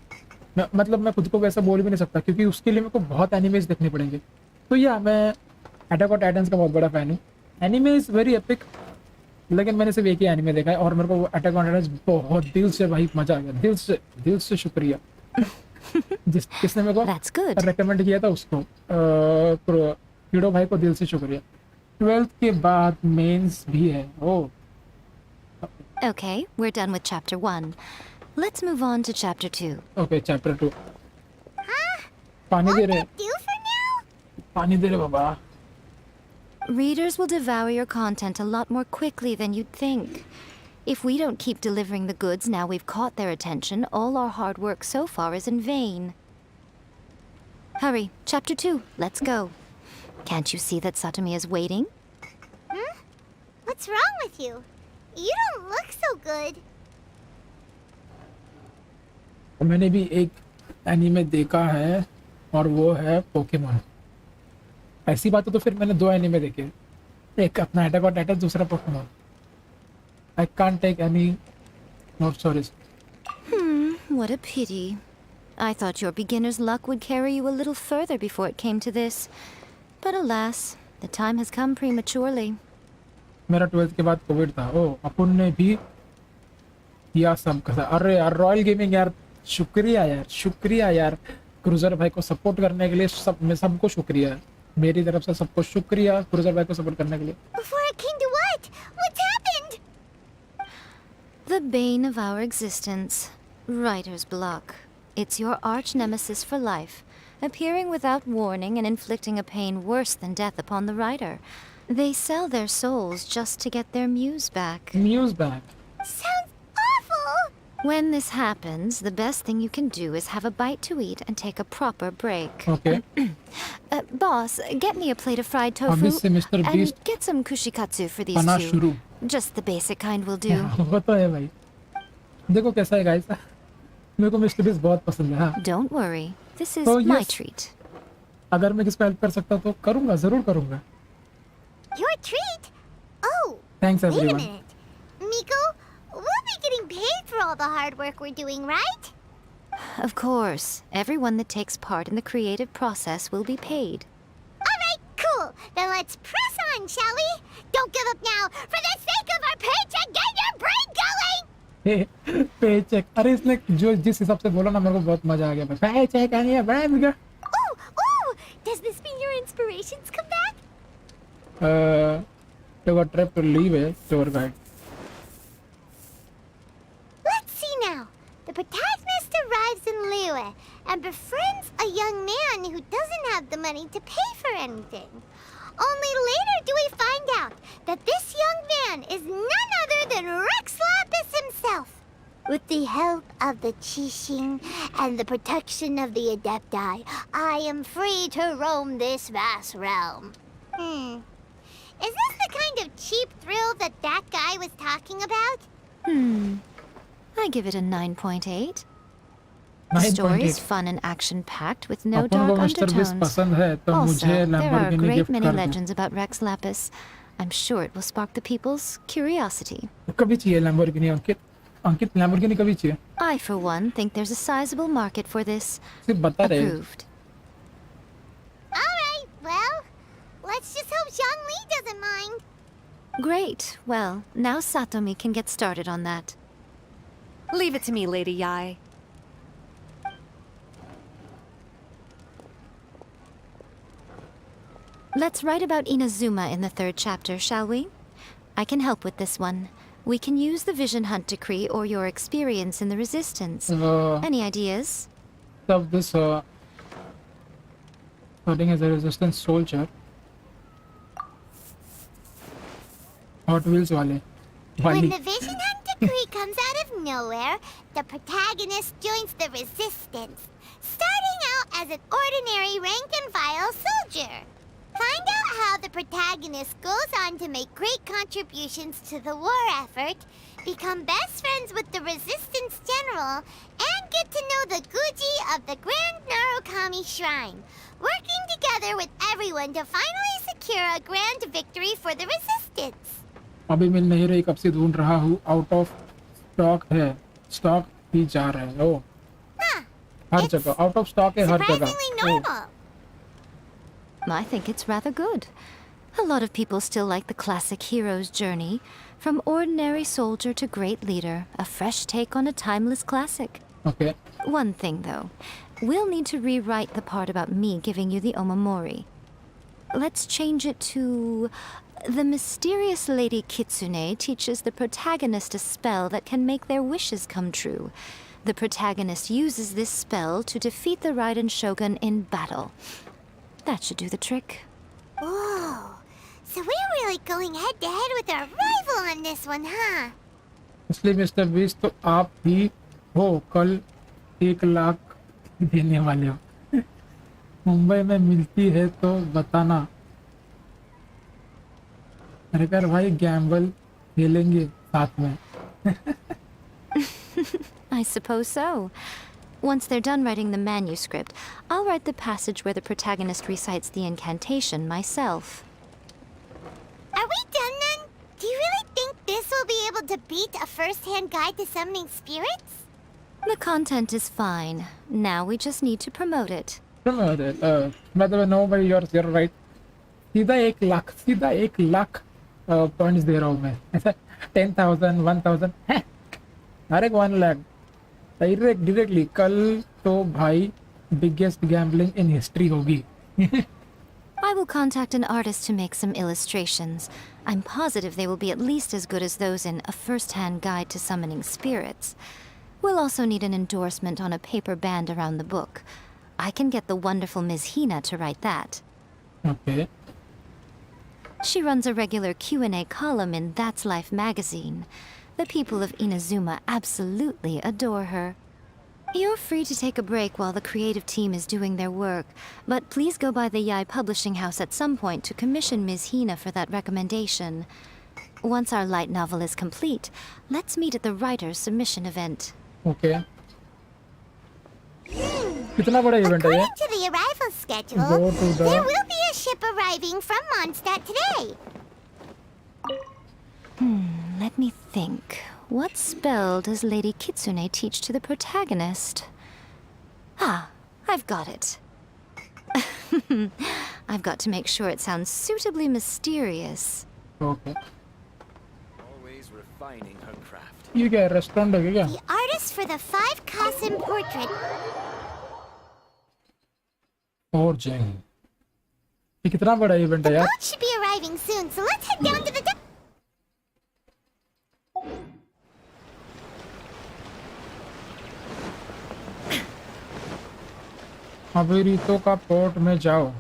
मतलब मैं खुद को वैसा बोल भी नहीं सकता, क्योंकि उसके लिए मेरे को बहुत एनिमेज देखने पड़ेंगे। तो या मैं अटैक ऑन टाइटंस का बहुत बड़ा फैन हूँ। एनिमे इज वेरी एपिक, लेकिन मैंने सिर्फ एक ही एनिमे देखा है और मेरे को अटैक ऑन टाइटंस बहुत दिल से भाई मजा आ गया, दिल से शुक्रिया। किसने मेरे को रेकमेंड किया था उसको, कीड़ो भाई को दिल से शुक्रिया। 12th के बाद मेंस भी है। ओह Okay, we're done with chapter 1. Let's move on to chapter 2. Okay, chapter 2। पानी दे रहे, पानी दे रहे बाबा। Readers will devour your content a lot more quickly than you'd think. If we don't keep delivering the goods now we've caught their attention, all our hard work so far is in vain. Hurry, chapter 2, let's go. Can't you see that Satomi is waiting? What's wrong with you? You don't look so good. मैंने भी एक anime देखा है और वो है Pokemon. ऐसी बात है तो फिर मैंने 2 एनीमे देखे, एक अपना अटैक ऑन टाइटन, दूसरा Pokemon. I can't take any more stories. What a pity. I thought your beginner's luck would carry you a little further before it came to this. But alas, the time has come prematurely. मेरा 12th के बाद Covid था। ओ, अपन ने भी किया सब कसा। अरे यार रॉयल गेमिंग यार, शुक्रिया यार क्रूजर भाई को सपोर्ट करने के लिए। सबको शुक्रिया, मेरी तरफ से सबको शुक्रिया क्रूजर भाई को सपोर्ट करने के लिए। Before it came to what? What's happened? The bane of our existence. Writer's block. It's your arch nemesis for life, appearing without warning and inflicting a pain worse than death upon the writer. They sell their souls just to get their muse back. Muse back? Sounds awful! When this happens, the best thing you can do is have a bite to eat and take a proper break. Okay. Boss, get me a plate of fried tofu Obviously, Mr. Beast and get some kushikatsu for these बना two. शुरू। Just the basic kind will do. वो तो है भाई। देखो कैसा है guys, मेरे को मिस्टर बीस्ट बहुत पसंद है। हाँ। Don't worry, this is तो my yes, treat. अगर मैं किसको हेल्प कर सकता तो करूँगा, जरूर करूँगा। Your treat? Oh, Thanks wait a everyone. minute. Miko, we'll be getting paid for all the hard work we're doing, right? Of course, everyone that takes part in the creative process will be paid. Alright, cool. Then let's press on, shall we? Don't give up now. For the sake of our paycheck, get your brain going! Paycheque, अरे इसने जो जिस हिसाब से बोला ना मेरे को बहुत मजा आ गया। पेचेक आनी है ब्रांड का। Ooh! Does this mean your inspirations come back? Took a trip to leave a tour guide. Let's see now. The protagonist arrives in Liyue and befriends a young man who doesn't have the money to pay for anything. Only later do we find out that this young man is none other than Rex Lapis himself. With the help of the Qixing and the protection of the Adepti, I am free to roam this vast realm. Is this the kind of cheap thrill that guy was talking about? I give it a 9.8. The story is fun and action-packed with no upon dark को mister beast undertones. पसंद है तो Also, मुझे there are a Lamborghini great gift many कर दो। legends about Rex Lapis. I'm sure it will spark the people's curiosity. कभी चाहिए Lamborghini अंकित? अंकित Lamborghini कभी चाहिए? I, for one, think there's a sizable market for this. सिर्फ बता रहे. Approved. All right, well, let's just hope Zhongli doesn't mind. Great. Well, now Satomi can get started on that. Leave it to me, Lady Yai. Let's write about Inazuma in the 3rd chapter, shall we? I can help with this one. We can use the Vision Hunt decree or your experience in the Resistance. Any ideas? Of this starting as a resistance soldier. Hot Wheels वाले. When the Vision Hunt decree comes out of nowhere, the protagonist joins the Resistance, starting out as an ordinary rank-and-file soldier. Find out how the protagonist goes on to make great contributions to the war effort, become best friends with the Resistance General, and get to know the Guji of the Grand Narukami Shrine, working together with everyone to finally secure a grand victory for the Resistance. अभी मिल नहीं रही, कब से ढूंढ रहा हूँ. Out of stock है. Stock ही जा रहा है. ओ हर जगह आउट ऑफ स्टॉक है, हर जगह. Surprisingly normal. I think it's rather good. A lot of people still like the classic hero's journey, from ordinary soldier to great leader, a fresh take on a timeless classic. Okay. One thing though, we'll need to rewrite the part about me giving you the omamori. Let's change it to... The mysterious Lady Kitsune teaches the protagonist a spell that can make their wishes come true. The protagonist uses this spell to defeat the Raiden Shogun in battle. That should do the trick. Whoa, so we're really going head-to-head with our rival on this one, huh? इसलिए mister बीस तो आप ही हो. कल 1 लाख देने वाले हो. मुंबई में मिलती है तो बताना. अरे कर भाई, गैम्बल खेलेंगे साथ में. I suppose so. Once they're done writing the manuscript, I'll write the passage where the protagonist recites the incantation myself. Are we done then? Do you really think this will be able to beat a first-hand guide to summoning spirits? The content is fine. Now we just need to promote it. By the way, no, but you're right. सीधा 1 lakh points दे रहा हूँ मैं. ऐसा 10,000 1,000 है. हर एक 1 lakh directly. कल तो भाई बिगेस्ट गैम्बलिंग इन हिस्ट्री होगी. I will contact an artist to make some illustrations. I'm positive they will be at least as good as those in A First-Hand Guide to Summoning Spirits. We'll also need an endorsement on a paper band around the book. I can get the wonderful Ms. Hina to write that. Okay. She runs a regular Q&A column in That's Life magazine. The people of Inazuma absolutely adore her. You're free to take a break while the creative team is doing their work, but please go by the Yai Publishing House at some point to commission Ms. Hina for that recommendation. Once our light novel is complete, let's meet at the writer's submission event. Okay. कितना बड़ा event है ये? According to the arrival schedule, there will be a ship arriving from Mondstadt today. Let me think. What spell does Lady Kitsune teach to the protagonist? Ah, I've got it. I've got to make sure it sounds suitably mysterious. Okay. Always refining her craft. ये क्या restaurant है क्या? The artist for the 5 Kasim portrait. और जैन. ये कितना बड़ा event है The यार? boat should be arriving soon, so let's head down to the dock. अभी रीतो का पोर्ट में जाओ.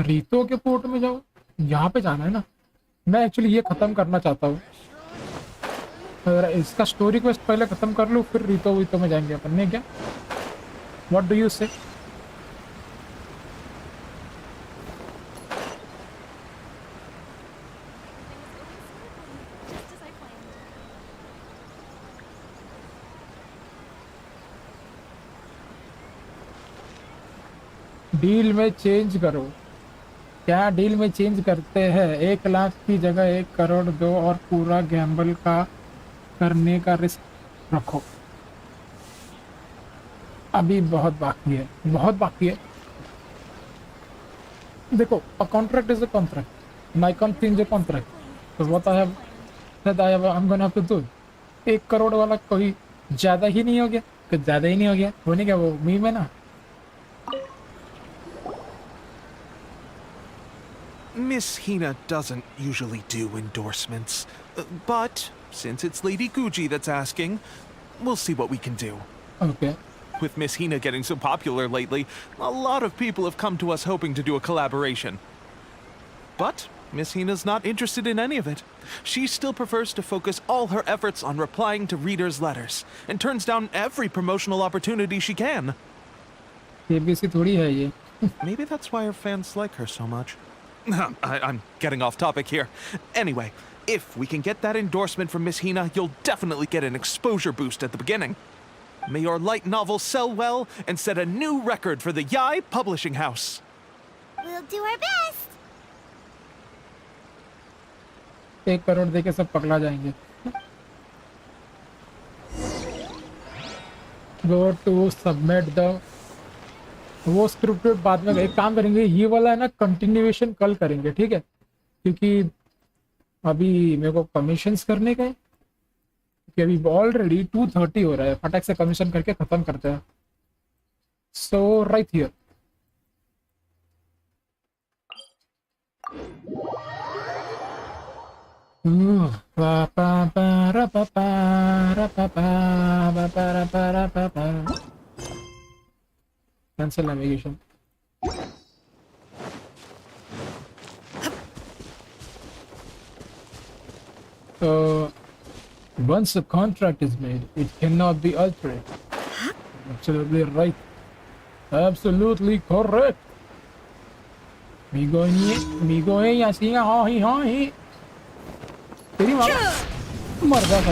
रीतो के पोर्ट में जाओ. यहाँ पे जाना है ना. मैं एक्चुअली ये खत्म करना चाहता हूँ. अगर इसका स्टोरी क्वेस्ट पहले खत्म कर लूँ, फिर रीतो में जाएंगे अपन ने. क्या? What do you say? Deal में चेंज करो. क्या डील में चेंज करते हैं? 1 लाख की जगह 1 करोड़ दो और पूरा गैम्बल का करने का रिस्क रखो। अभी बहुत बाकी है, बहुत बाकी है। देखो, a contract is a contract and I can't change a contract. So what I have said, I'm gonna have to do. 1 crore वाला कोई ज्यादा ही नहीं हो गया? कुछ ज्यादा ही नहीं हो गया? होने क्या वो मीम है ना? Miss Hina doesn't usually do endorsements, but since it's Lady Guji that's asking, we'll see what we can do. Okay. With Miss Hina getting so popular lately, a lot of people have come to us hoping to do a collaboration. But Miss Hina's not interested in any of it. She still prefers to focus all her efforts on replying to readers' letters, and turns down every promotional opportunity she can. ABC थोड़ी है ये. Maybe that's why her fans like her so much. I'm getting off topic here. Anyway, if we can get that endorsement from Miss Hina, you'll definitely get an exposure boost at the beginning. May your light novel sell well and set a new record for the Yea Publishing House. We'll do our best. 1 crore देके सब पगला जाएंगे. Go to submit the वो script बाद में एक काम करेंगे. ये वाला है ना कंटिन्यूएशन कल करेंगे, ठीक है? क्योंकि अभी मेरे को कमीशंस करने का है, क्योंकि अभी ऑलरेडी 2:30 हो रहा है. फटाक से कमीशन करके खत्म करते हैं. So right here. Cancel navigation. So once a contract is made, it cannot be altered. Absolutely right. Absolutely correct. Me going así hi. तेरी माँ मर गया था.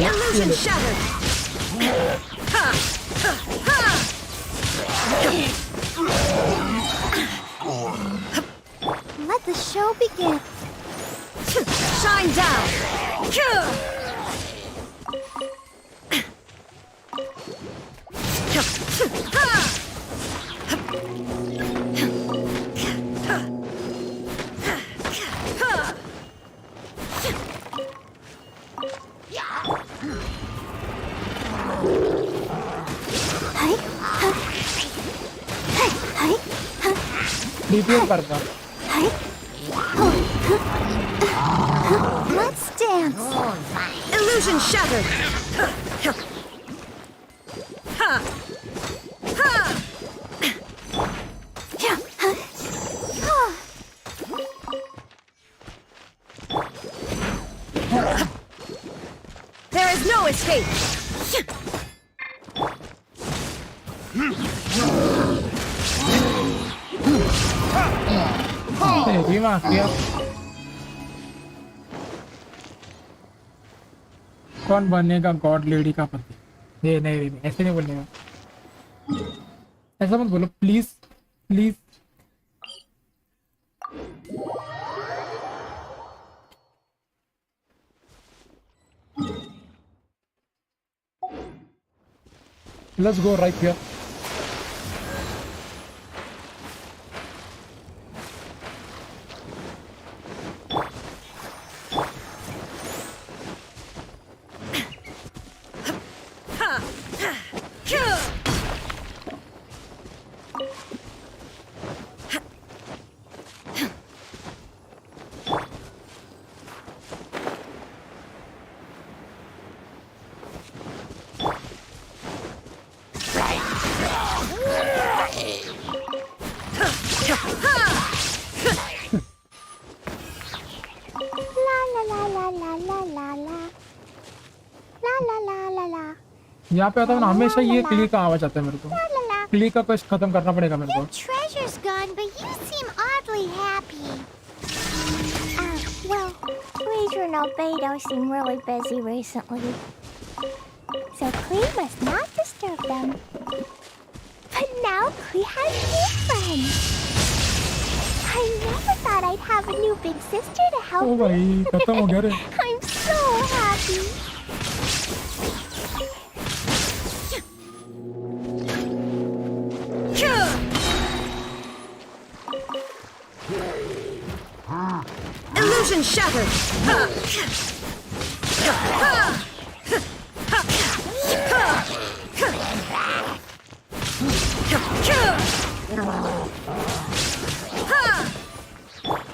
Let the show begin. Shine down! DPS करता. Let's dance. Illusion shattered! There is no escape! तेरी माँ क्या? कौन बनेगा गॉड लेडी का पति? नहीं, ऐसे नहीं बोलने का. ऐसा मत बोलो please, please. Let's go right here. यहाँ पे आता हूँ ना, हमेशा ये क्लिक का आवाज आता है मेरे को. क्लिक का क्वेस्ट खत्म करना पड़ेगा मेरे को. Treasure's gone, but you seem oddly happy. Well, Treasure and Albedo seem really busy recently. So Klee must not disturb them. But now Klee has new friends. I never thought I'd have a new big sister to help ओ भाई me. खत्म हो गया रे। I'm so happy. Illusion shattered!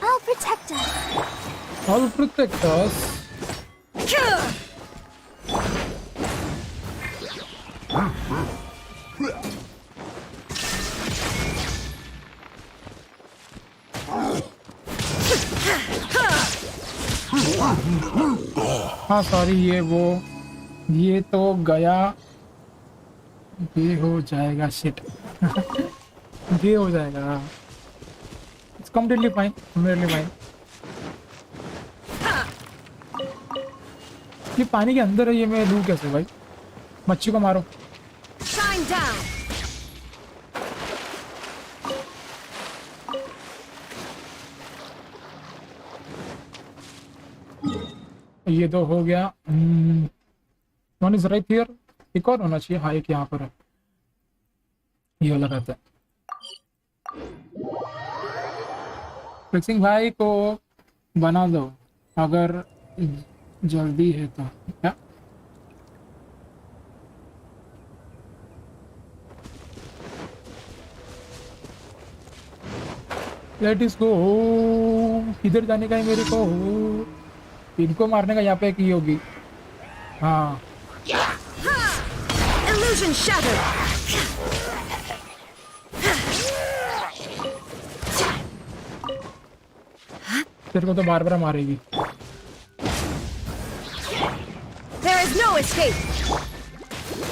I'll protect us. I'll protect us. हाँ sorry ये तो गया, ये हो जाएगा शिट। ये हो जाएगा, it's completely fine, completely fine. ये पानी के अंदर है, ये मैं लूँ कैसे भाई? मच्छी को मारो। Shine down! ये तो हो गया। One is right here. एक और होना चाहिए। हाँ एक यहाँ पर है, ये वाला रहता है। फिक्सिंग भाई को बना दो अगर जल्दी है तो। क्या लेट इस गो। किधर जाने का है मेरे को? इनको मारने का यहाँ पे की होगी। हाँ Illusion shattered! तेरे को तो बार बार मारेगी। There is no escape!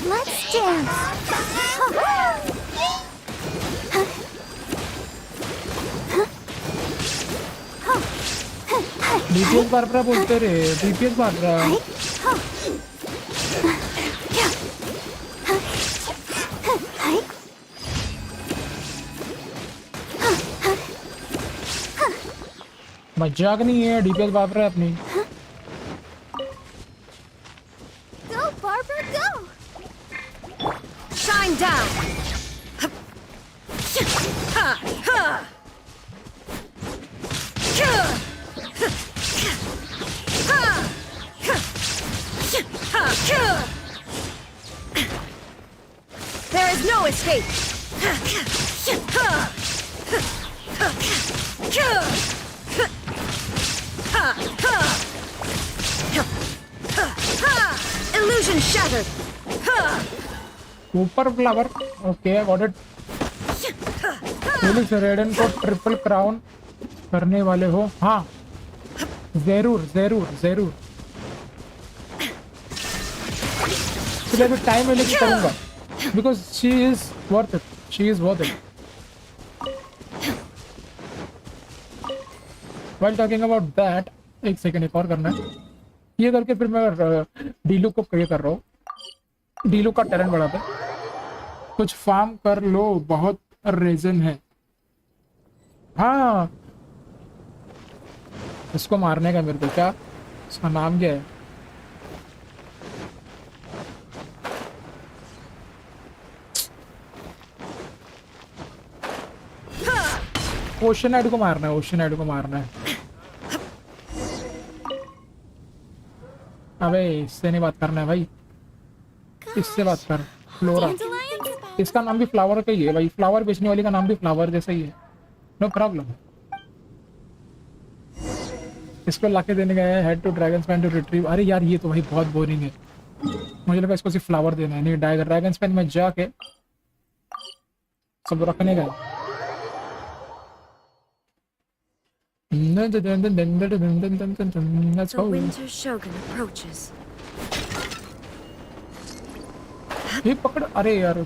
Let's dance. DPS बार बार बोलते रे, डीपीएस बार बार। मजाक नहीं है, डीपीएस बार बार है अपनी। Go, Barbara, go. Shine down! There is no escape! Illusion shattered! ऊपर flower. Okay got it. Felix रेडन को ट्रिपल क्राउन करने वाले हो? हाँ जरूर जरूर जरूर। तो अभी टाइम है लेके करूँगा, because she is worth it, she is worth it. While talking about that, एक सेकंड एक और करना है। ये करके फिर मैं डीलू को ये कर रहा हूँ, डीलू का टैलेंट बढ़ाते। कुछ फार्म कर लो, बहुत रीजन है। हाँ इसको मारने का मेरे को। क्या इसका नाम क्या है? ओशन आइड को मारना है, ओशन आइड को मारना है। अबे इससे नहीं बात करना है भाई, इससे बात कर। फ्लोरा, इसका नाम भी फ्लावर का ही है भाई, फ्लावर बेचने वाली का नाम भी फ्लावर जैसा ही है। No problem. इसको लाके देने गए head to dragon span to retrieve. अरे यार ये तो भाई बहुत बोरिंग है, मुझे लगा इसको सिर्फ फ्लावर देना है। नहीं, ड्रैगन स्पैन में जाके सब रखने गए। Let's The go. Winter Shogun approaches. ये पकड़। अरे यार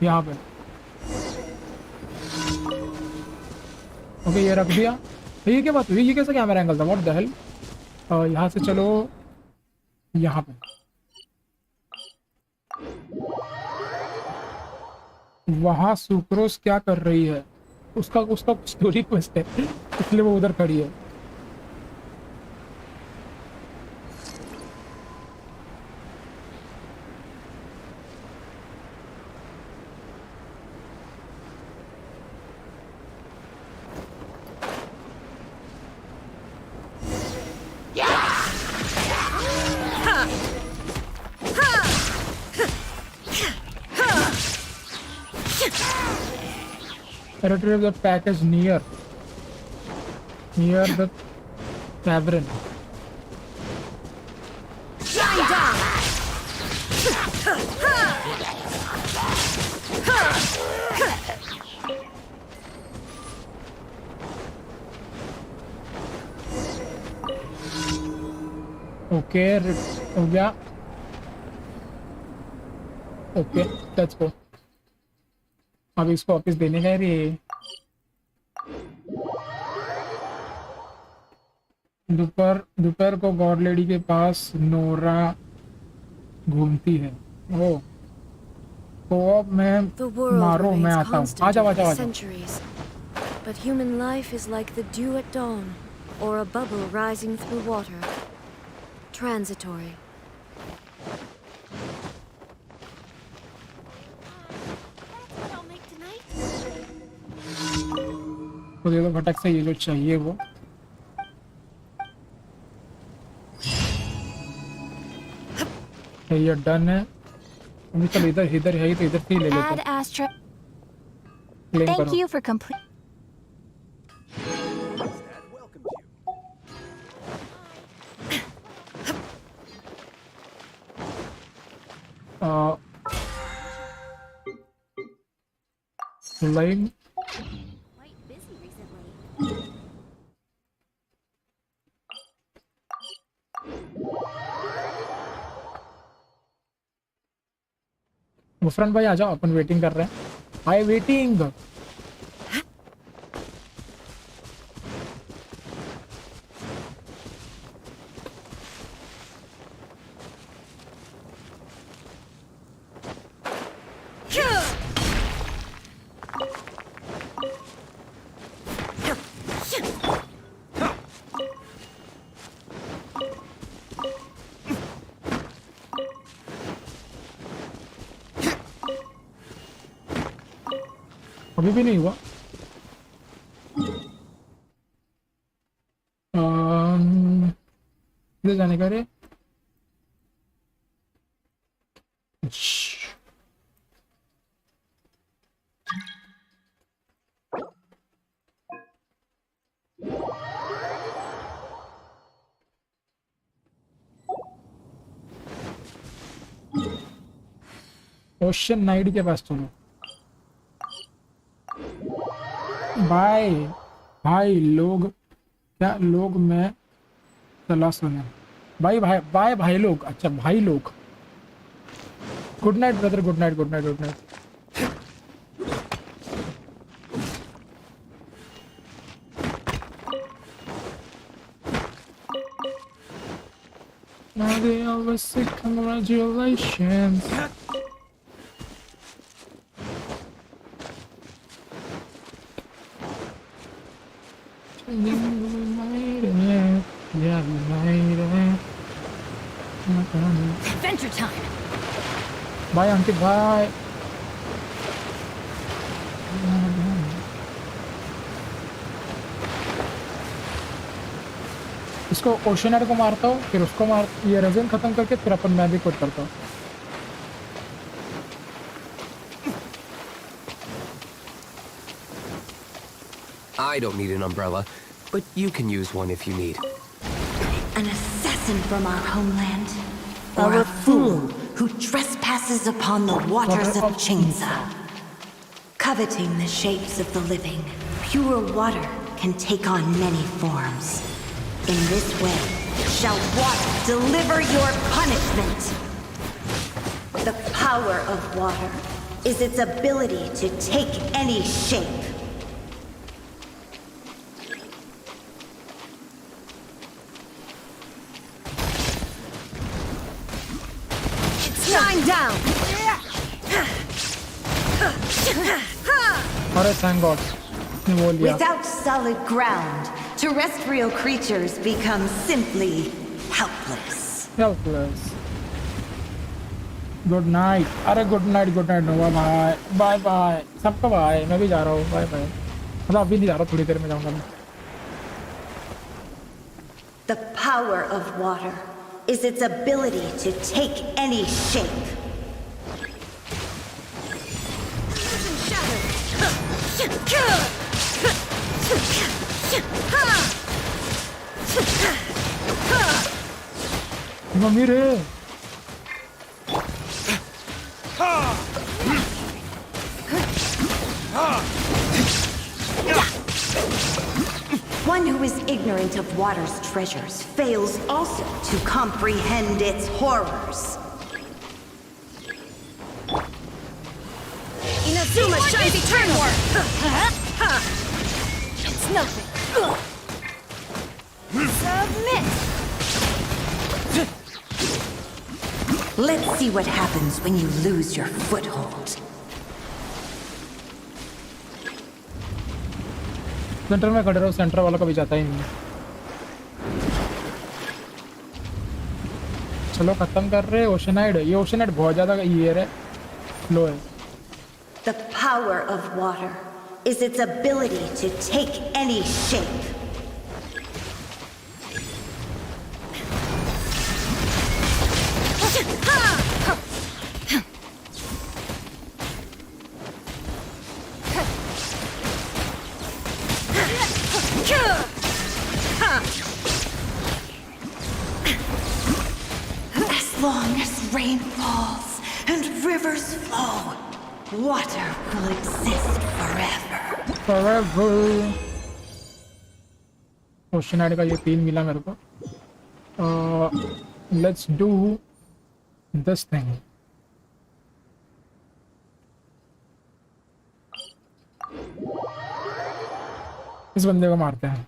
यहाँ पे। ओके ये रख दिया। ये क्या बात हुई? ये कैसा कैमरा एंगल था? What the hell. यहाँ से चलो यहाँ पे। वहाँ सुक्रोस क्या कर रही है? उसका स्टोरी क्वेस्ट है, इसलिए वो उधर खड़ी है। Retrieve the package near the tavern. Shine down! Okay, हो गया। Okay, let's go. अब इसको वापस देने का है रे। दोपहर को गॉड लेडी के पास नोरा घूमती है। ओ तो अब मैं मारो, मैं आता हूँ। आजा। Centuries. But human life is like the dew at dawn, or a bubble rising through water. Transitory. तो दे दो फटक से ये जो चाहिए वो। ये डन है। अभी चल इधर है तो इधर से ही ले लेते हैं। Thank you for complete. Line मुफरन भाई आ जाओ, अपन वेटिंग कर रहे हैं। I waiting. अभी भी नहीं हुआ। इधर जाने का रे। ओशन नाइट के पास चलो। भाई लोग क्या लोग मैं चला सुना भाई लोग। अच्छा भाई लोग। Good night brother, good night. Now they always say congratulations. Adventure time. Bye, auntie. Bye. इसको ओशनर को मारता हूँ, फिर उसको मार, ये रजन खत्म करके फिर अपन मैं भी क्विट करता हूँ। I don't need an umbrella, but you can use one if you need. An assassin from our homeland, or a fool who trespasses upon the waters of Chingsa. Coveting the shapes of the living, pure water can take on many forms. In this way, shall water deliver your punishment. The power of water is its ability to take any shape. Shine down! अरे thank God. Without solid ground, terrestrial creatures become simply helpless. Helpless. Good night. अरे good night Nova भाई. Bye bye सबका bye. मैं भी जा रहा हूँ. Bye bye. मतलब अभी नहीं जा रहा, थोड़ी देर में जाऊंगा मैं. The power of water is its ability to take any shape. Mummy रे. One who is ignorant of water's treasures fails also to comprehend its horrors. Inazuma shines eternal! It's nothing. Submit! Let's see what happens when you lose your foothold. Centre में खड़े रहो. Centre वाला कभी जाता ही नहीं. चलो खत्म कर रहे. ओशनाइड. ये ओशनाइड बहुत ज्यादा ये है, लो है. The power of water is its ability to take any shape. As long as rain falls and rivers flow, water will exist forever. Forever. ओशनाइड का ये 3 मिला मेरे को. Let's do this thing. इस बंदे को मारते हैं.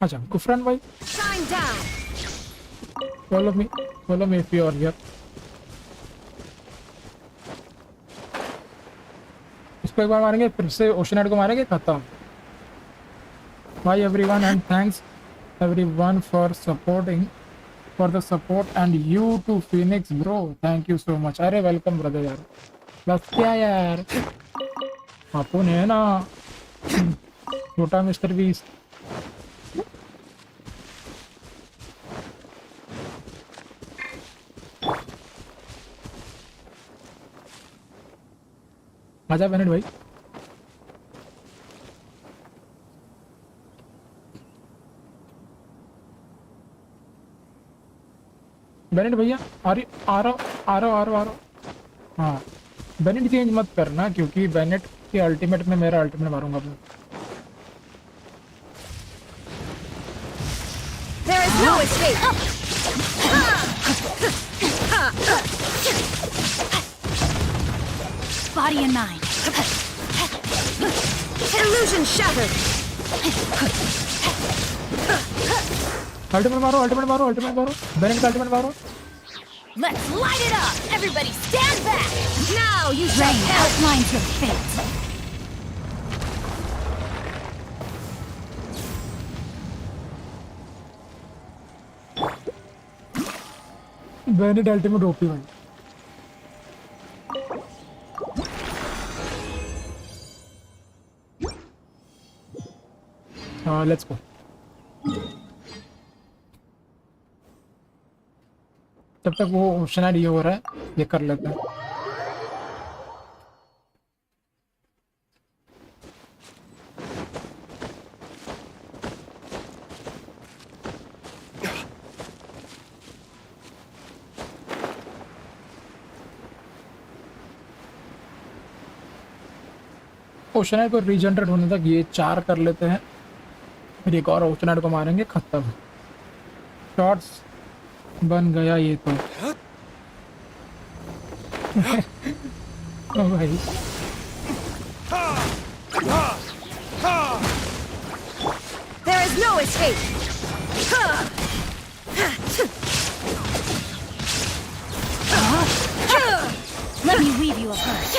अच्छा गुफरान भाई. Shine down! Follow me if you are here. इसको एक बार मारेंगे, फिर से ओशनाइड को मारेंगे, खत्म. Bye everyone and thanks everyone for the support and you too Phoenix bro. Thank you so much. अरे welcome brother यार. बस क्या यार. अपन है ना छोटा मिस्टर बीस. आजा बेनेट भाई. बेनेट भैया आ रहा. हाँ बेनेट चेंज मत करना क्योंकि बेनेट के अल्टीमेट में मेरा अल्टीमेट मारूंगा मैं. There is no escape! Body and mind. Illusion shattered! Ultimate मारो. बेनेट का अल्टीमेट मारो. Let's light it up! Everybody stand back! Now you shall outline your fate! Bennett ultimate OP भाई. Let's go. तब तक वो ओशनाइड ये हो रहा है, ये कर लेते हैं. ओशनाइड को रीजनरेट होने तक ये 4 कर लेते हैं, फिर एक और ओशनाइड को मारेंगे, खत्म. शॉट्स बन गया ये तो. ओ भाई There is no escape! Let me weave you a verse.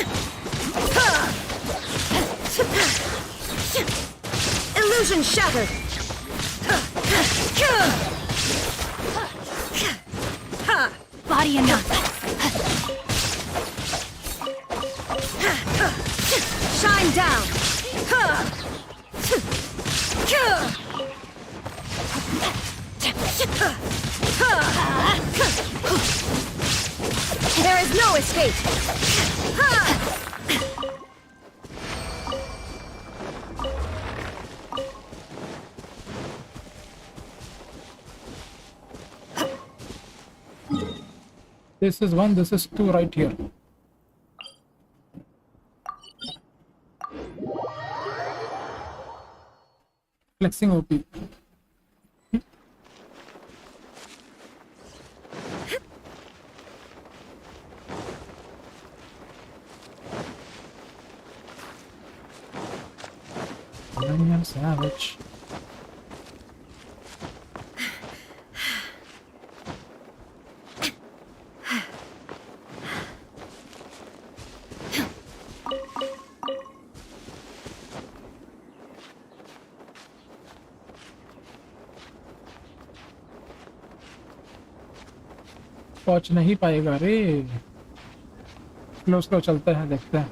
Illusion shattered! Body enough. Shine down! There is no escape! This is 1, this is 2 right here. Flexing OP. I am savage. पहुंच नहीं पाएगा रे। Slow slow चलते हैं, देखते हैं।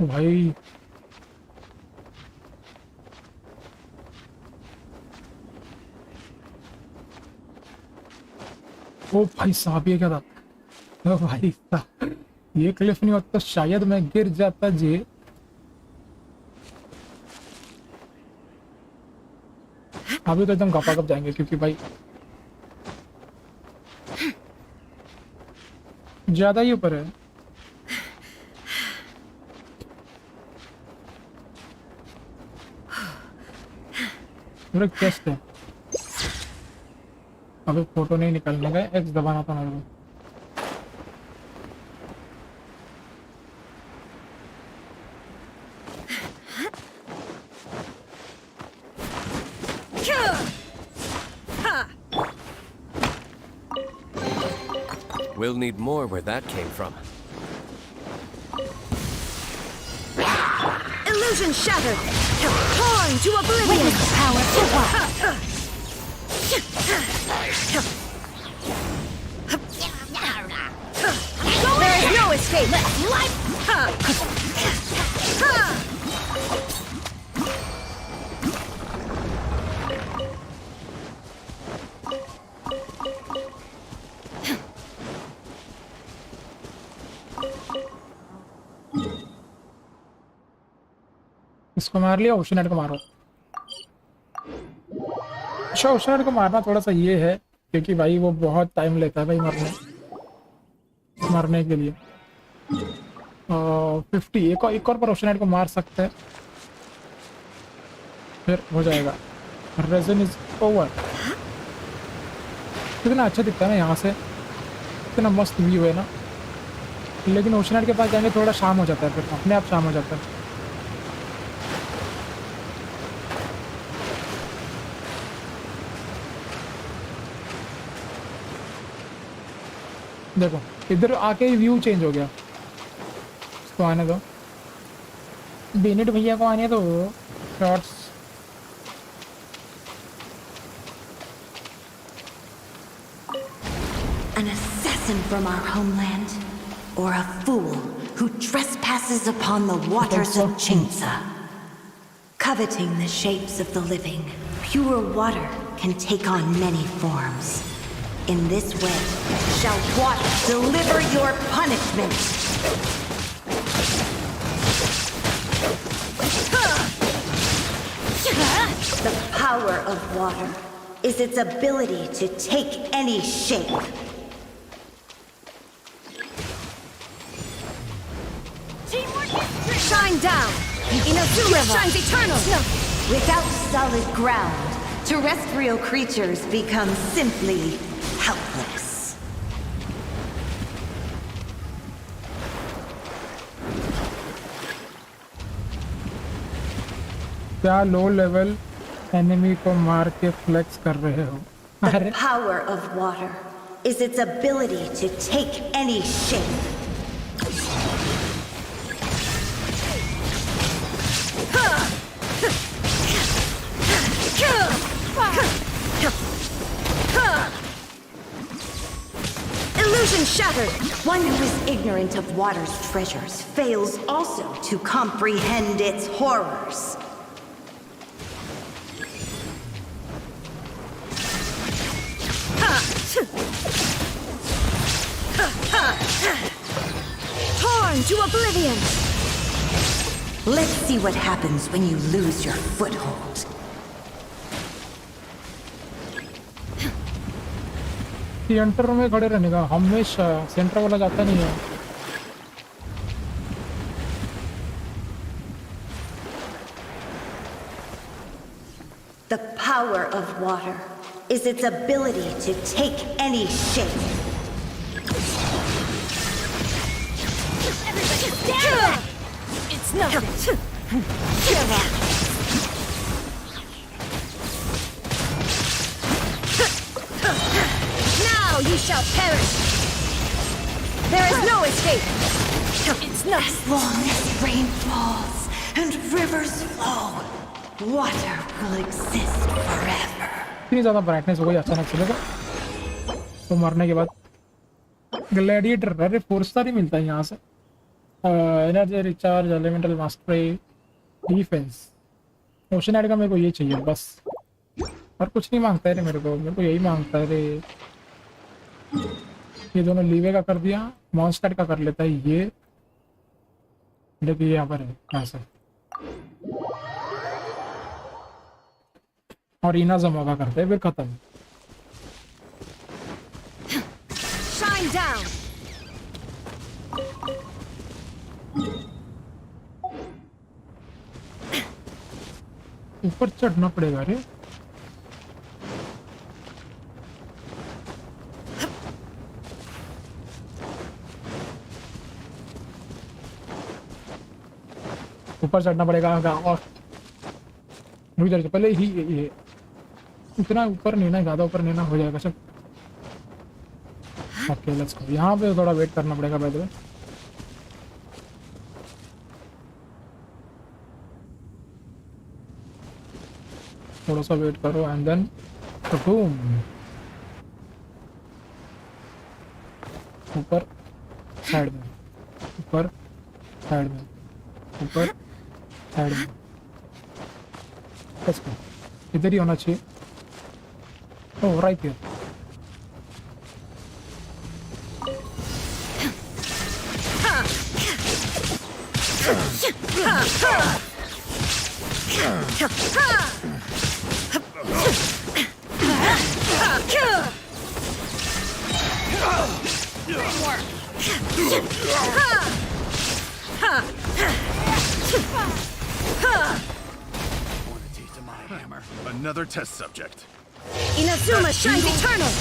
भाई ओ भाई साहब, ये क्या था? ओ भाई साहब, ये क्लिफ नहीं होता तो शायद मैं गिर जाता जी। अभी तो एकदम गपागप जाएंगे क्योंकि भाई ज्यादा ही ऊपर है। मेरा टेस्ट है। अभी फोटो नहीं निकलने का, एक्स दबाना था मेरे को। We'll need more where that came from. Illusion shattered! Torn to oblivion! Witness power to what? There is no escape! इसको मार लिया, ओशनेट को मारो। अच्छा, ओशनेट को मारना थोड़ा सा ये है क्योंकि भाई वो बहुत टाइम लेता है भाई मरने के लिए। 50 एक और पर ओशनेट को मार सकते हैं, फिर हो जाएगा। Reason is over. कितना अच्छा दिखता है ना यहाँ से, कितना मस्त व्यू है ना। लेकिन ओशनेट के पास जाएंगे थोड़ा शाम हो जाता है, फिर अपने आप शाम हो जाता है। देखो इधर आके ही व्यू चेंज हो गया। इसको आने दो, बेनेट भैया को आने दो। Shots An assassin from our homeland, or a fool who trespasses upon the waters of Chainsa. Coveting the shapes of the living, pure water can take on many forms. In this way, shall water deliver your punishment. The power of water is its ability to take any shape. Shine down! Inazuma shines eternal! Without solid ground, terrestrial creatures become simply helpless. क्या low level enemy को मार के flex कर रहे हो। The power of water is its ability to take any shape. Illusion shattered! One who is ignorant of water's treasures fails also to comprehend its horrors. Torn to oblivion! Let's see what happens when you lose your foothold. Centre में खड़े रहने का हमेशा, centre वाला जाता नहीं है। The power of water is its ability to take any shape. Everybody stand! It's nothing. Give up. Now you shall perish. There is no escape. It's nothing. As long as rain falls and rivers flow, water will exist forever. इतनी ज़्यादा brightness हो गई अचानक से, देखो तो मरने के बाद ग्लैडिएटर, अरे 4 स्टार ही मिलता है यहाँ से। Energy recharge, elemental mastery, defense. Ocean hued का मेरे को ये चाहिए बस, और कुछ नहीं मांगता है रे मेरे को यही मांगता है रे। ये दोनों लीवे का कर दिया, मॉन्स्टर का कर लेता है ये, देखिए यहाँ पर है ऐसा, और इना जमा का करते हैं, फिर खत्म। Shine down. ऊपर चढ़ना पड़ेगा रे। ऊपर चढ़ना पड़ेगा और रुक जा, पहले ही ये इतना ऊपर नहीं ना, ज्यादा ऊपर नहीं ना, हो जाएगा सब। Okay let's go. यहाँ पे थोड़ा वेट करना पड़ेगा बाय द वे। थोड़ा सा वेट करो एंड देन बूम, ऊपर साइड में, ऊपर साइड में, ऊपर साइड में। लेट्स गो, इधर ही होना चाहिए। Oh right here. Another test subject. Inazuma shines eternal.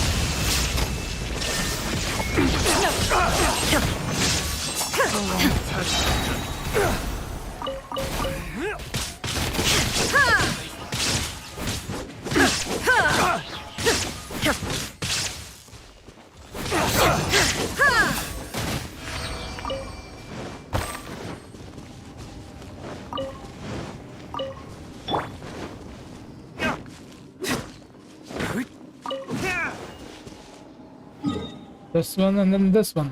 This one and then this one.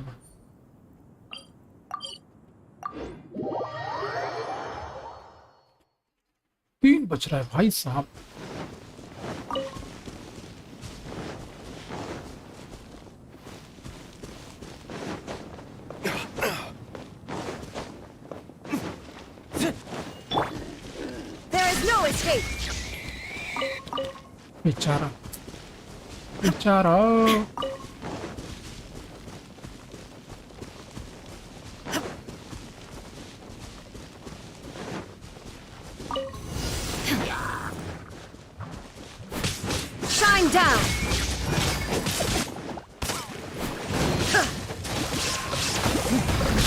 तीन बच रहा है भाई साहब। There is no escape. बेचारा बेचारा। Shine down.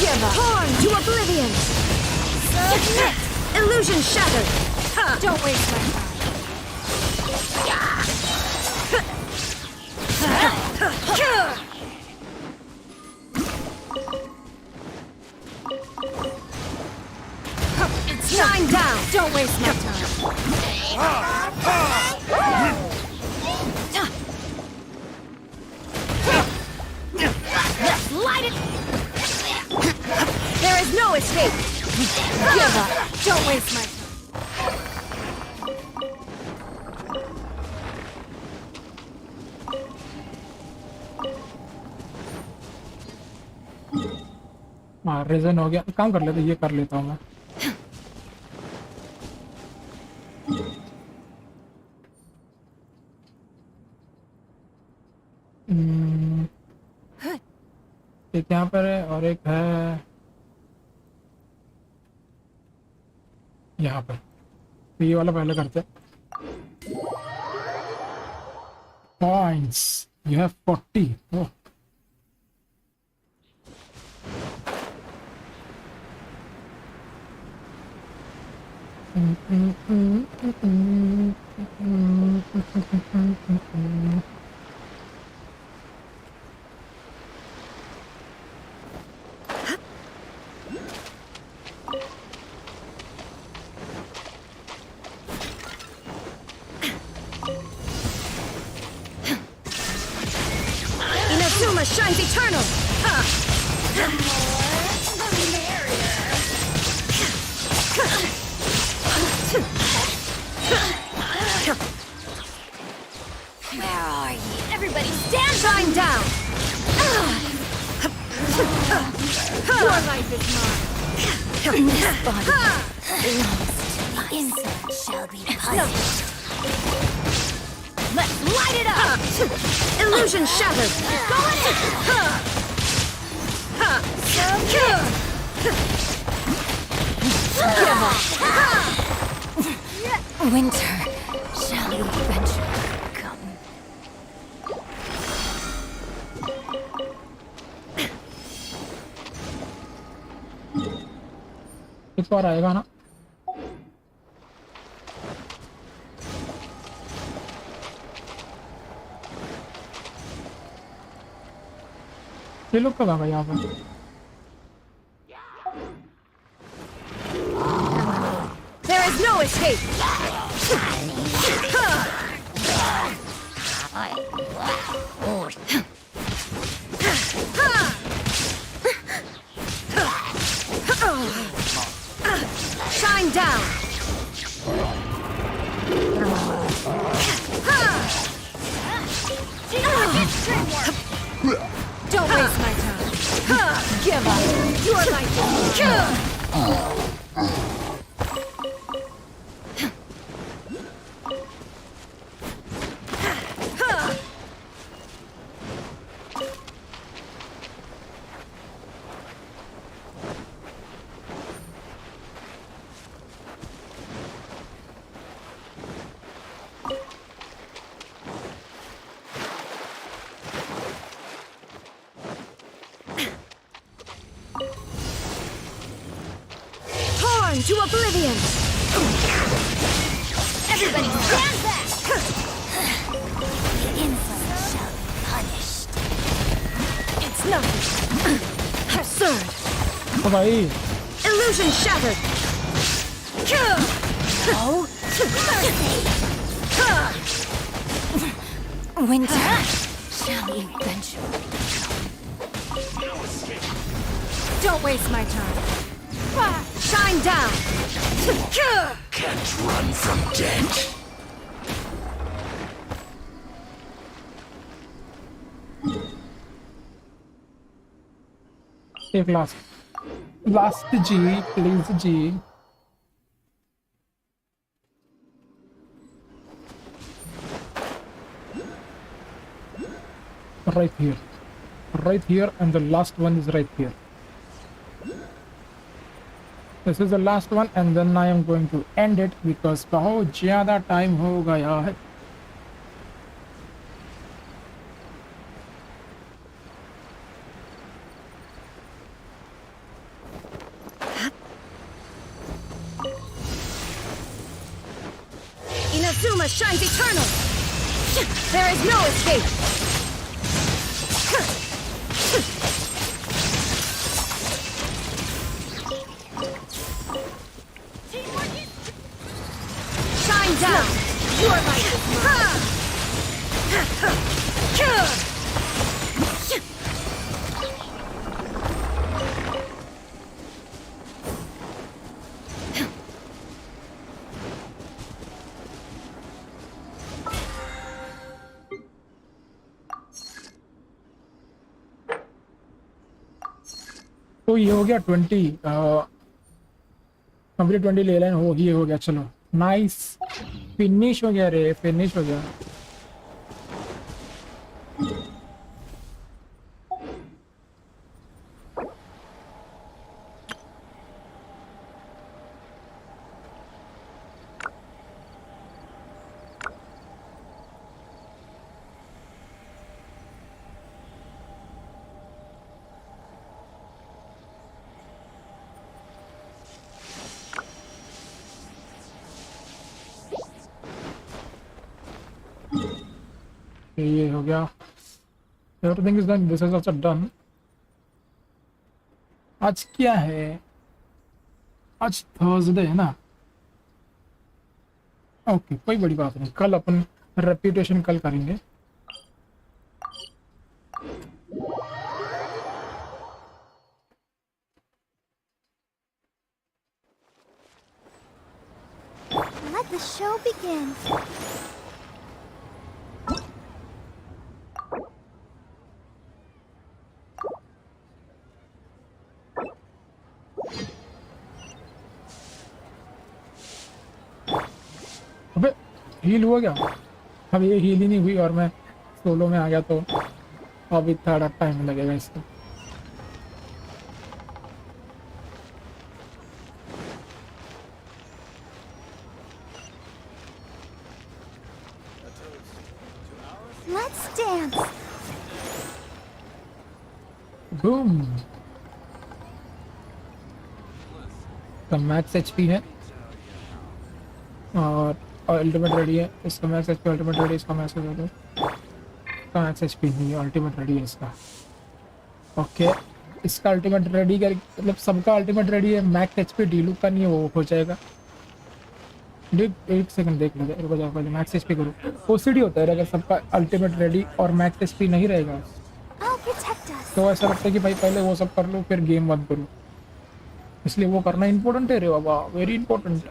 Give up. Torn to oblivion. Submit. Illusion shattered. Don't waste my time. Shine down! Don't waste my time. Let's light it! There is no escape! Give up! Don't waste my time. हाँ raisin हो गया काम कर लेते ये कर लेता हूँ मैं एक यहाँ पर है और एक है यहाँ पर तो ये वाला पहले करते हैं points you have 40 oh Inazuma shines eternal! Where are you? Everybody stand! Shine down! Your life is mine! This body belongs to the insect shall be punished. Let's light it up! Illusion shattered! Go ahead! Winter shall eventually come. एक बार आएगा ना ये लोग कब आ गए यहाँ पर There is no escape! Shine down! Don't waste my time. Give up. Your life is mine. Torn to oblivion! Everybody stand back! The insect shall be punished. It's nothing. Absurd! ओ भाई Illusion shattered! No winter shall eventually Don't waste my time. Shine down! Can't run from death. एक last जी please जी right here and the last one is right here. This is the last one and then I am going to end it because बहुत ज़्यादा time हो गया है. Inazuma shines eternal! There is no escape! Shine down! Your life is mine! तो ये हो गया 20 complete 20 ले लें हो ये हो गया चलो नाइस फिनिश हो गया रे फिनिश हो गया ये हो गया everything is done this is also done आज क्या है आज थर्सडे है ना ओके कोई बड़ी बात नहीं कल अपन रेप्यूटेशन कल करेंगे Let the show begin. अबे हील हुआ क्या अब ये हील ही नहीं हुई और मैं सोलो में आ गया तो अभी थोड़ा टाइम लगेगा इसको Let's dance. बूम तो मैक्स एचपी है और अल्टीमेट रेडी है इसका मैक्स एचपी अल्टीमेट रेडी इसका मैक्स एचपी इसका मैक्स एचपी नहीं है अल्टीमेट रेडी है इसका ओके इसका अल्टीमेट रेडी कर मतलब सबका अल्टीमेट रेडी है मैक्स एचपी डीलू का नहीं है वो हो जाएगा एक सेकंड देख लो रुको जाओ पहले मैक्स एचपी करो ओसीडी होता है अगर सबका अल्टीमेट रेडी और मैक्स एचपी नहीं रहेगा तो ऐसा लगता है कि भाई पहले वो सब कर लो फिर गेम बंद करो इसलिए वो करना इंपॉर्टेंट है रे बाबा वेरी इंपॉर्टेंट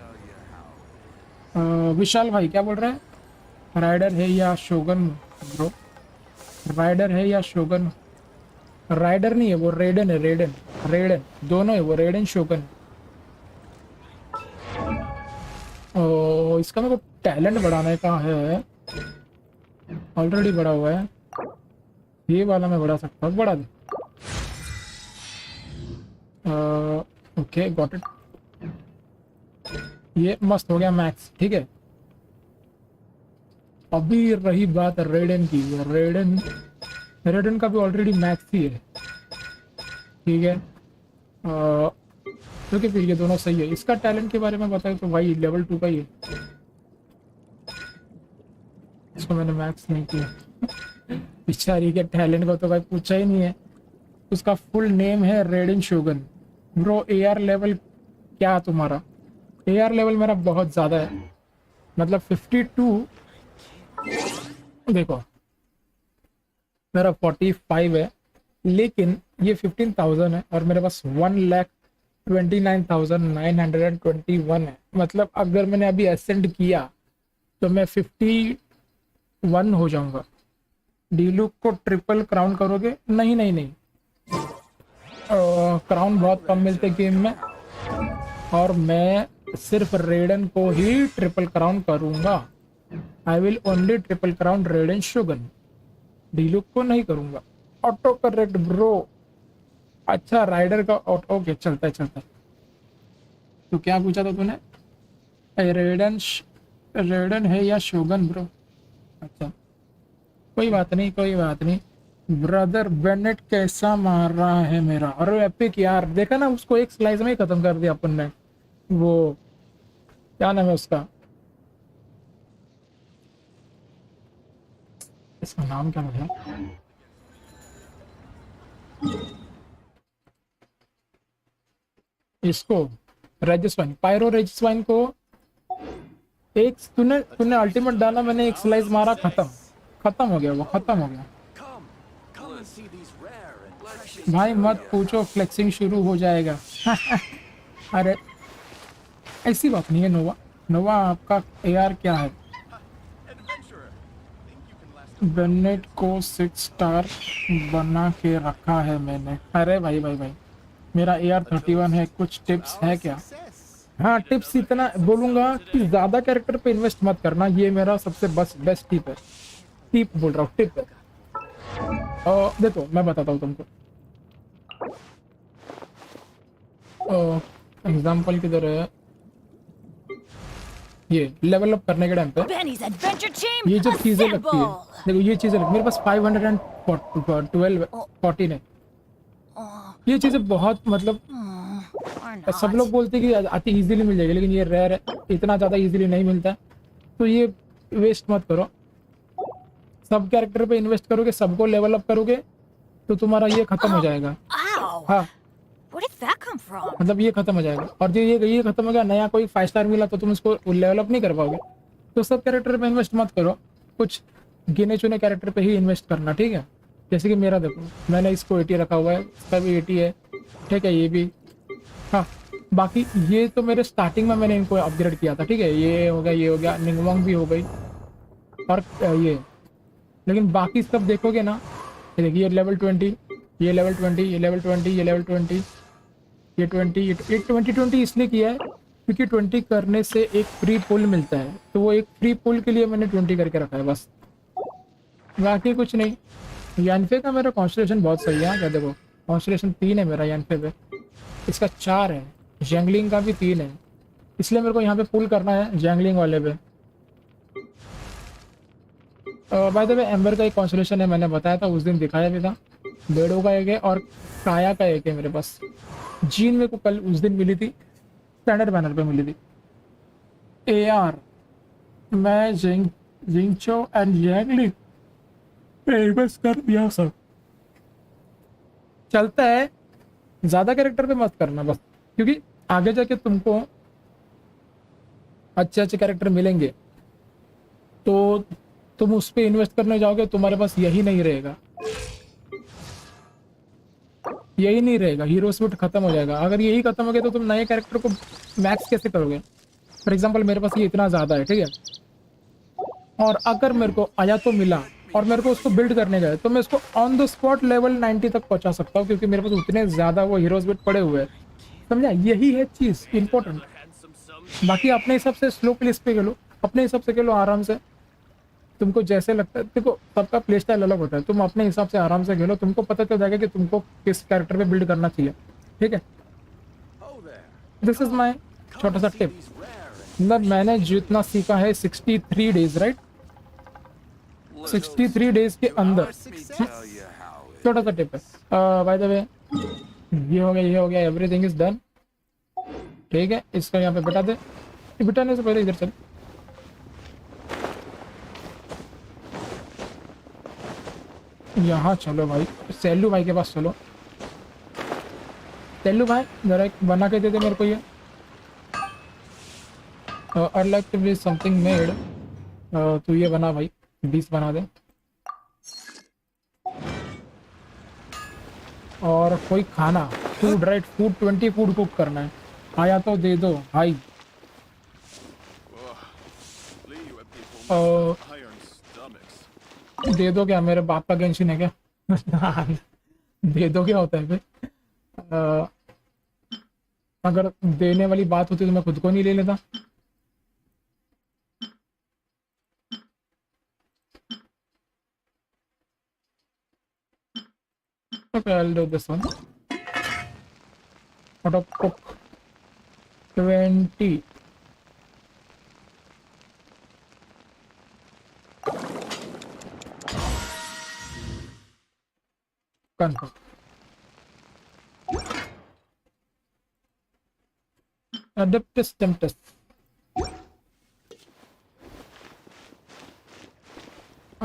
विशाल भाई क्या बोल रहे हैं राइडर है या शोगन ब्रो राइडर है या शोगन राइडर नहीं है वो रेडन है रेडन रेडन दोनों है वो रेडन शोगन इसका मेरे को टैलेंट बढ़ाने का है ऑलरेडी बढ़ा हुआ है ये वाला मैं बढ़ा सकता हूँ बढ़ा दे ओके गॉट इट ये मस्त हो गया मैक्स ठीक है अभी रही बात रेडन की रेडन रेडन का भी ऑलरेडी मैक्स ही है ठीक है क्योंकि फिर ये दोनों सही है इसका टैलेंट के बारे में बताया तो भाई लेवल 2 का ही है इसको मैंने मैक्स नहीं किया बेचारी के टैलेंट को तो भाई पूछा ही नहीं है उसका फुल नेम है रेडन शोगन ब्रो एआर लेवल क्या तुम्हारा एआर लेवल मेरा बहुत ज़्यादा है मतलब 52 देखो मेरा 45 है लेकिन ये 15,000 है और मेरे पास 1,29,921 है मतलब अगर मैंने अभी असेंड किया तो मैं 51 हो जाऊंगा डीलू को ट्रिपल क्राउन करोगे नहीं नहीं नहीं क्राउन बहुत कम मिलते गेम में और मैं सिर्फ रेडन को ही ट्रिपल क्राउन करूंगा I will only triple crown Raiden Shogun Diluc को नहीं करूंगा ऑटो करेक्ट ब्रो अच्छा राइडर का ऑटो ओके चलता है तो क्या पूछा था तूने रेडन है या शोगन ब्रो अच्छा कोई बात नहीं ब्रदर बेनेट कैसा मार रहा है मेरा अरे एपिक यार देखा ना उसको एक स्लाइस में ही खत्म कर दिया अपन ने वो क्या नाम है उसका इसका नाम क्या है? इसको रेजिस्वाइन, पायरो रेजिस्वाइन को एक तूने तूने अल्टीमेट डाला, मैंने एक स्लाइस मारा, खत्म हो गया, वो खत्म हो गया भाई। मत पूछो, फ्लेक्सिंग शुरू हो जाएगा। अरे ऐसी बात नहीं है नोवा। नोवा आपका एआर क्या है? बेनेट को 6 स्टार बना के रखा है मैंने। अरे भाई भाई भाई, मेरा एआर 31 है, कुछ टिप्स है क्या? हाँ, टिप्स इतना बोलूंगा कि ज्यादा कैरेक्टर पे इन्वेस्ट मत करना, ये मेरा सबसे बेस्ट टिप है। टिप बोल रहा हूँ, टिप है। देखो मैं बताता हूँ तुमको। एग्जाम्पल किधर है? ये लेवल अप करने के टाइम पे ये जो चीजें लगती है, देखो ये चीजें मेरे पास 514 है। ये चीजें बहुत मतलब सब लोग बोलते हैं कि अति इजीली मिल जाएगी, लेकिन ये रेयर है, इतना ज्यादा इजीली नहीं मिलता है। तो ये वेस्ट मत करो। सब कैरेक्टर पे इन्वेस्ट करोगे, सबको लेवल अप करोगे, तो तुम्हारा ये खत्म हो जाएगा। हाँ, मतलब ये खत्म हो जाएगा। और जो ये खत्म हो गया, नया कोई 5 स्टार मिला तो तुम उसको लेवल अप नहीं कर पाओगे। तो सब कैरेक्टर पे इन्वेस्ट मत करो, कुछ गिने चुने कैरेक्टर पे ही इन्वेस्ट करना, ठीक है? जैसे कि मेरा देखो, मैंने इसको 80 रखा हुआ है, इसका भी 80 है, ठीक है? ये भी, हाँ। बाकी ये तो मेरे स्टार्टिंग में मैंने इनको अपग्रेड किया था, ठीक है? ये हो गया, निंगवांग भी हो गई, और ये। लेकिन बाकी सब देखोगे ना, ये देखिए, ये लेवल 20, ये लेवल 20, ये लेवल 20, ये लेवल 20, ये 20, ये 20 इसलिए किया है क्योंकि 20 करने से एक फ्री पुल मिलता है, तो वो एक फ्री पुल के लिए मैंने 20 करके रखा है बस, बाकी कुछ नहीं। यानफे का मेरा कॉन्स्टलेशन बहुत सही है। क्या देखो, कॉन्स्टलेशन 3 है मेरा यानफे पे, इसका 4 है, जैंगलिंग का भी 3 है, इसलिए मेरे को यहाँ पे पुल करना है जैंगलिंग वाले पे। बाय द वे, एम्बर का एक कॉन्स्टलेशन है, मैंने बताया था उस दिन, दिखाया भी था। बेडो का एक है और काया का एक है मेरे पास। जीन मेरे को कल उस दिन मिली थी, स्टैंडर्ड बैनर पे मिली थी। एआर मैं जिंगचो एंड जैंगलिंग इन्वेस्ट कर दिया सब, चलता है। ज्यादा कैरेक्टर पे मत करना बस, क्योंकि आगे जाके तुमको अच्छे अच्छे कैरेक्टर मिलेंगे, तो तुम उस पे इन्वेस्ट करने जाओगे, तुम्हारे पास यही नहीं रहेगा, यही नहीं रहेगा, हीरो स्विट खत्म हो जाएगा। अगर यही खत्म हो गया तो तुम नए कैरेक्टर को मैक्स कैसे करोगे? फॉर एग्जांपल मेरे पास ये इतना ज्यादा है, ठीक है? और अगर मेरे को आया तो मिला और मेरे को उसको बिल्ड करने गए, तो मैं उसको ऑन द स्पॉट लेवल 90 तक पहुंचा सकता हूँ, क्योंकि मेरे पास उतने ज्यादा वो हीरोज बिट पड़े हुए हैं। समझा? यही है चीज इंपॉर्टेंट। बाकी अपने हिसाब से स्लो प्लेस पे खेलो, अपने हिसाब से खेलो आराम से, तुमको जैसे लगता है। देखो, सबका प्ले स्टाइल अलग होता है, तुम अपने हिसाब से आराम से खेलो, तुमको पता चल जाएगा कि तुमको किस कैरेक्टर पे बिल्ड करना चाहिए, ठीक है? दिस इज माय छोटा सा टिप। मतलब मैंने जितना सीखा है 63 डेज, राइट? 63 डेज के अंदर छोटा सा टिप है। बाय द वे, ये हो गया, एवरीथिंग इज डन, ठीक है? इसका यहाँ पे बिठा दे, बिठाने से पहले इधर चल। यहाँ चलो भाई, सेल्लू भाई के पास चलो। सेल्लू भाई जरा एक बना के दे दे मेरे को ये। I'd like to be something made। तू ये बना भाई, 20 बना दे। और कोई खाना, food, right? Food 20 food cook करना है, आया तो दे दो भाई। दे दो क्या? मेरे बाप का गेंशिन है क्या? दे दो क्या होता है फिर? अगर देने वाली बात होती तो मैं खुद को नहीं ले लेता। Okay, I'll do this one. Auto cook 20. Confirm. Adeptus Temptus.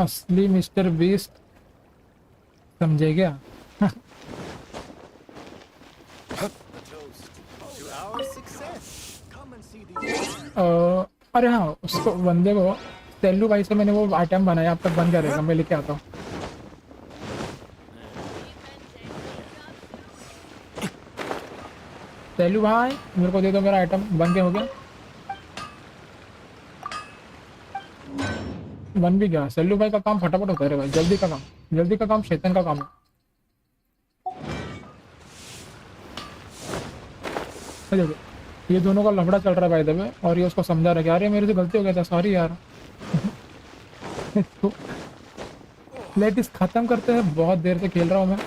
असली मिस्टर बीस्ट समझे क्या? अरे हाँ, उसको बंदे को सेल्लू भाई से मैंने वो आइटम बनाया, अब तक बन क्या रहेगा, मैं लेके आता हूँ। सेल्लू भाई मेरे को दे दो, मेरा आइटम बन के हो गया, बन भी गया। सेल्लू भाई का काम फटाफट होता है रे भाई, जल्दी का काम, जल्दी का काम शैतान का काम है। देखो ये दोनों का लफड़ा चल रहा है भाई दबे, और ये उसको समझा रहा है कि अरे मेरे से गलती हो गया था, सॉरी यार। तो लेटिस खत्म करते हैं, बहुत देर से खेल रहा हूँ मैं।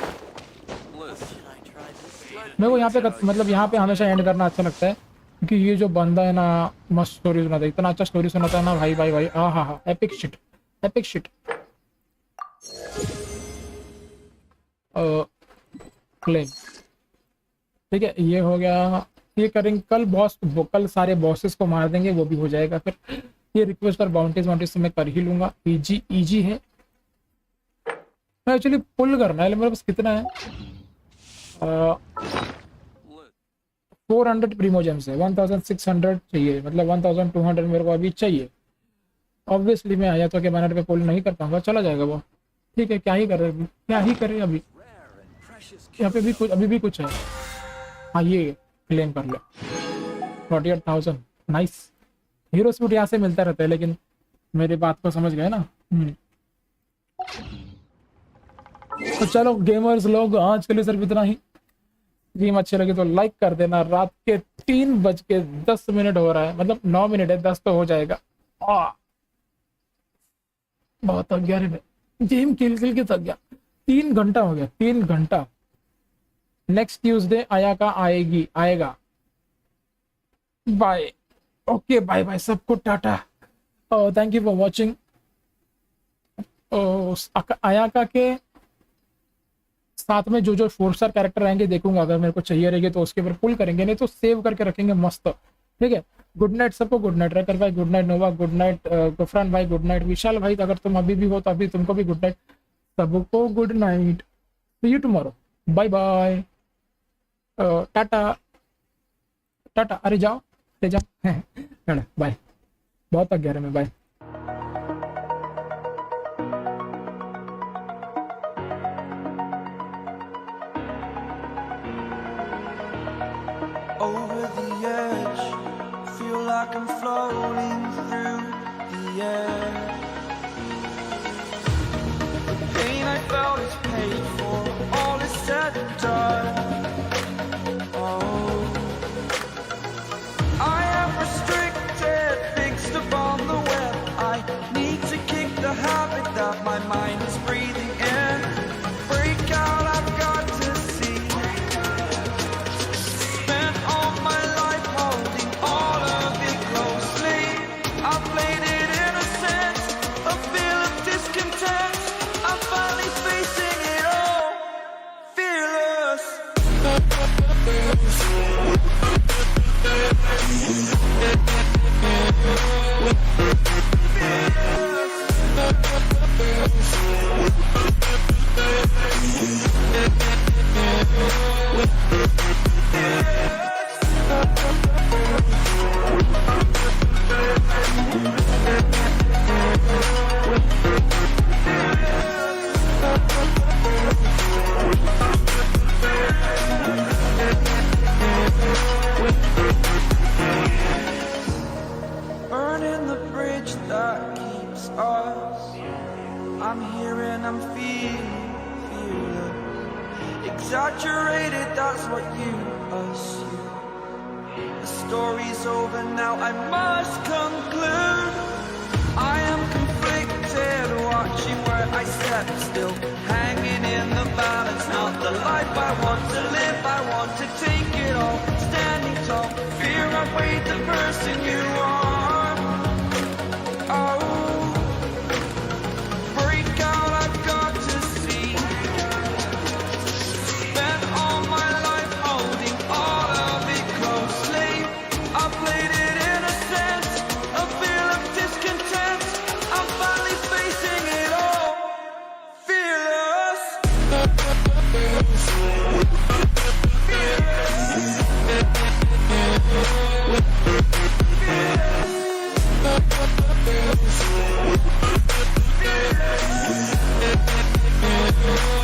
मेरे को यहाँ पे मतलब यहाँ पे हमेशा एंड करना अच्छा लगता है, क्योंकि ये जो बंदा है ना मस्त स्टोरी सुनाता है, इतना अच्छा स्टोरी सुनाता है ना भाई भाई भाई, हाँ हाँ हाँ, epic shit, epic shit. Claim ठीक है, ये हो गया, ये करेंगे कल बॉस, कल सारे बॉसेस को मार देंगे, वो भी हो जाएगा। फिर ये रिक्वेस्ट और बाउंटीज वाउंटीज तो मैं कर ही लूंगा, इजी इजी है। मैं एक्चुअली पुल करना है, मेरे पास कितना है 400 प्रीमोजेम्स है, 1600 चाहिए, मतलब 1200 मेरे को अभी चाहिए। ऑब्वियसली मैं आया तो के बैनर पे पुल नहीं कर पाऊंगा, चला जाएगा वो, ठीक है, क्या ही करे, क्या ही करे। अभी यहाँ पे भी कुछ, अभी भी कुछ है। हाँ ये क्लेम कर लो, 48,000 नाइस। हीरो सूट यहाँ से मिलता रहता है, लेकिन मेरी बात को समझ गए ना। तो चलो गेमर्स लोग, आज के लिए सिर्फ इतना ही। गेम अच्छी लगी तो लाइक कर देना। रात के 3:10 हो रहा है, मतलब 9 मिनट है, 10 तो हो जाएगा। बहुत थक गया रे, गेम खेल खेल के थक गया। 3 घंटा हो गया, 3 घंटा। नेक्स्ट ट्यूसडे आया का आएगी, आएगा। बाय, ओके बाय बाय सबको, tata, thank you for watching. Ayaka के साथ में जो जो 4 स्टार कैरेक्टर आएंगे देखूंगा, अगर मेरे को चाहिए रहेंगे तो उसके ऊपर पुल करेंगे, नहीं तो सेव करके रखेंगे मस्त, ठीक है। गुड नाइट सबको, गुड नाइट रैकर भाई, गुड नाइट नोवा, गुड नाइट गुफरान भाई, गुड नाइट विशाल भाई, अगर तुम अभी भी हो तो अभी तुमको भी गुड नाइट, सबको good night, see you tomorrow, bye bye, tata tata. अरे जाओ, ले जाओ, बाय, बहुत थक गया मैं, bye. Over the edge, feel like I'm floating through the air. The pain I felt is paid for, all is said and done. Oh, I am restricted, fixed upon the web. I need to kick the habit that my mind is breathing in. Break out, I've got to see. Spent all my life holding all of it closely. I played it innocent, a feel of discontent. I'm finally facing it all, fearless. Burning the bridge that keeps us. I'm here and I'm feeling exaggerated, that's what you assume. The story's over now, I must conclude. I am conflicted, watching where I step still, hanging in the balance. Not the life I want to live, I want to take it all. Standing tall, fear outweighed the person you are. Oh, break out, I've got to see. Spent all my life holding all of it closely. I played it innocent, a feel of discontent. I'm finally facing it all. We'll be right back.